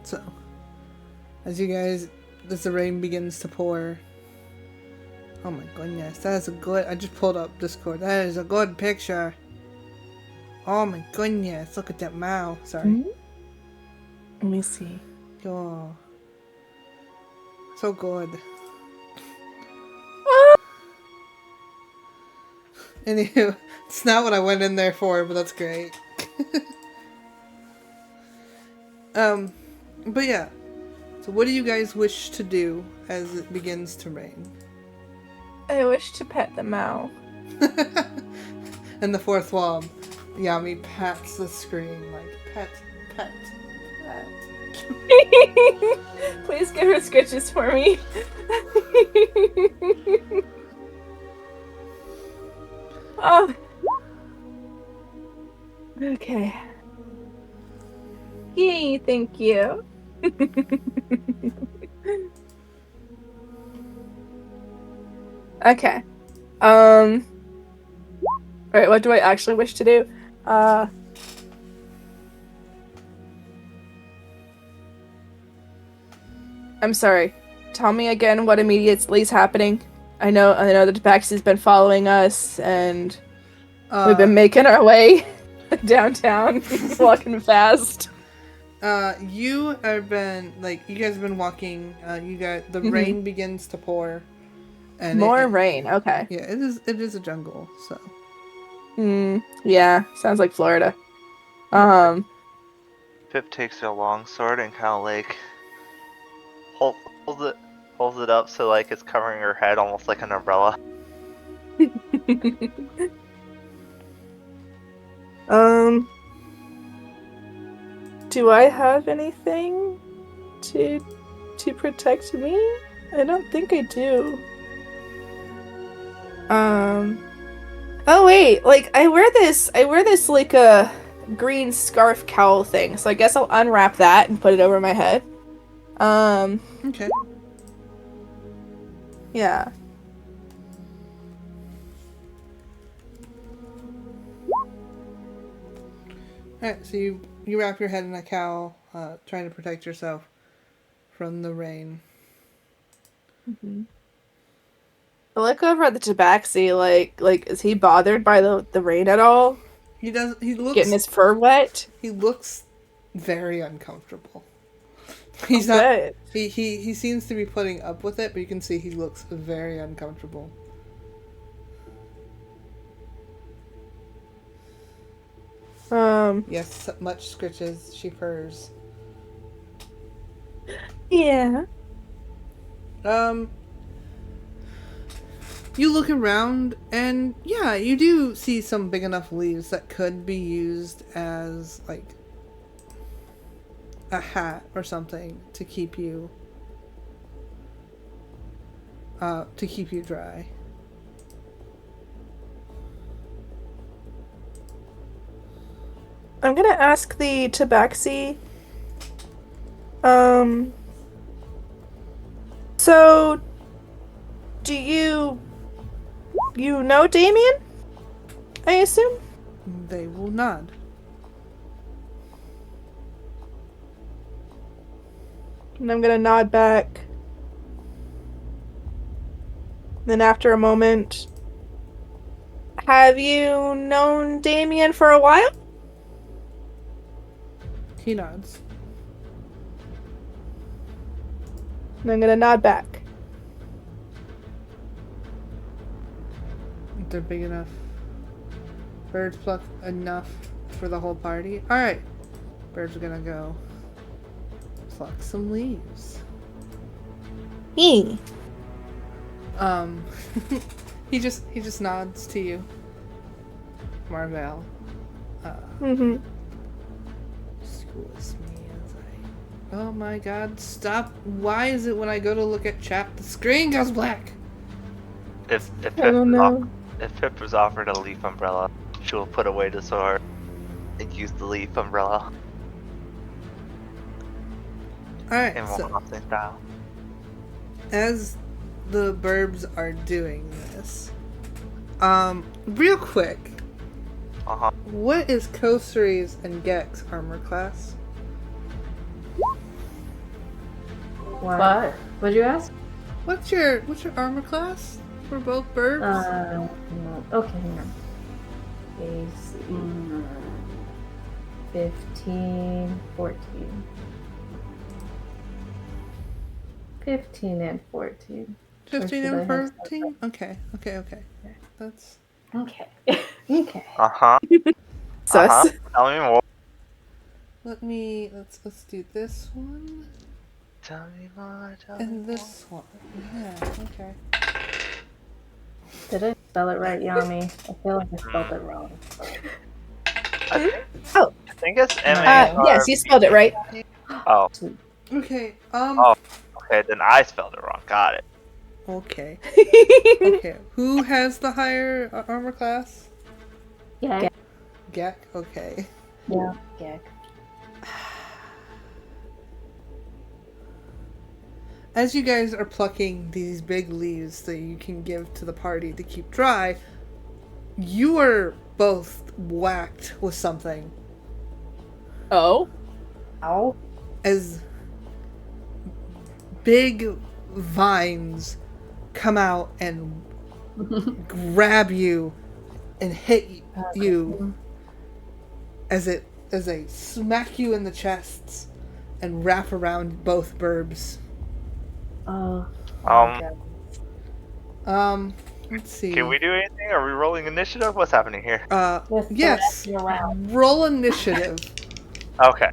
So, as the rain begins to pour. Oh my goodness, that is a good. I just pulled up Discord. That is a good picture. Oh my goodness, look at that mouth. Sorry. Mm-hmm. Let me see. Oh, so good. Anywho, it's not what I went in there for, but that's great. But yeah. So what do you guys wish to do as it begins to rain? I wish to pet the Mao. And the fourth wall, Yami pats the screen like, pet, pet, pet. Please give her sketches for me. Oh. Okay. Yay, thank you. Okay. Alright, what do I actually wish to do? I'm sorry. Tell me again what immediately is happening. I know that Tabaxi's been following us, and we've been making our way downtown, walking fast. You guys have been walking. The rain begins to pour, and more rain. Okay. Yeah, it is a jungle, so. Yeah, sounds like Florida. Pip takes her long sword and kind of like holds it up so like it's covering her head almost like an umbrella. Do I have anything to protect me? I don't think I do. Oh wait, like I wear this like a green scarf cowl thing, so I guess I'll unwrap that and put it over my head. Okay. Yeah. Alright, so you wrap your head in a cowl, trying to protect yourself from the rain. Mm-hmm. I look over at the Tabaxi, like is he bothered by the rain at all? He looks getting his fur wet. He looks very uncomfortable. He's not. Good. He seems to be putting up with it, but you can see he looks very uncomfortable. Yes, much scritches. She purrs. Yeah. You look around, and yeah, you do see some big enough leaves that could be used as, like, a hat or something to keep you dry. I'm gonna ask the Tabaxi. So, do you know Damien? I assume? They will nod. And I'm gonna nod back. Then after a moment, have you known Damien for a while? He nods. And I'm gonna nod back. They're big enough. Birds pluck enough for the whole party. Alright. Birds are gonna go pluck some leaves. He just nods to you, Marvel. Excuse me as I. Oh my god! Stop! Why is it when I go to look at chat, the screen goes black? If I don't know. If Pip was offered a leaf umbrella, she will put away the sword and use the leaf umbrella. Alright, In so Mohawk style. as the burbs are doing this, real quick, what is Kosri's and Gek's armor class? What? What'd you ask? What's your armor class for both birds? Okay, hang on. AC 15, 14. 15 and 14. 15 Or should and I have 14? Okay. That's... Okay. Okay. Uh-huh. Sus. Uh-huh. Tell me more. Let's do this one. Tell me more. Tell me And more. this one. Yeah, okay. Did I spell it right, Yami? I feel like I spelled it wrong. I think it's M-A-R. Yes, you spelled it right. Oh. Okay, Oh. Okay, then I spelled it wrong. Got it. Okay. Okay, who has the higher armor class? Yeah. Gek? Okay. Yeah, Gek. As you guys are plucking these big leaves that you can give to the party to keep dry, you are both whacked with something. Oh. Ow. As big vines come out and grab you and hit you as they smack you in the chests and wrap around both burbs. Oh. Let's see. Can we do anything? Are we rolling initiative? What's happening here? Yes. Roll initiative. Okay.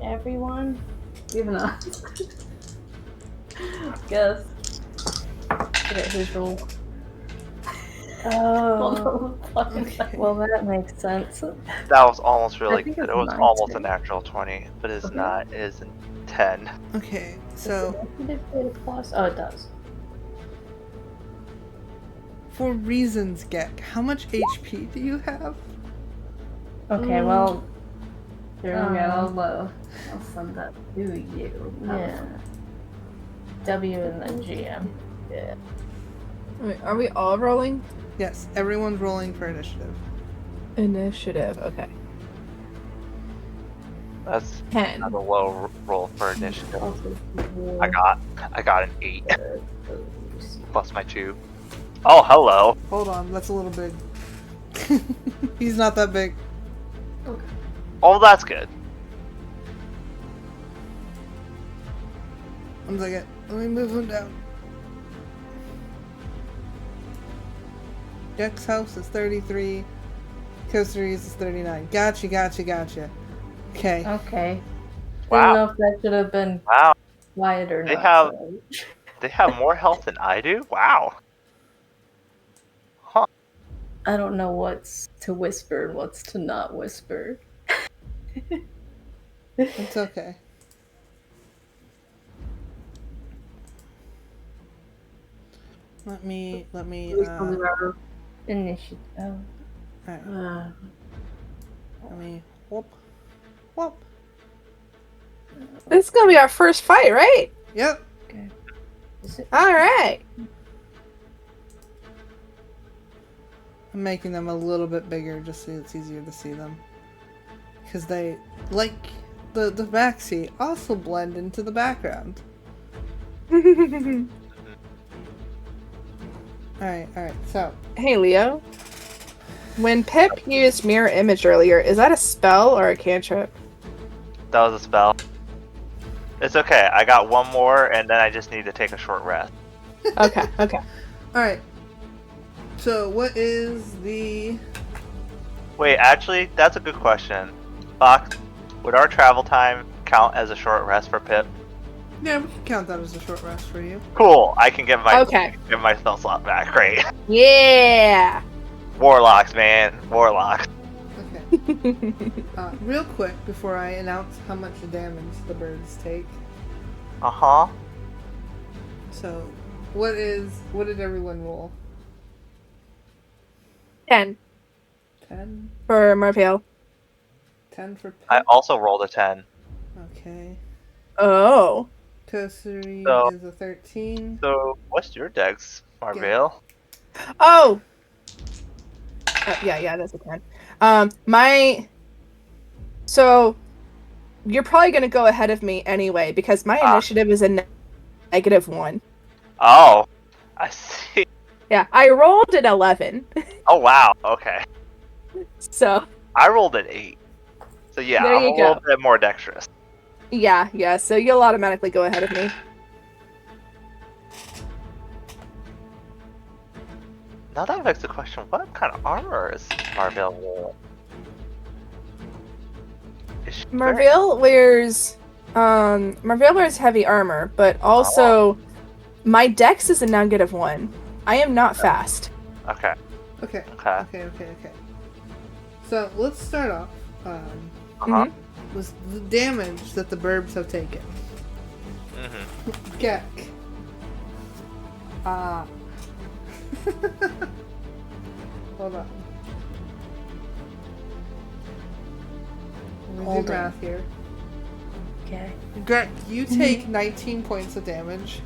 Everyone? Even us. Guess. Forget who's roll. Oh. Okay. Well, that makes sense. That was almost really think good. it's It was mine, almost too. a natural 20, but it's Okay. not. It is a 10. Okay, so Did it get a plus? Oh, it does. for reasons, Gek, how much HP do you have? Okay, well, Here we go. I'll send that to you. yeah. W and then GM. Yeah. Wait, are we all rolling? Yes, everyone's rolling for initiative. Initiative. Okay. That's 10. not a low roll for initiative. Also, I got an 8 plus my 2. Oh, hello. Hold on, that's a little big. He's not that big. Oh, that's good. One second. Let me move him down. Gek's house is 33. Coasteries is 39. Gotcha. Okay. Okay. Wow. Didn't know if that should have been Wow. quiet or They not. have- so- They have more health than I do? Wow. Huh. I don't know what's to whisper and what's to not whisper. It's okay. Let me Initiative. Oh. alright. Let me whoop. This is gonna be our first fight, right? Yep. Is it? All right. I'm making them a little bit bigger just so it's easier to see them. Because they, like the backseat, also blend into the background. Alright, so. Hey, Leo. When Pip used mirror image earlier, is that a spell or a cantrip? That was a spell. It's okay. I got one more, and then I just need to take a short rest. Okay. Alright. So, what is the... Wait, actually, that's a good question. Fox, would our travel time count as a short rest for Pip? Yeah, we can count that as a short rest for you. Cool. I can get my Okay. spell slot back. Great. Yeah. Warlocks, man. Warlocks. Okay. Real quick, before I announce how much damage the birds take. Uh-huh. So, what did everyone roll? 10 10? for Marpale. 10 for Pip? I also rolled a 10. Okay. Oh. Toassery So- is a 13. So, what's your dex, Marvale? Oh. Yeah, that's a 10. So you're probably going to go ahead of me anyway, because my initiative is a -1. Oh, I see. Yeah, I rolled an 11. Oh wow. Okay. So I rolled an 8. So yeah, there I'm you a little go. bit more dexterous. Yeah, so you'll automatically go ahead of me. Now that begs the question: what kind of armor is Marvell wearing? Is she wearing- Marvell wears heavy armor, but also my dex is a -1. I am not fast. Okay. Okay. Okay. Okay. So let's start off Uh-huh. with the damage that the burbs have taken. Mm-hmm. Gek. Hold on. Let me do Holding. math here. Okay. Gek, you take 19 points of damage.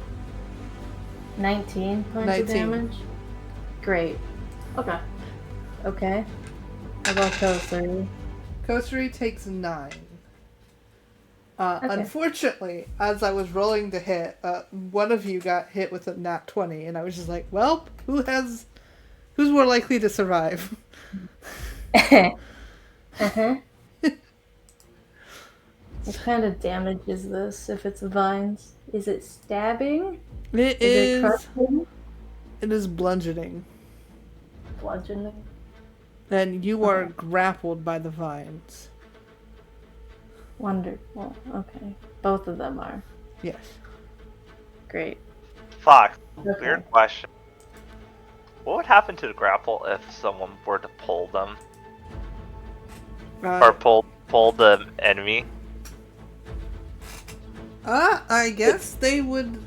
19 points 19. of damage? Great. Okay. Okay. How about Kosari? Kosari takes 9. Okay. Unfortunately, as I was rolling to hit, one of you got hit with a nat 20, and I was just like, well, who's more likely to survive? Uh-huh. What kind of damage is this if it's vines? Is it stabbing? It Is it is crushing? it is bludgeoning. Bludgeoning? And you are grappled by the vines. Wonderful. Okay. Both of them are. Yes. Great. Fox. Okay. Weird question. What would happen to the grapple if someone were to pull them or pull the enemy? I guess they would.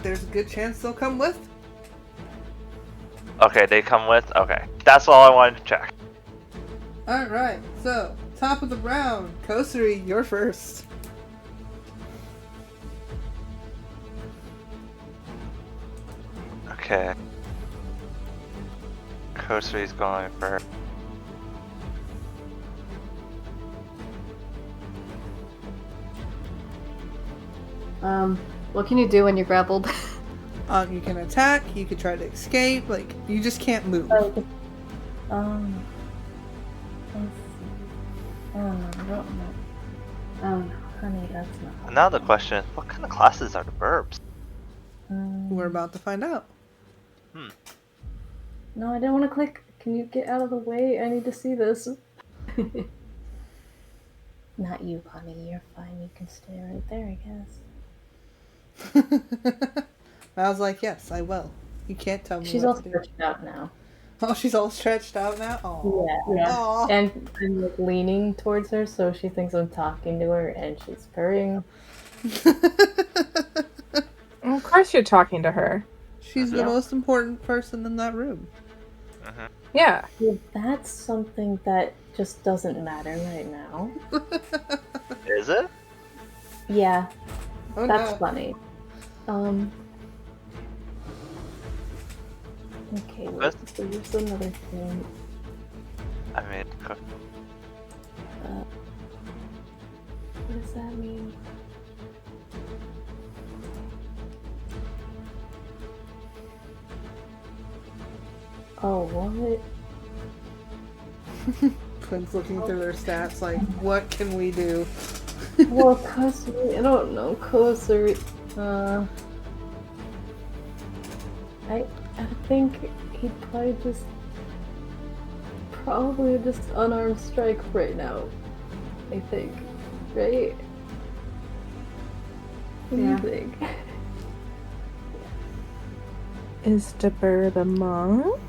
There's a good chance they'll come with. Okay, they come with. Okay, that's all I wanted to check. All right. So top of the round, Kosari, you're first. Okay. Kosari's going for. What can you do when you're grappled? You can attack. You can try to escape. Like you just can't move. Let's see. I don't know. Oh no, honey, that's not. Now the question is, what kind of classes are the burbs? We're about to find out. No, I didn't want to click. Can you get out of the way? I need to see this. Not you, honey. You're fine. You can stay right there, I guess. I was like, yes, I will. You can't tell me She's what all to do. stretched out now. Oh, she's all stretched out now? Oh. Yeah. Aw. And I'm like leaning towards her, so she thinks I'm talking to her, and she's purring. Of course you're talking to her. She's the most important person in that room. Yeah. Well, that's something that just doesn't matter right now. Is it? Yeah, Oh that's no. funny. Okay, wait, so there's another thing. I mean, What does that mean? Oh, what? Quinn's looking through their stats like, what can we do? Well, Kosari, I don't know, Kosari, I think he'd probably just unarmed strike right now. I think, right? What do you think? Is Debur the monk?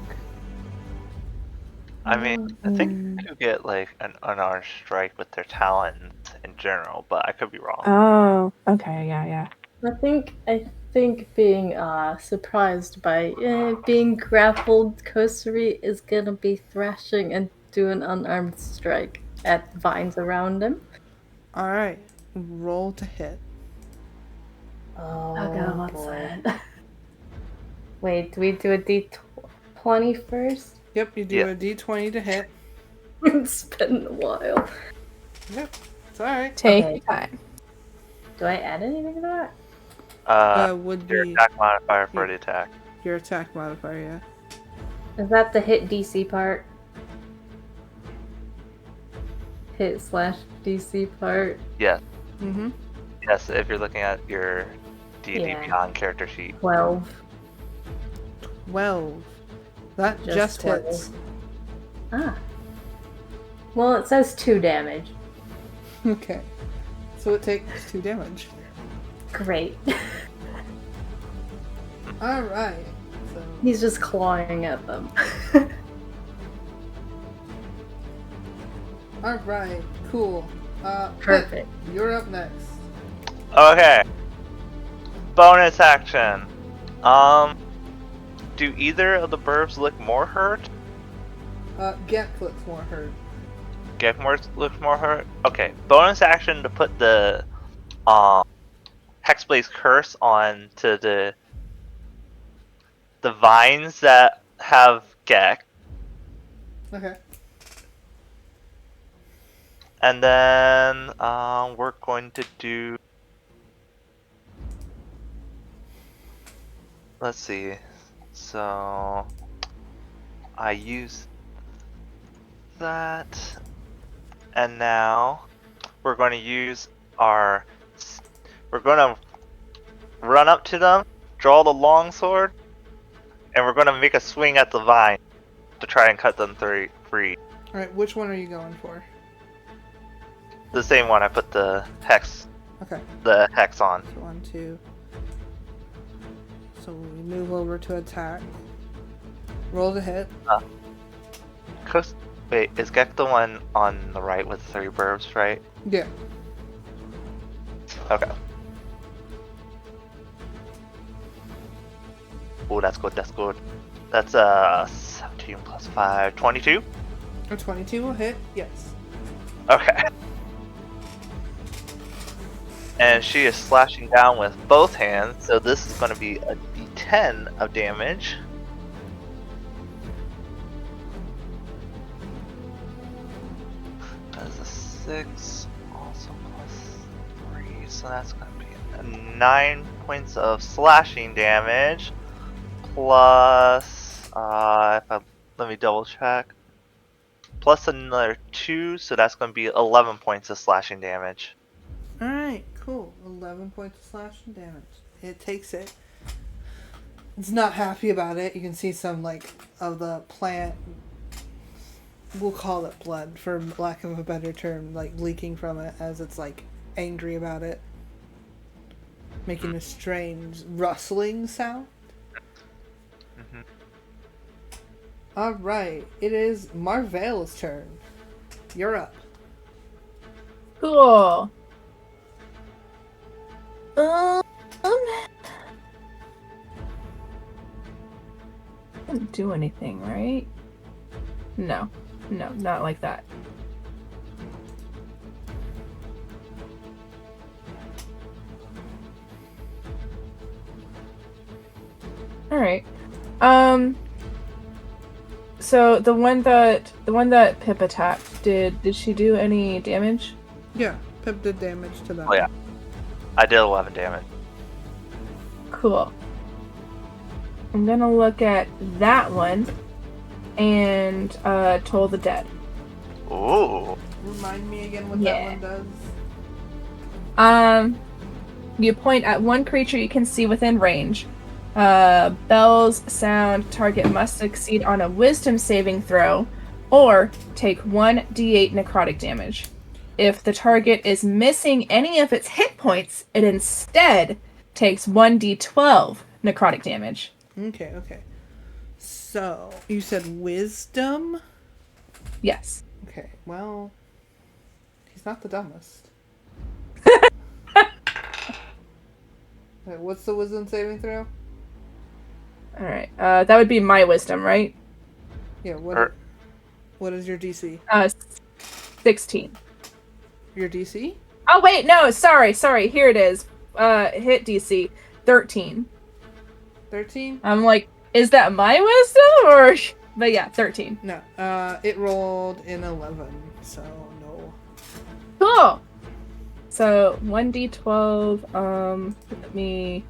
I mean, I think you get like an unarmed strike with their talents in general, but I could be wrong. Oh, okay, yeah. I think being surprised by being grappled, Kosari is gonna be thrashing and do an unarmed strike at vines around him. Alright. Roll to hit. Oh God, what's boy. that? Wait, do we do a D20 first? Yep, you do a d20 to hit. It's been a while. Yep. It's alright. Take Okay. time. Do I add anything to that? Would Your be attack modifier for Yeah. the attack. your attack modifier, yeah. Is that the hit DC part? Hit / DC part? Yes. Mm-hmm. Yes, if you're looking at your D&D Yeah. Beyond character sheet. 12. 12. That just 12. hits. Ah. Well, it says 2 damage. Okay. So it takes 2 damage. Great. Alright. So He's just clawing at them. alright, cool. Perfect. Pip, you're up next. Okay. Bonus action. Do either of the burbs look more hurt? Get looks more hurt. Looks more hurt? Okay. Bonus action to put the Hexblade's curse on to the vines that have Gek. Okay. And then we're going to do. Let's see. So I use that, and now we're going to use our. We're going to run up to them, draw the longsword, and we're going to make a swing at the vine to try and cut them free. Alright, which one are you going for? The same one I put the hex Okay. on. So 1, 2. So we move over to attack. Roll to hit. Wait, is Gek the one on the right with 3 burbs, right? Yeah. Okay. Oh, that's good, that's good. That's 17 plus 5, 22? A 22 will hit, yes. Okay. And she is slashing down with both hands, so this is going to be a d10 of damage. That's a 6, also plus 3, so that's going to be 9 points of slashing damage, plus, let me double check, plus another 2, so that's going to be 11 points of slashing damage. Alright, cool. 11 points of slashing damage. It takes it. It's not happy about it. You can see some, of the plant, we'll call it blood, for lack of a better term, leaking from it as it's, angry about it. Making a strange rustling sound. Mm-hmm. Alright, it is Marvell's turn. You're up. Cool. Didn't do anything, right? No, not like that. All right. So the one that Pip attacked, did she do any damage? Yeah, Pip did damage to that. Oh yeah, I did 11 damage. Cool. I'm gonna look at that one and Toll the Dead. Ooh. Remind me again what Yeah. that one does. You point at one creature you can see within range. Bells sound, target must succeed on a wisdom saving throw, or take 1d8 necrotic damage. If the target is missing any of its hit points, it instead takes 1d12 necrotic damage. Okay. So, you said wisdom? Yes. Okay, well, he's not the dumbest. Wait, what's the wisdom saving throw? Alright, that would be my wisdom, right? Yeah, what is your DC? 16. Your DC? Oh wait, no, sorry, here it is. Hit DC, 13. 13? I'm like, is that my wisdom, or... But yeah, 13. No, it rolled in 11, so no. Cool! So 1d12. Let me.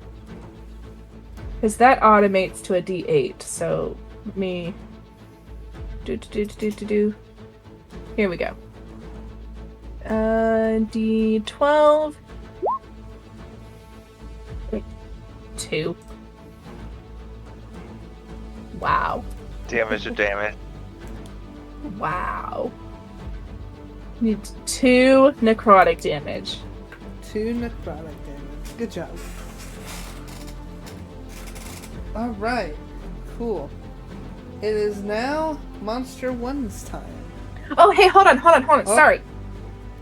Because that automates to a d8. So let me. Do. Here we go. D12. 2. Wow. Damage to damage. Wow. Need 2 necrotic damage. 2 necrotic damage. Good job. Alright. Cool. It is now Monster 1's time. Oh, hey, hold on. Oh. Sorry.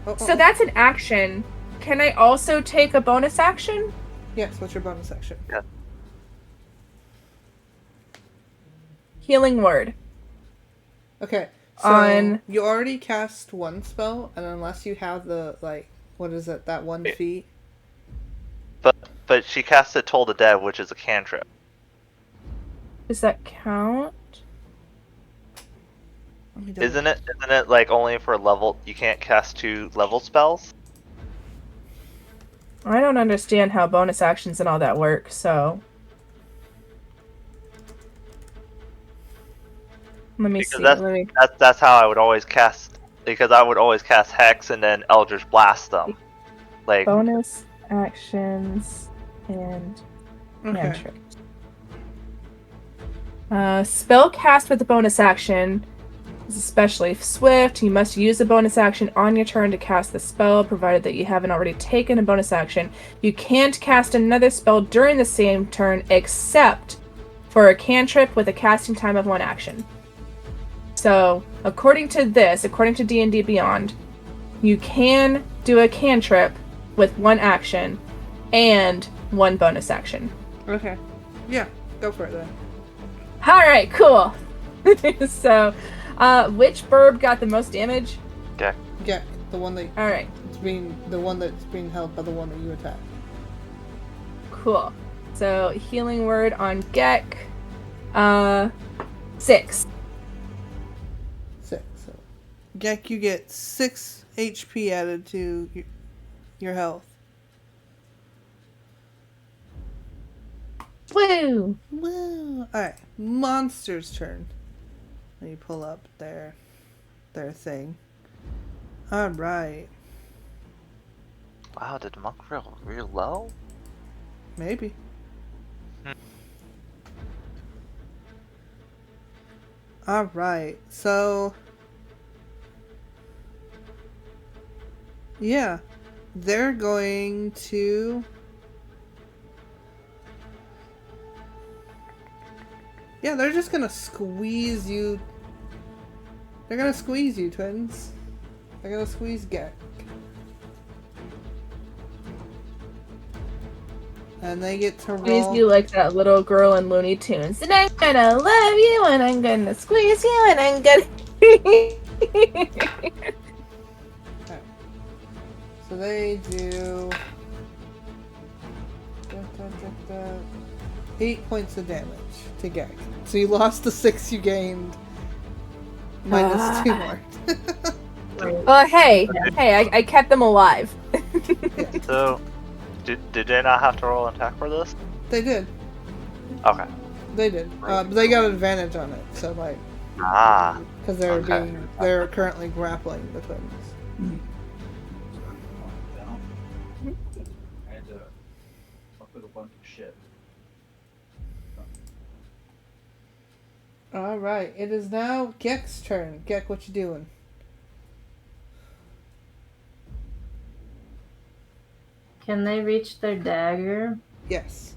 Oh. So that's an action. Can I also take a bonus action? Yes, what's your bonus action? Yeah. Healing word. Okay. So you already cast one spell, and unless you have the, like, what is it, that 1 feat? But she casted Toll the Dead, which is a cantrip. Does that count? Isn't it like only for level? You can't cast 2 level spells. I don't understand how bonus actions and all that work, so... Let me see. That's how I would always cast, because I would always cast Hex and then Eldritch Blast them. Like bonus actions and cantrips. Spell cast with a bonus action is especially swift. You must use a bonus action on your turn to cast the spell, provided that you haven't already taken a bonus action. You can't cast another spell during the same turn except for a cantrip with a casting time of 1 action. So, according to D&D Beyond, you can do a cantrip with 1 action and 1 bonus action. Okay. Yeah, go for it then. Alright, cool. So, which burb got the most damage? Gek. Gek, the one that Alright. the one that's being held by the one that you attacked. Cool. So, healing word on Gek. 6. 6. So, Gek, you get 6 HP added to your health. Woo! Woo! Alright, Monster's turn. Let me pull up their thing. Alright. Wow, did Monk roll real low? Maybe. Alright, so... yeah. They're going to... yeah, they're just gonna squeeze you. They're gonna squeeze you, twins. They're gonna squeeze Gek. And they get to roll. Squeeze you like that little girl in Looney Tunes. And I'm gonna love you, and I'm gonna squeeze you, and I'm gonna... Okay. So they do... 8 points of damage to Gek. So you lost the 6 you gained. Minus 2 more. Well, hey, I kept them alive. Yeah. So, did they not have to roll an attack for this? They did. Okay. They did. But they got advantage on it. So like, because they're currently grappling the twins. I had to fuck with a bunch of shit. Alright, it is now Gek's turn. Gek, what you doing? Can they reach their dagger? Yes.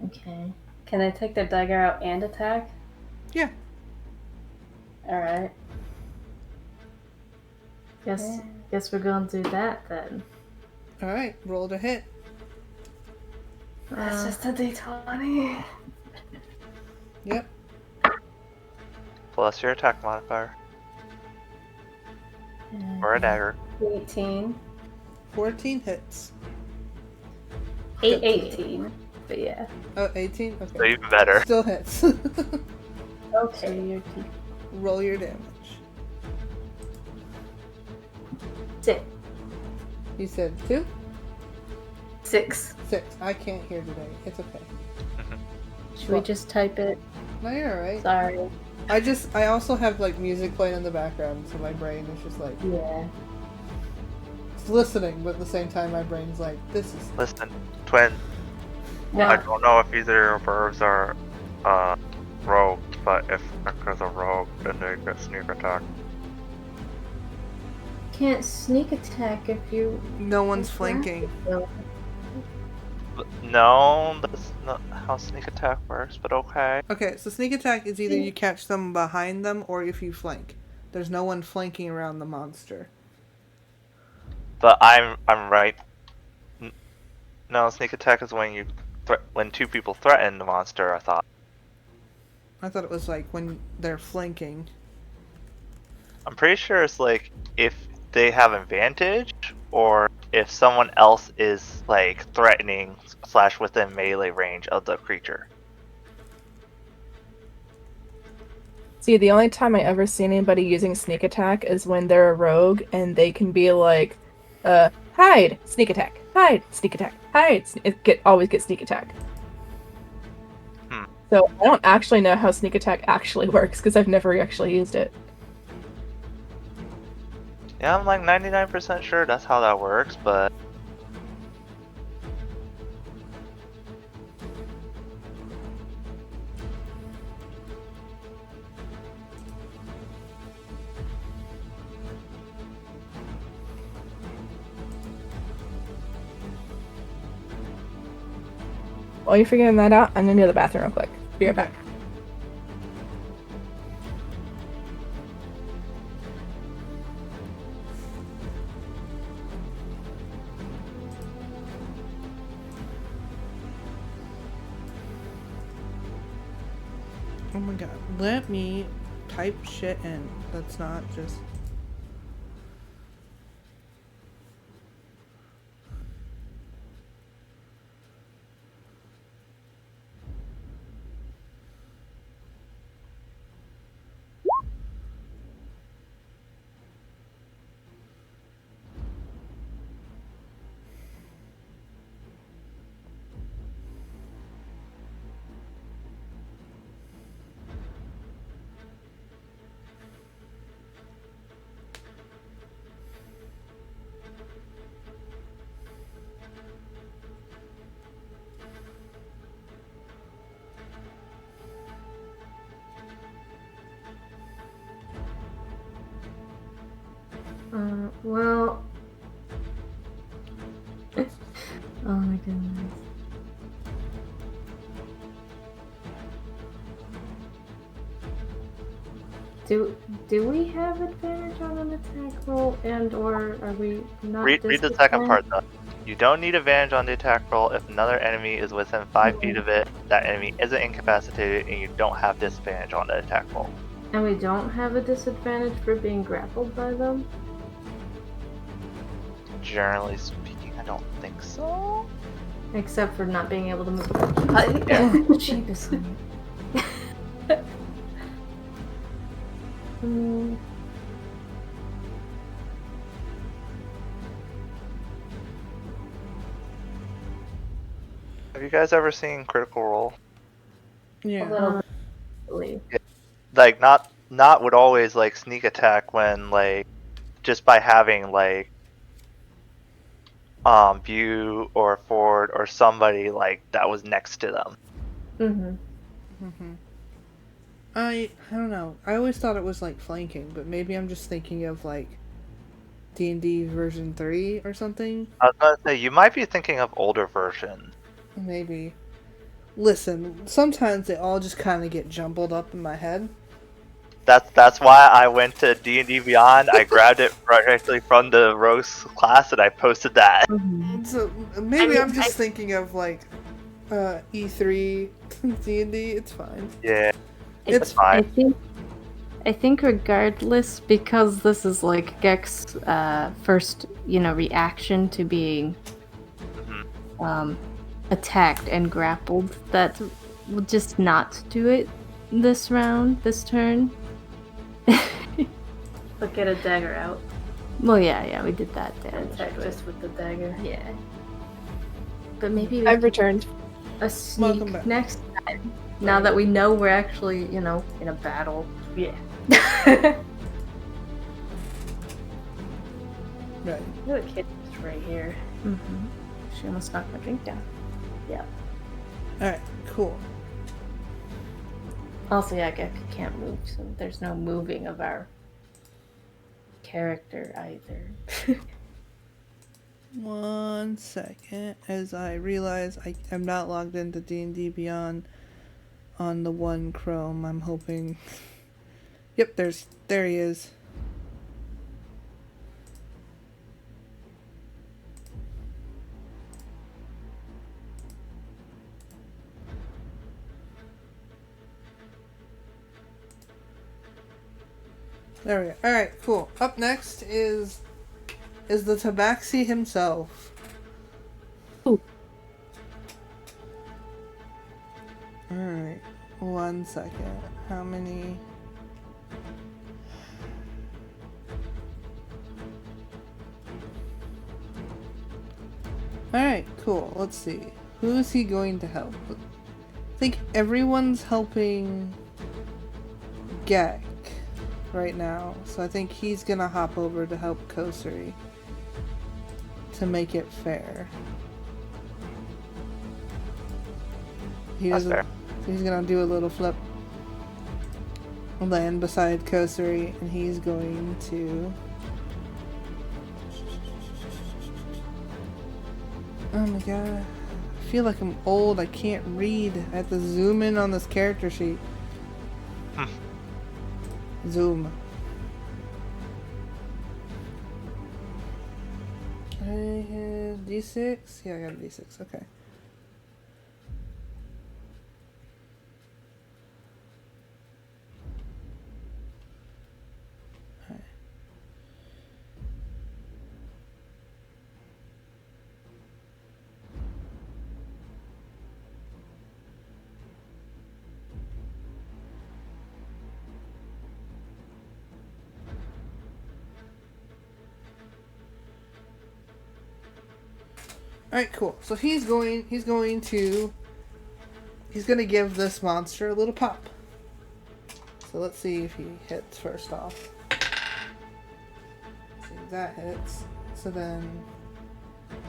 Okay. Can I take their dagger out and attack? Yeah. Alright. Guess we're gonna do that then. Alright, roll to hit. That's just a d20. Yep. Plus your attack modifier. Or a dagger. 18. 14 hits. 18. But yeah. Oh, 18? Okay. So even better. Still hits. Okay. Roll your damage. 6. You said 2? 6. 6. I can't hear today. It's okay. Should we just type it? No, you're alright. Sorry. I also have like music playing in the background, so my brain is just like Yeah. it's listening, but at the same time my brain's like, this is Listen, twin. What? I don't know if either of birds are rogue, but if Becca's a rogue, then they get sneak attack. Can't sneak attack if you. no one's flanking. No, that's not how sneak attack works, but okay. Okay, so sneak attack is either you catch them behind them or if you flank. There's no one flanking around the monster. But I'm right. No, sneak attack is when when 2 people threaten the monster, I thought. I thought it was like when they're flanking. I'm pretty sure it's like if they have advantage or if someone else is like threatening / within melee range of the creature. See, the only time I ever see anybody using sneak attack is when they're a rogue and they can be like, hide, sneak attack, hide, sneak attack, hide, always get sneak attack. So I don't actually know how sneak attack actually works because I've never actually used it. Yeah, I'm like 99% sure that's how that works, but While you're figuring that out, I'm gonna go to the bathroom real quick. Be right back. Oh my god. Let me type shit in. That's not just... Well. Oh my goodness. Do we have advantage on an attack roll, and or are we not? read the second part though. You don't need advantage on the attack roll if another enemy is within 5 feet of it, that enemy isn't incapacitated, and you don't have disadvantage on the attack roll. And we don't have a disadvantage for being grappled by them? Generally speaking, I don't think so. Except for not being able to move. Jeebus. Have you guys ever seen Critical Role? Yeah. Like not would always like sneak attack when like just by having like view or forward or somebody like that was next to them. I don't know. I always thought it was like flanking, but maybe I'm just thinking of like D&D version 3 or something. I was gonna say you might be thinking of older versions. Maybe. Listen, sometimes they all just kind of get jumbled up in my head. That's why I went to D&D Beyond. I grabbed it directly from the Rogues class and I posted that. So maybe I'm just thinking of like E3 D&D. It's fine. Yeah, It's fine. I think regardless, because this is like Gek's first, reaction to being attacked and grappled, that will just not do it this turn. But get a dagger out. Well, yeah, we did that damage. Attack just with the dagger. Yeah. But maybe we I've returned. a sneak Welcome back. next time. Now that we know we're actually, in a battle. Yeah. Right. The kid is right here. Mm-hmm. She almost knocked my drink down. Alright, cool. Also, yeah, Gek can't move, so there's no moving of our character either. 1 second, as I realize I am not logged into D&D Beyond on the one Chrome. I'm hoping. Yep, there he is. There we go. Alright, cool. Up next is the Tabaxi himself. Ooh. Alright, 1 second. How many? Alright, cool. Let's see. Who is he going to help? I think everyone's helping Gek right now. So I think he's gonna hop over to help Kosuri to make it fair. He That's doesn't. fair. So he's gonna do a little flip, land beside Kosuri, and he's going to. Oh my god! I feel like I'm old. I can't read. I have to zoom in on this character sheet. Zoom. I have D6? Yeah, I got a D6. Okay. Alright, cool. So he's gonna give this monster a little pop. So let's see if he hits first off. See if that hits. So then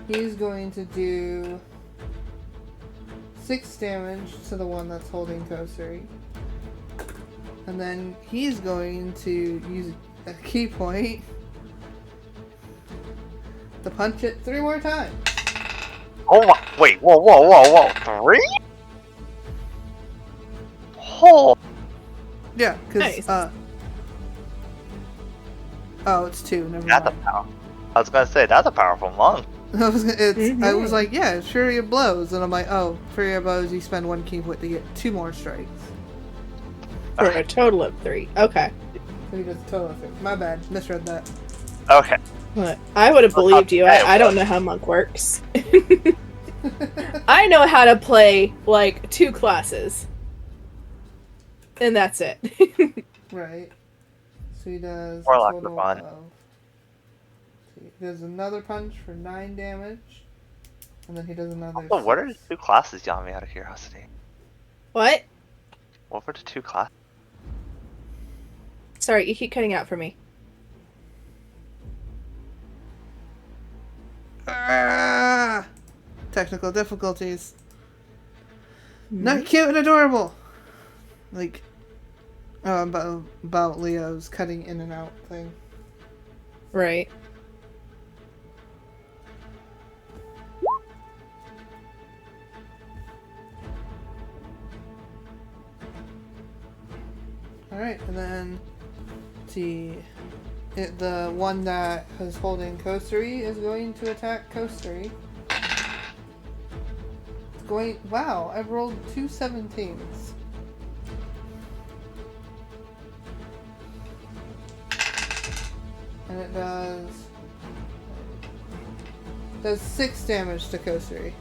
he's going to do 6 damage to the one that's holding Kosuri. And then he's going to use a key point to punch it 3 more times. Oh my! Wait! Whoa! 3? Oh! Yeah, because Nice. oh, it's 2. Never That's a mind. power. I was gonna say that's a powerful monk. I was like, yeah, Fury of Blows, and I'm like, oh, Fury of Blows, you spend 1 key point to get 2 more strikes. For a total of 3. Okay. So he does a total of 3. My bad, misread that. Okay. I would have believed you. I don't know how Monk works. I know how to play, like, 2 classes. And that's it. Right. So he does a Warlock total for fun. of... He does another punch for 9 damage, and then he does another. Oh, what are the 6. 2 classes, Yami? Out of curiosity. What? What were the 2 classes? Sorry, you keep cutting out for me. Ah! Technical difficulties. Not cute and adorable. Like, about Leo's cutting in and out thing. Right. Alright, and then the one that is holding Kosuri is going to attack Kosuri. Wow, I've rolled 2 17s. And it does 6 damage to Kosuri.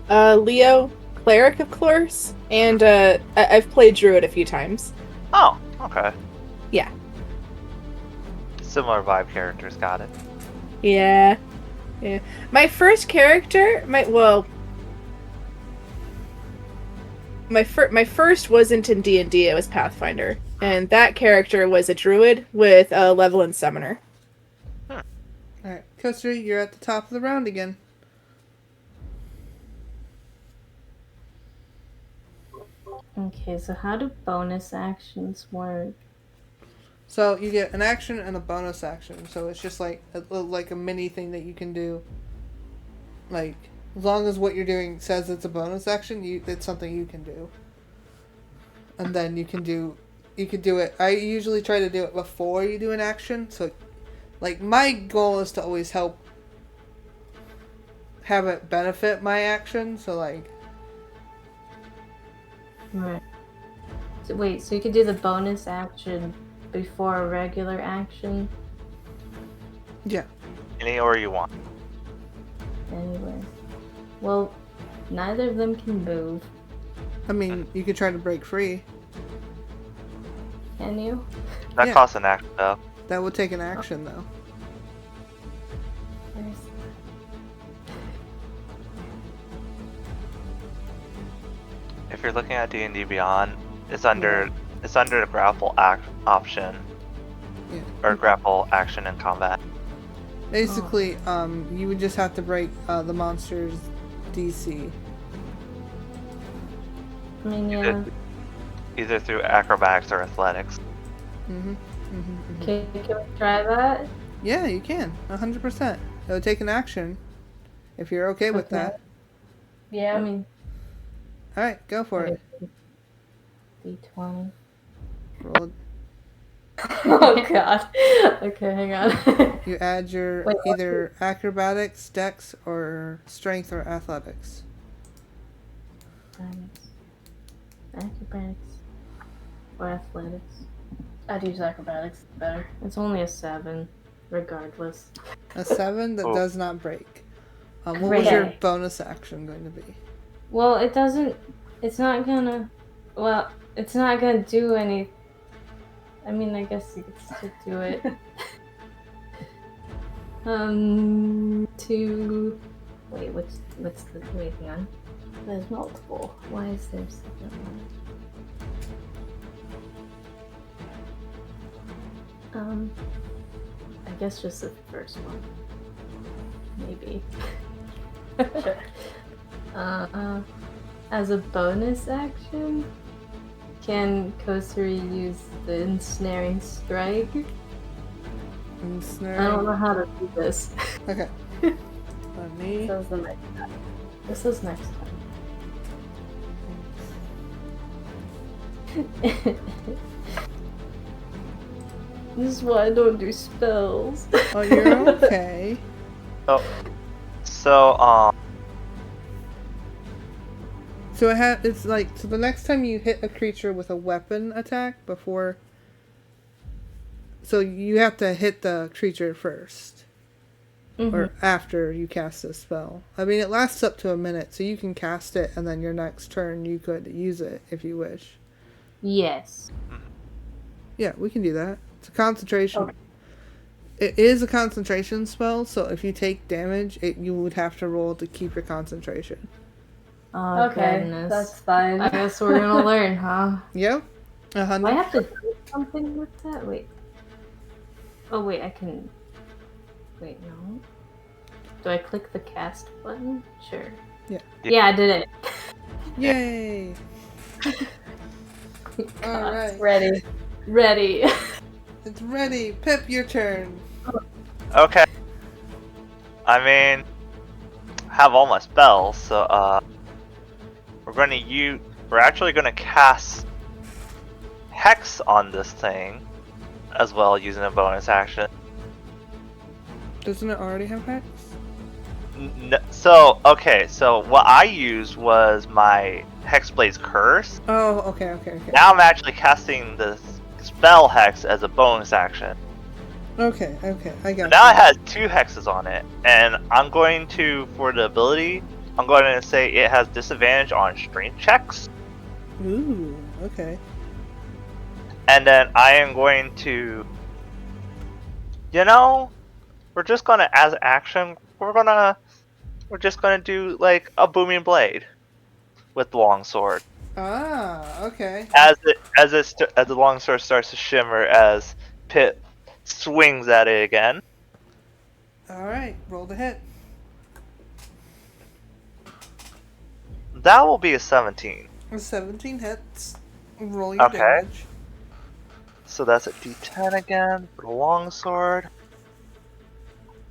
Leo, Cleric, of course, and I've played Druid a few times. Oh, okay. Similar vibe characters, got it. Yeah. Yeah. My first character, my first wasn't in D&D, it was Pathfinder. And that character was a druid with a level in summoner. Alright, Coaster, you're at the top of the round again. Okay, so how do bonus actions work? So you get an action and a bonus action. So it's just like a mini thing that you can do. Like, as long as what you're doing says it's a bonus action, it's something you can do. And then you can do it. I usually try to do it before you do an action. So, like, my goal is to always have it benefit my action. So, like, Right. So, wait, so you could do the bonus action before a regular action? yeah. Any order you want. Anyway. Well, neither of them can move. I mean, you could try to break free. Can you? That Yeah. costs an action, though. That would take an action, though. Where's... If you're looking at D&D Beyond, it's under the grapple option. Yeah. Or grapple action in combat. Basically, you would just have to break the monster's DC. I mean, yeah. Either through acrobatics or athletics. Okay, can we try that? Yeah, you can. 100%. It would take an action. If you're okay with that. Yeah, I mean... Alright, go for it. D20. Roll. Oh god. Okay, hang on. You add your Wait, either acrobatics, dex, or strength or athletics. Acrobatics. Or athletics. I'd use acrobatics better. It's only a 7, regardless. A 7 that Oh. does not break. What was your bonus action going to be? Well, it doesn't... It's not gonna... Well, it's not gonna do any... I mean, I guess you could still do it. To... Wait, what's the... Wait, hang on. There's multiple. Why is there second one? I guess just the first one. Maybe. Sure. As a bonus action, can Kosuri use the ensnaring strike? Ensnaring. I don't know how to do this. Okay. Let me. This is the next time. This is next time. This is why I don't do spells. Oh, you're okay. So So it's like, so the next time you hit a creature with a weapon attack before, so you have to hit the creature first. Or after you cast a spell. I mean, it lasts up to a minute, so you can cast it, and then your next turn you could use it if you wish. Yes. Yeah, we can do that. It's a concentration. Okay. It is a concentration spell, so if you take damage, you would have to roll to keep your concentration. Oh, Okay, goodness. that's fine. I guess we're gonna learn, huh? Yep. Do I 100. have to do something with that? Wait. Oh, wait, I can... Wait, no. Do I click the cast button? Sure. Yeah. Yeah, I did it. Yay! Alright. Ready. Ready. It's ready. Pip, your turn. okay. I mean, I have all my spells, so we're actually gonna cast Hex on this thing as well using a bonus action. Doesn't it already have Hex? So what I used was my Hexblade's Curse. Oh, okay. Now I'm actually casting the spell Hex as a bonus action. Okay, I got Now you. it has 2 hexes on it, and I'm going to, for the ability, I'm going to say it has disadvantage on strength checks, Ooh, okay. and then I am going to You know, we're just gonna, as action, we're just gonna do like a booming blade with the longsword. Ah, okay. As the longsword starts to shimmer as Pip swings at it again. All right, roll the hit. That will be a 17. 17 hits. Roll your Okay. damage. So that's a D10 again for the longsword.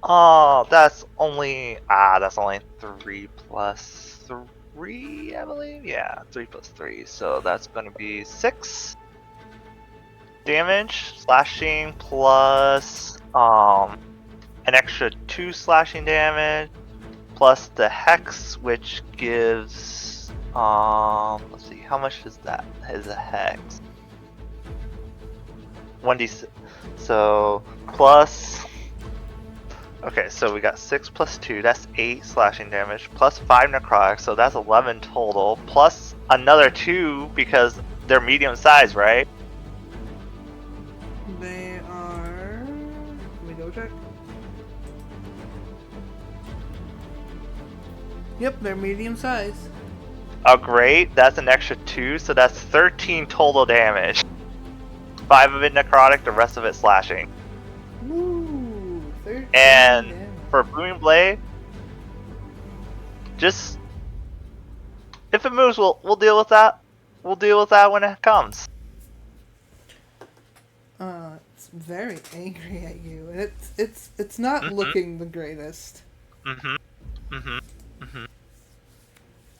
Oh, that's only 3 plus 3, I believe. Yeah, 3 plus 3. So that's going to be 6 damage, slashing plus an extra 2 slashing damage plus the hex, which gives let's see, how much is that? Is a hex? 1d6. So plus. Okay, so we got 6 plus 2, that's 8 slashing damage, plus 5 necrotic, so that's 11 total, plus another 2 because they're medium size, right? They are. Let me double check. Yep, they're medium size. Oh, great, that's an extra 2, so that's 13 total damage. 5 of it necrotic, the rest of it slashing. Ooh, 13 And damage. for Booming Blade, just if it moves, we'll deal with that. We'll deal with that when it comes. It's very angry at you, and it's not looking the greatest.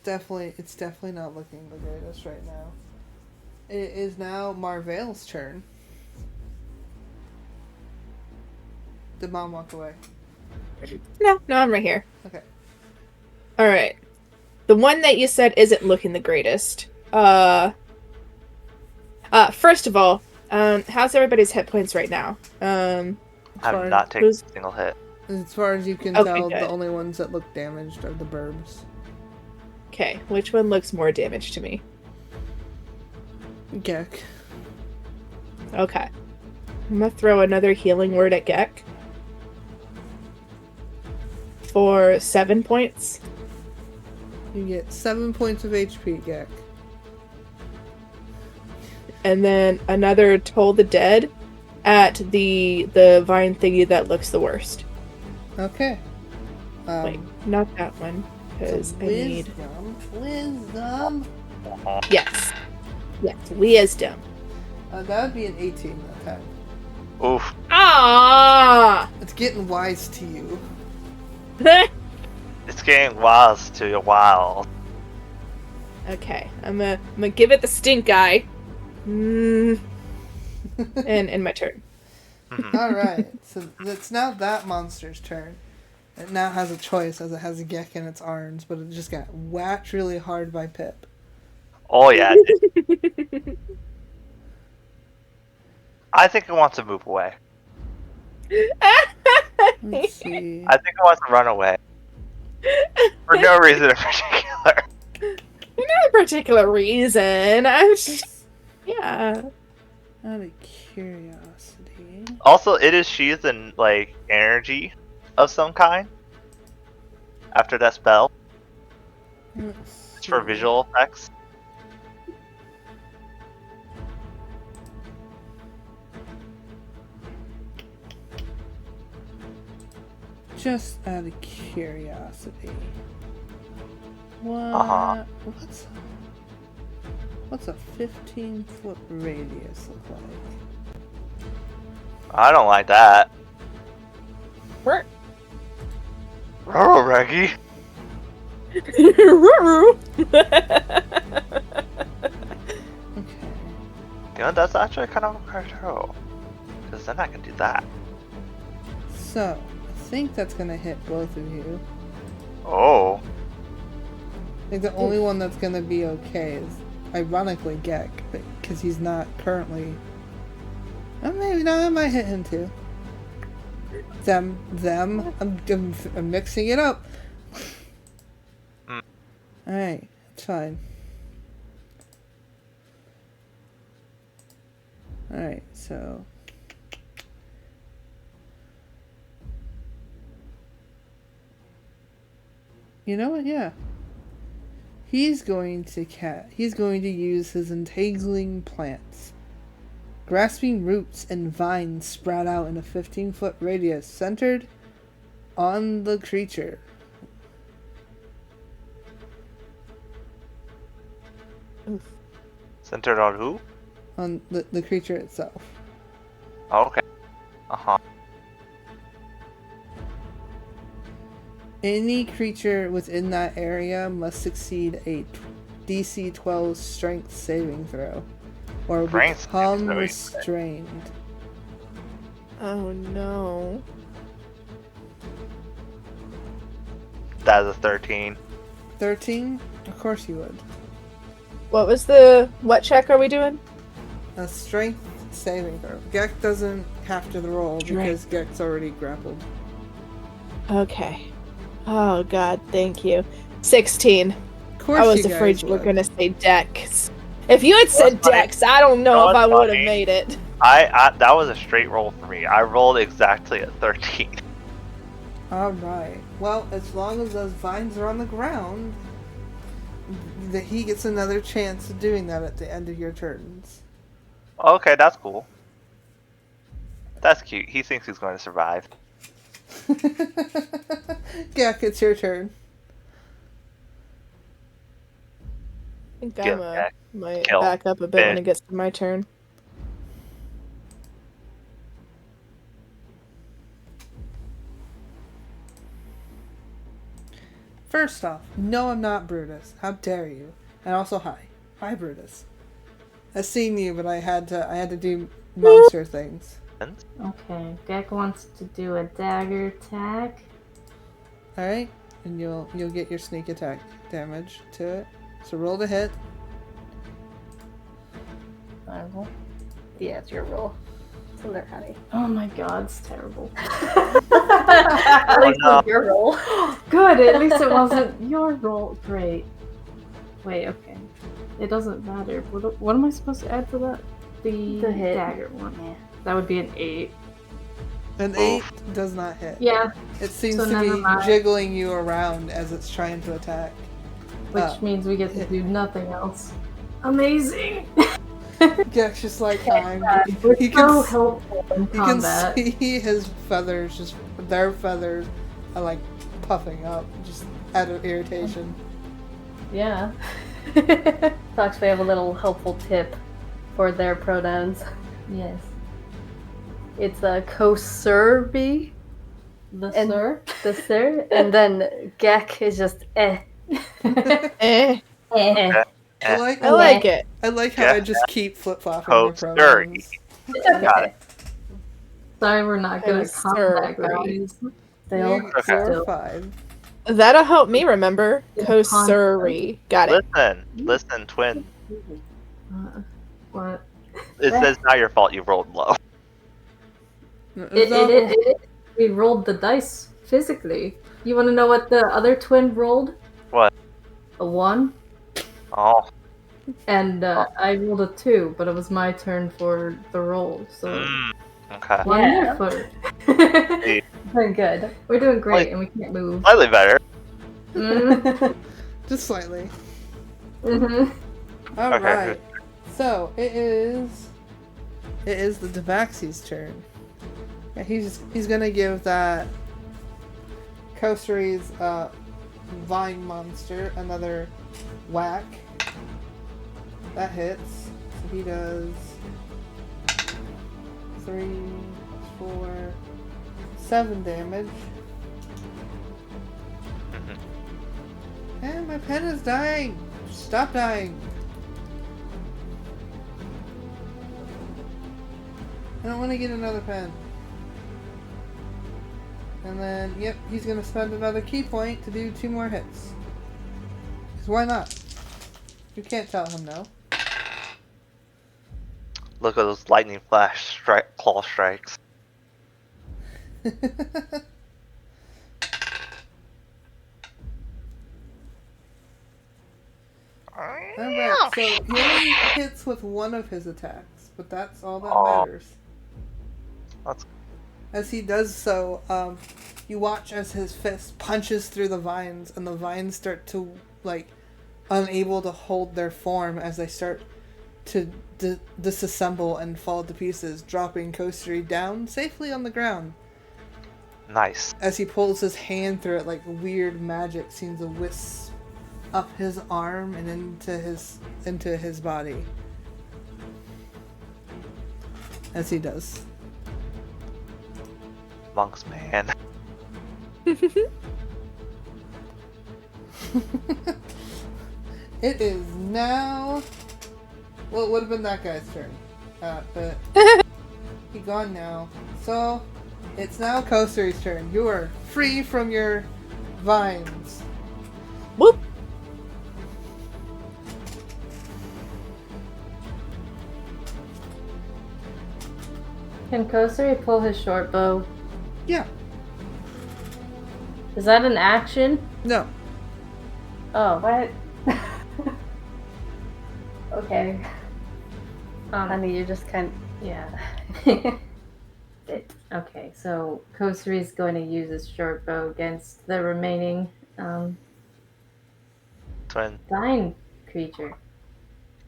It's definitely not looking the greatest right now. It is now Marvell's turn. Did Mom walk away? No, I'm right here. Okay. All right. The one that you said isn't looking the greatest. First of all, how's everybody's hit points right now? I'm not taking a single hit. As far as you can Okay, tell, good. the only ones that look damaged are the burbs. Okay, which one looks more damaged to me? Gek. Okay. I'm gonna throw another healing word at Gek. For 7 points. You get 7 points of HP, Gek. And then another Toll the Dead at the vine thingy that looks the worst. Okay. Wait, not that one. Because I need... Wisdom. Yes. Yes, wisdom. That would be an 18 that time. Oof. Ah! It's getting wise to you. It's getting wise to your wild. Okay, I'm gonna give it the stink eye. And my turn. Alright, so it's now that monster's turn. It now has a choice as it has a Gek in its arms, but it just got whacked really hard by Pip. Oh yeah. I think it wants to move away. Let's see. I think it wants to run away. For no reason in particular. No particular reason. I was just... Yeah. Out of curiosity. Also, it is sheathed in, like, energy of some kind. After that spell. It's for visual effects. Just out of curiosity. What? What's a 15-foot radius look like? I don't like that. Where? Oh, Reggie. Okay. You know, that's actually kind of a cartel. Because then I can do that. So, I think that's gonna hit both of you. Oh. I think the only one that's gonna be okay is, ironically, Gek, because he's not currently... Oh, maybe no, I might hit him too. Them. I'm mixing it up. Alright, it's fine. Alright, so... You know what? Yeah. He's going to use his entangling plants. Grasping roots and vines sprout out in a 15-foot radius centered on the creature. Centered on who? On the creature itself. Okay. Uh-huh. Any creature within that area must succeed a DC 12 strength saving throw, or Strength become saving throw. restrained. Oh no. That is a 13. 13? Of course you would. What check are we doing? A strength saving throw. Gek doesn't have to roll because Gek's already grappled. Okay. Oh god, thank you. 16. Of course I was you afraid guys you were would. gonna say Dex. If you had said Dex, I don't know if I would have made it. I that was a straight roll for me. I rolled exactly at 13. Alright. Well, as long as those vines are on the ground, that he gets another chance of doing that at the end of your turns. Okay, that's cool. That's cute. He thinks he's going to survive. Gek, it's your turn. I think Kill, I might kill, back up a bit when finish. it gets to my turn. First off, no, I'm not Brutus. How dare you? And also, hi, Brutus. I've seen you, but I had to do monster things. Okay, Gek wants to do a dagger attack. All right, and you'll get your sneak attack damage to it. So roll to hit. I roll. Yeah, it's your roll. So there, honey. Oh my god, it's terrible. At least no. it's your roll. Good, at least it wasn't your roll. Great. Wait, okay. It doesn't matter. What am I supposed to add to that? The hit. dagger one. Yeah. That would be an 8. An 8 does not hit. Yeah, It seems So to never be mind. jiggling you around as it's trying to attack. which means we get to do nothing else. Amazing! Gek's just like, I'm. We're You so can, helpful in you can combat. see his feathers, their feathers are like puffing up, just out of irritation. Yeah. Fox, we have a little helpful tip for their pronouns. Yes. It's a kosurbi, The And- sir? the sir, and then Gek is just eh. Eh, I like I like it. I like how Yeah. I just keep flip flopping your Kosurbi. pronouns. It's okay. Got it. Sorry, we're not good at combat, Sorry. guys. Still, Okay. still. 5. That'll help me remember. Yeah, Kosuri. Got it. Listen, twin. What? It's not your fault you rolled low. We rolled the dice physically. You want to know what the other twin rolled? What? A 1. Oh. And I rolled a 2, but it was my turn for the roll, so Okay. Yeah. wonderful. Doing good. We're doing great, Like- and we can't move. Slightly better. Mhm. Just slightly. Mhm. Alright. So it is the Devaxi's turn. Yeah, he's gonna give that Kosuri's vine monster another whack. That hits. So he does 3, 4, 7 damage. And my pen is dying. Stop dying. I don't want to get another pen. And then, yep, he's going to spend another key point to do 2 more hits. Because why not? You can't tell him no. Look at those lightning flash claw strikes. Alright, so he only hits with one of his attacks, but that's all that Aw. matters. As he does so, you watch as his fist punches through the vines, and the vines start to, like, unable to hold their form as they start to disassemble and fall to pieces, dropping Kosuri down safely on the ground. Nice. As he pulls his hand through it, like weird magic seems to wisp up his arm and into his body. As he does. Monks, man. It is now. Well, it would have been that guy's turn. But he's gone now. So, it's now Kosuri's turn. You are free from your vines. Whoop! Can Kosuri pull his short bow? Yeah. Is that an action? No. Oh. What? Okay. Honey, you're just kind Yeah. Okay, so Kosuri is going to use his short bow against the remaining Twin. vine creature.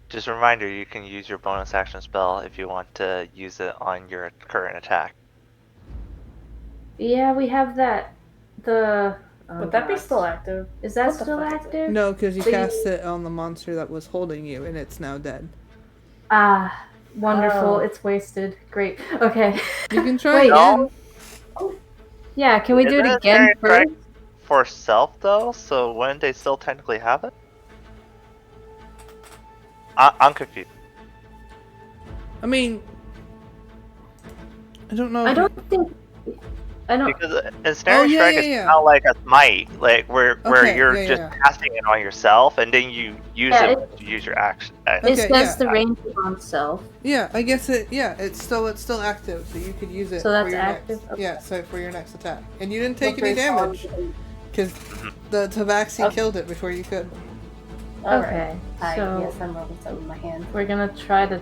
Just a reminder, you can use your bonus action spell if you want to use it on your current attack. Yeah, we have that. Would that be still active? Is that What the still fuck is it? active? No, because you But cast it on the monster that was holding you, and it's now dead. Ah, wonderful. Oh. It's wasted. Great. Okay. You can try Wait. again. Yeah, can we do Isn't it it again Ensnaring Strike first? for self, though? So wouldn't they still technically have it? I'm confused. I mean, I don't know. I don't think. I don't. Because Ensnaring yeah, Strike yeah, is yeah. not like a smite, like where Okay, you're yeah, just yeah. casting it on yourself and then you use Yeah, it when you use your action. Okay, It says yeah. the range is on self. Yeah, I guess it. Yeah, it's still active, so you could use it. So that's for your active? Next, Okay. yeah, so for your next attack, and you didn't take of any damage because the Tabaxi killed it before you could. Okay. So, So yes, I'm rolling some in my hand. we're gonna try to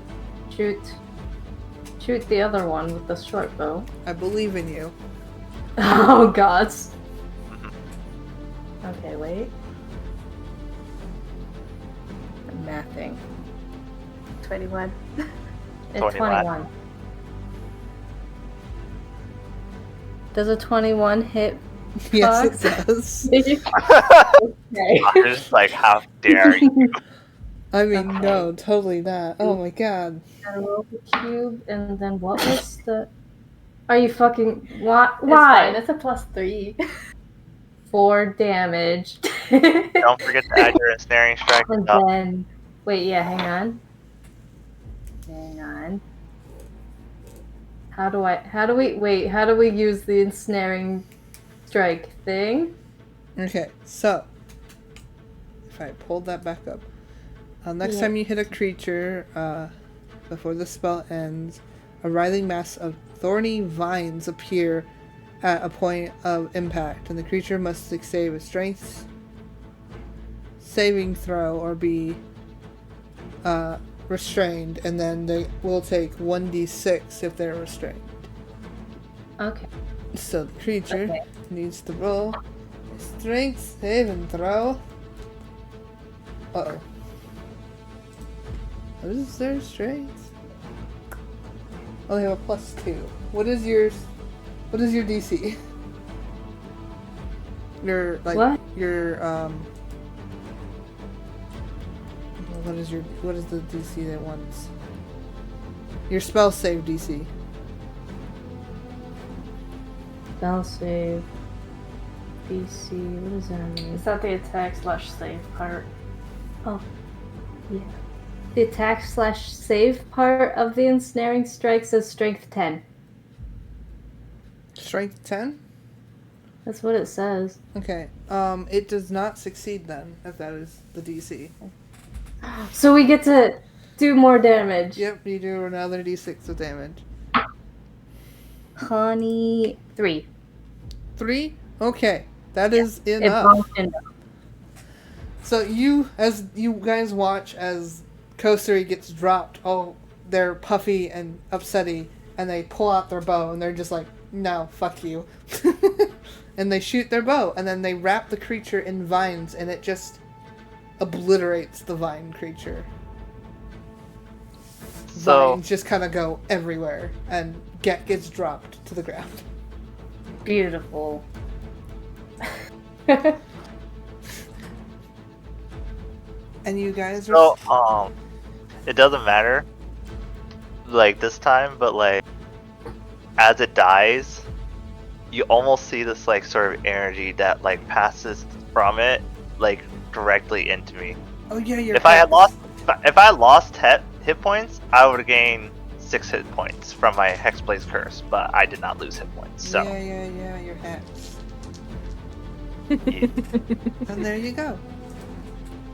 shoot the other one with the short bow. I believe in you. Oh God. Okay, wait. I'm mathing. 21. It's 21. 21. Does a 21 hit? Yes, Fox? it does. Okay. I'm just like, how dare you? I mean, Okay. no, totally not. Oh my god. I roll the cube, and then what was the? Are you fucking what? It's Why? fine. It's a +3. 4 damage. Don't forget to add your Ensnaring Strike. And up. then, wait, yeah, hang on. Hang on. How do we use the ensnaring strike thing? Okay, so if I pulled that back up, next Yeah. time you hit a creature, before the spell ends, a writhing mass of thorny vines appear at a point of impact, and the creature must succeed a strength saving throw or be restrained, and then they will take 1d6 if they're restrained. Okay. So the creature Okay. needs to roll a strength saving throw. Uh-oh. What is their strength? Oh, they have a +2. What is your DC? Your, like, What? your, what is the DC that wants? Your spell save DC. Spell save. DC. What does that mean? Is that the attack/save part? The attack/save part of the ensnaring strike says strength 10. Strength 10? That's what it says. Okay. It does not succeed then, if that is the DC. So we get to do more damage. Yep, you do another d6 of damage. 23. 3? Okay. That is It enough. bumped into. So as you guys watch as Kosuri gets dropped, oh, they're puffy and upsetty, and they pull out their bow, and they're just like, no, fuck you. And they shoot their bow, and then they wrap the creature in vines, and it just obliterates the vine creature. So Vines just kind of go everywhere, and Get gets dropped to the ground. Beautiful. And you guys are... so it doesn't matter like this time, but like as it dies, you almost see this like sort of energy that like passes from it like directly into me. Oh yeah, you're... If I had lost hit points, I would have gained 6 hit points from my Hexblade's curse, but I did not lose hit points. So Yeah, you're hex. yeah. And there you go.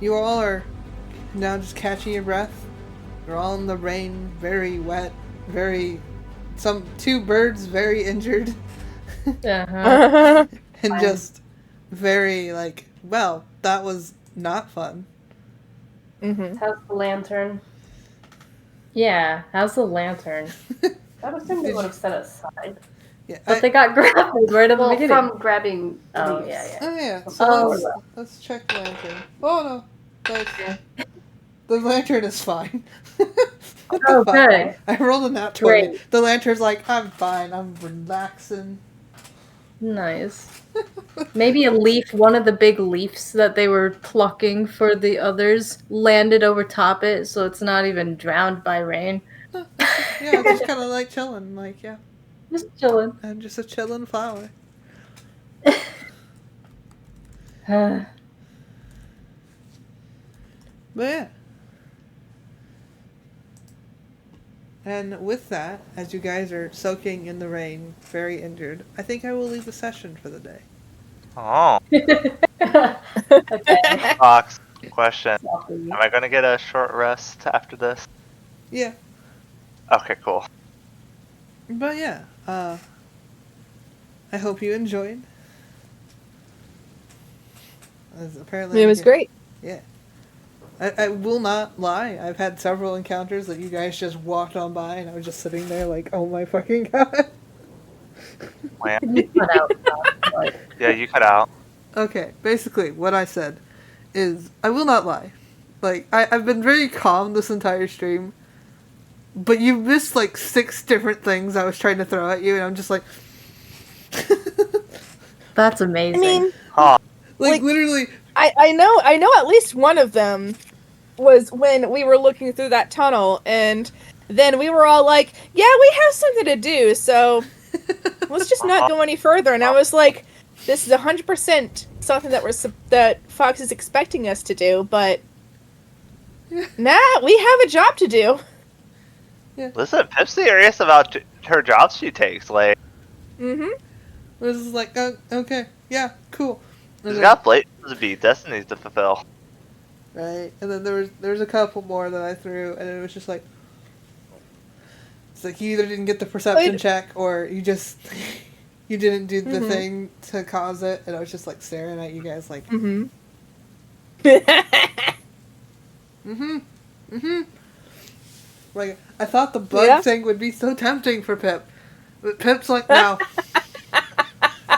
You all are now just catching your breath. You're all in the rain, very wet, two birds very injured. Uh-huh. And just very like, well, that was not fun. Mm-hmm. How's the lantern? Yeah, how's the lantern? I would assume they would have set it aside. Yeah, But they got grappled right at the beginning. from grabbing Oh, leaves. yeah. Oh yeah. So Oh. let's check the lantern. Oh no, the lantern is fine. What the fuck? Okay. I rolled a nat 20. Great. The lantern's like, I'm fine. I'm relaxing. Nice. Maybe a leaf, one of the big leaves that they were plucking for the others, landed over top it, so it's not even drowned by rain. Yeah, it's just kind of like chilling. Like, yeah, Just chilling. I'm just a chilling flower. But yeah. And with that, as you guys are soaking in the rain, very injured, I think I will leave the session for the day. Oh, Okay. Fox, question. Am I gonna get a short rest after this? Yeah. Okay, cool. But yeah, I hope you enjoyed. As apparently It was great. Yeah. I will not lie. I've had several encounters that you guys just walked on by and I was just sitting there like, oh my fucking god. You cut out, like, Yeah, you cut out. Okay, basically what I said is, I will not lie. Like, I've been very calm this entire stream, but you missed like 6 different things I was trying to throw at you and I'm just like... That's amazing. I mean, Huh. like, like, literally... I know at least one of them was when we were looking through that tunnel, and then we were all like, yeah, we have something to do, so let's just not go any further. And I was like, this is 100% something that Fox is expecting us to do, but nah, we have a job to do. Listen, Pip's serious about her jobs she takes. Like, Mm-hmm. It was just like, oh, okay, yeah, cool. And she's then- got places to be, destinies to fulfill. Right, and then there was a couple more that I threw, and it was just like, it's like you either didn't get the perception check, or you just you didn't do the thing to cause it, and I was just like staring at you guys like, like I thought the bug thing would be so tempting for Pip, but Pip's like, no.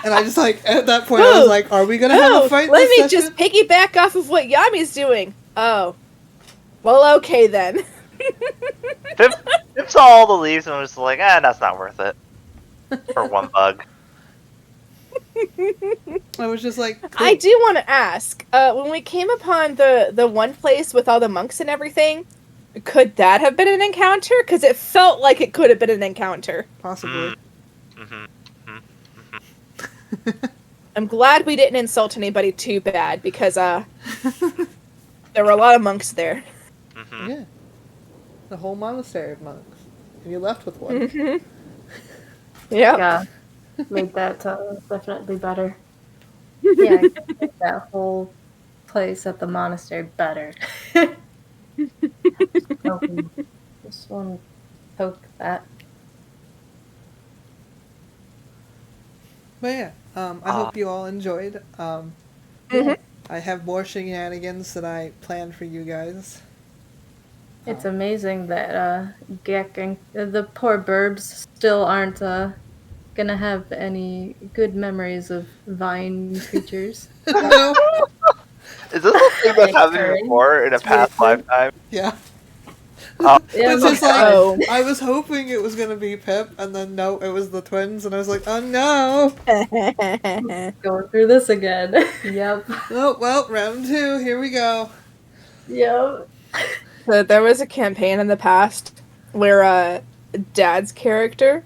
And I just like, at that point, I was like, are we gonna have a fight Let this me session? just piggyback off of what Yami's doing. Oh. Well, okay then. Pip saw all the leaves and was like, that's not worth it. For one bug. I was just like, cool. I do want to ask, when we came upon the one place with all the monks and everything, could that have been an encounter? Because it felt like it could have been an encounter. Possibly. I'm glad we didn't insult anybody too bad, because there were a lot of monks there. Yeah. The whole monastery of monks. And you left with one. Yeah. Yeah, made that definitely better. Yeah, I could make that whole place at the monastery better. Just want to poke that. But yeah, I hope you all enjoyed. I have more shenanigans that I planned for you guys. It's amazing that Gek and the poor burbs still aren't gonna have any good memories of vine creatures. No. Is this a thing that happened Recurring before in a past situation. lifetime? Yeah. Oh, Yeah, It's my just like, God. Oh. I was hoping it was gonna be Pip, and then no, it was the twins, and I was like, oh no. Going through this again. Yep. Oh, well, round 2, here we go. Yep. So there was a campaign in the past where Dad's character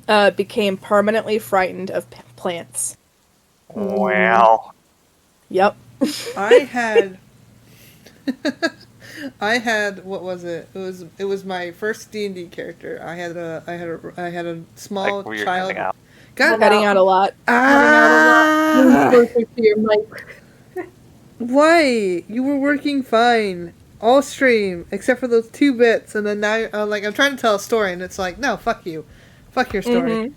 became permanently frightened of plants. wow. Yep. I had... I had, what was it? It was my first D&D character. I had a small Like, were you child. cutting out? God, Cutting out a lot. Move ah! closer to your mic. Why? You were working fine. All stream, except for those 2 bits, and then now, like, I'm trying to tell a story, and it's like, no, fuck you. Fuck your story.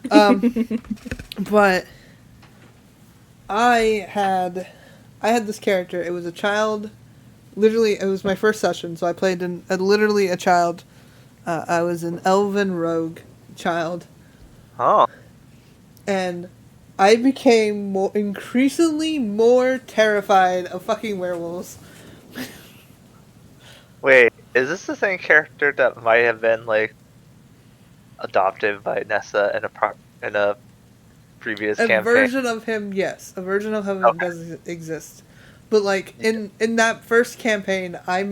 But I had this character. It was a child. Literally, it was my first session, so I played literally a child. I was an elven rogue child. Oh. And I became increasingly more terrified of fucking werewolves. Wait, is this the same character that might have been, like, adopted by Nessa in a previous A campaign? version of him, yes. A version of him Okay. does exist. But, like, in that first campaign, I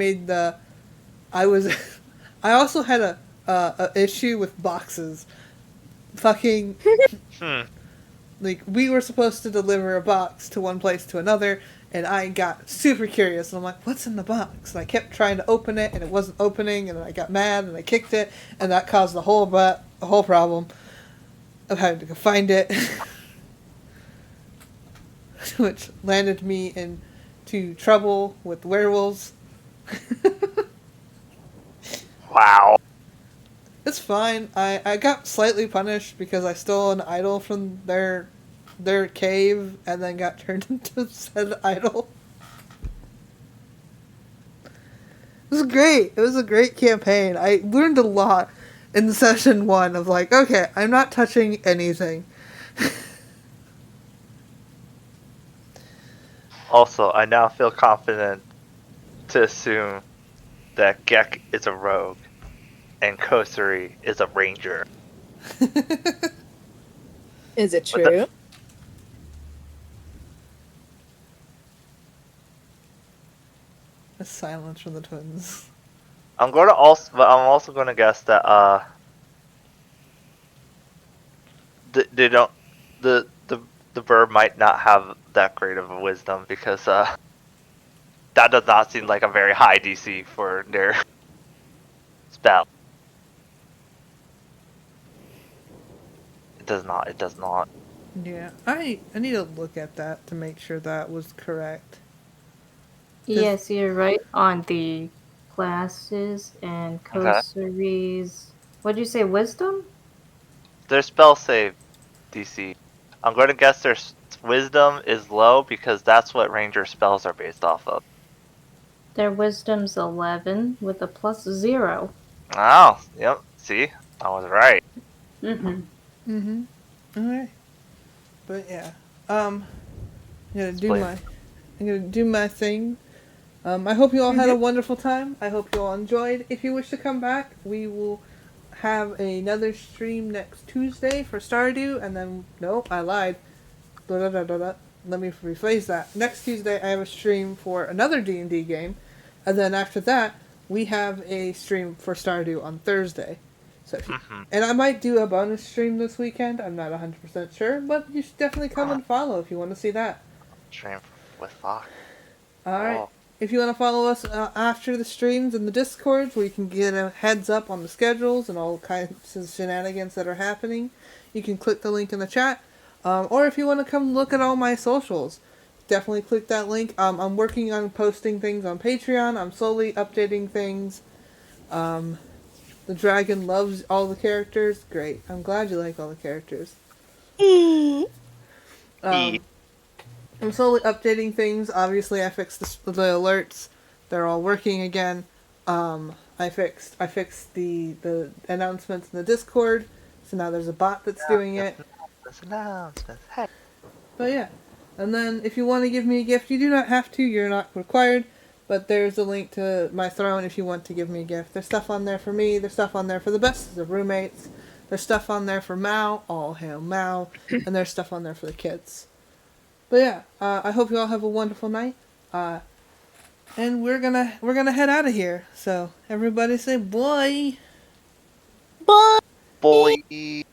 also had a issue with boxes. Fucking... Like, we were supposed to deliver a box to one place to another, and I got super curious, and I'm like, what's in the box? And I kept trying to open it, and it wasn't opening, and I got mad, and I kicked it, and that caused the whole problem of having to go find it. Which landed me into trouble with werewolves. Wow. It's fine. I got slightly punished because I stole an idol from their cave and then got turned into said idol. It was great. It was a great campaign. I learned a lot in session 1 of like, okay, I'm not touching anything. Also, I now feel confident to assume that Gek is a rogue and Kosari is a ranger. Is it What the- true? A silence from the twins. I'm also gonna guess that they don't the bird might not have that great of a wisdom because that does not seem like a very high DC for their spell. It does not. Yeah, I need to look at that to make sure that was correct. Yes, you're right on the classes and Kosari's. What'd you say, wisdom? Their spell save DC. I'm going to guess their wisdom is low because that's what ranger spells are based off of. Their wisdom's 11 with a +0. Oh, yep. See, I was right. Okay. But yeah, I'm gonna do my thing. I hope you all had a wonderful time. I hope you all enjoyed. If you wish to come back, we will have another stream next Tuesday for Stardew, and then nope, I lied. Let me rephrase that. Next Tuesday, I have a stream for another D&D game, and then after that, we have a stream for Stardew on Thursday. So, and I might do a bonus stream this weekend. I'm not 100% sure, but you should definitely come and follow if you want to see that. Stream with Fox. Alright. Oh. If you want to follow us after the streams in the Discords, where you can get a heads up on the schedules and all kinds of shenanigans that are happening, you can click the link in the chat. Or if you want to come look at all my socials, definitely click that link. I'm working on posting things on Patreon. I'm slowly updating things. The dragon loves all the characters. Great. I'm glad you like all the characters. I'm slowly updating things. Obviously, I fixed the alerts. They're all working again. I fixed the announcements in the Discord, so now there's a bot that's doing it. Announcements. Hey. But yeah. And then if you want to give me a gift, you do not have to. You're not required. But there's a link to my throne if you want to give me a gift. There's stuff on there for me. There's stuff on there for the best of the roommates. There's stuff on there for Mao. All hail Mao. And there's stuff on there for the kids. But yeah, I hope you all have a wonderful night. And we're gonna head out of here. So everybody say bye. Bye. Boy.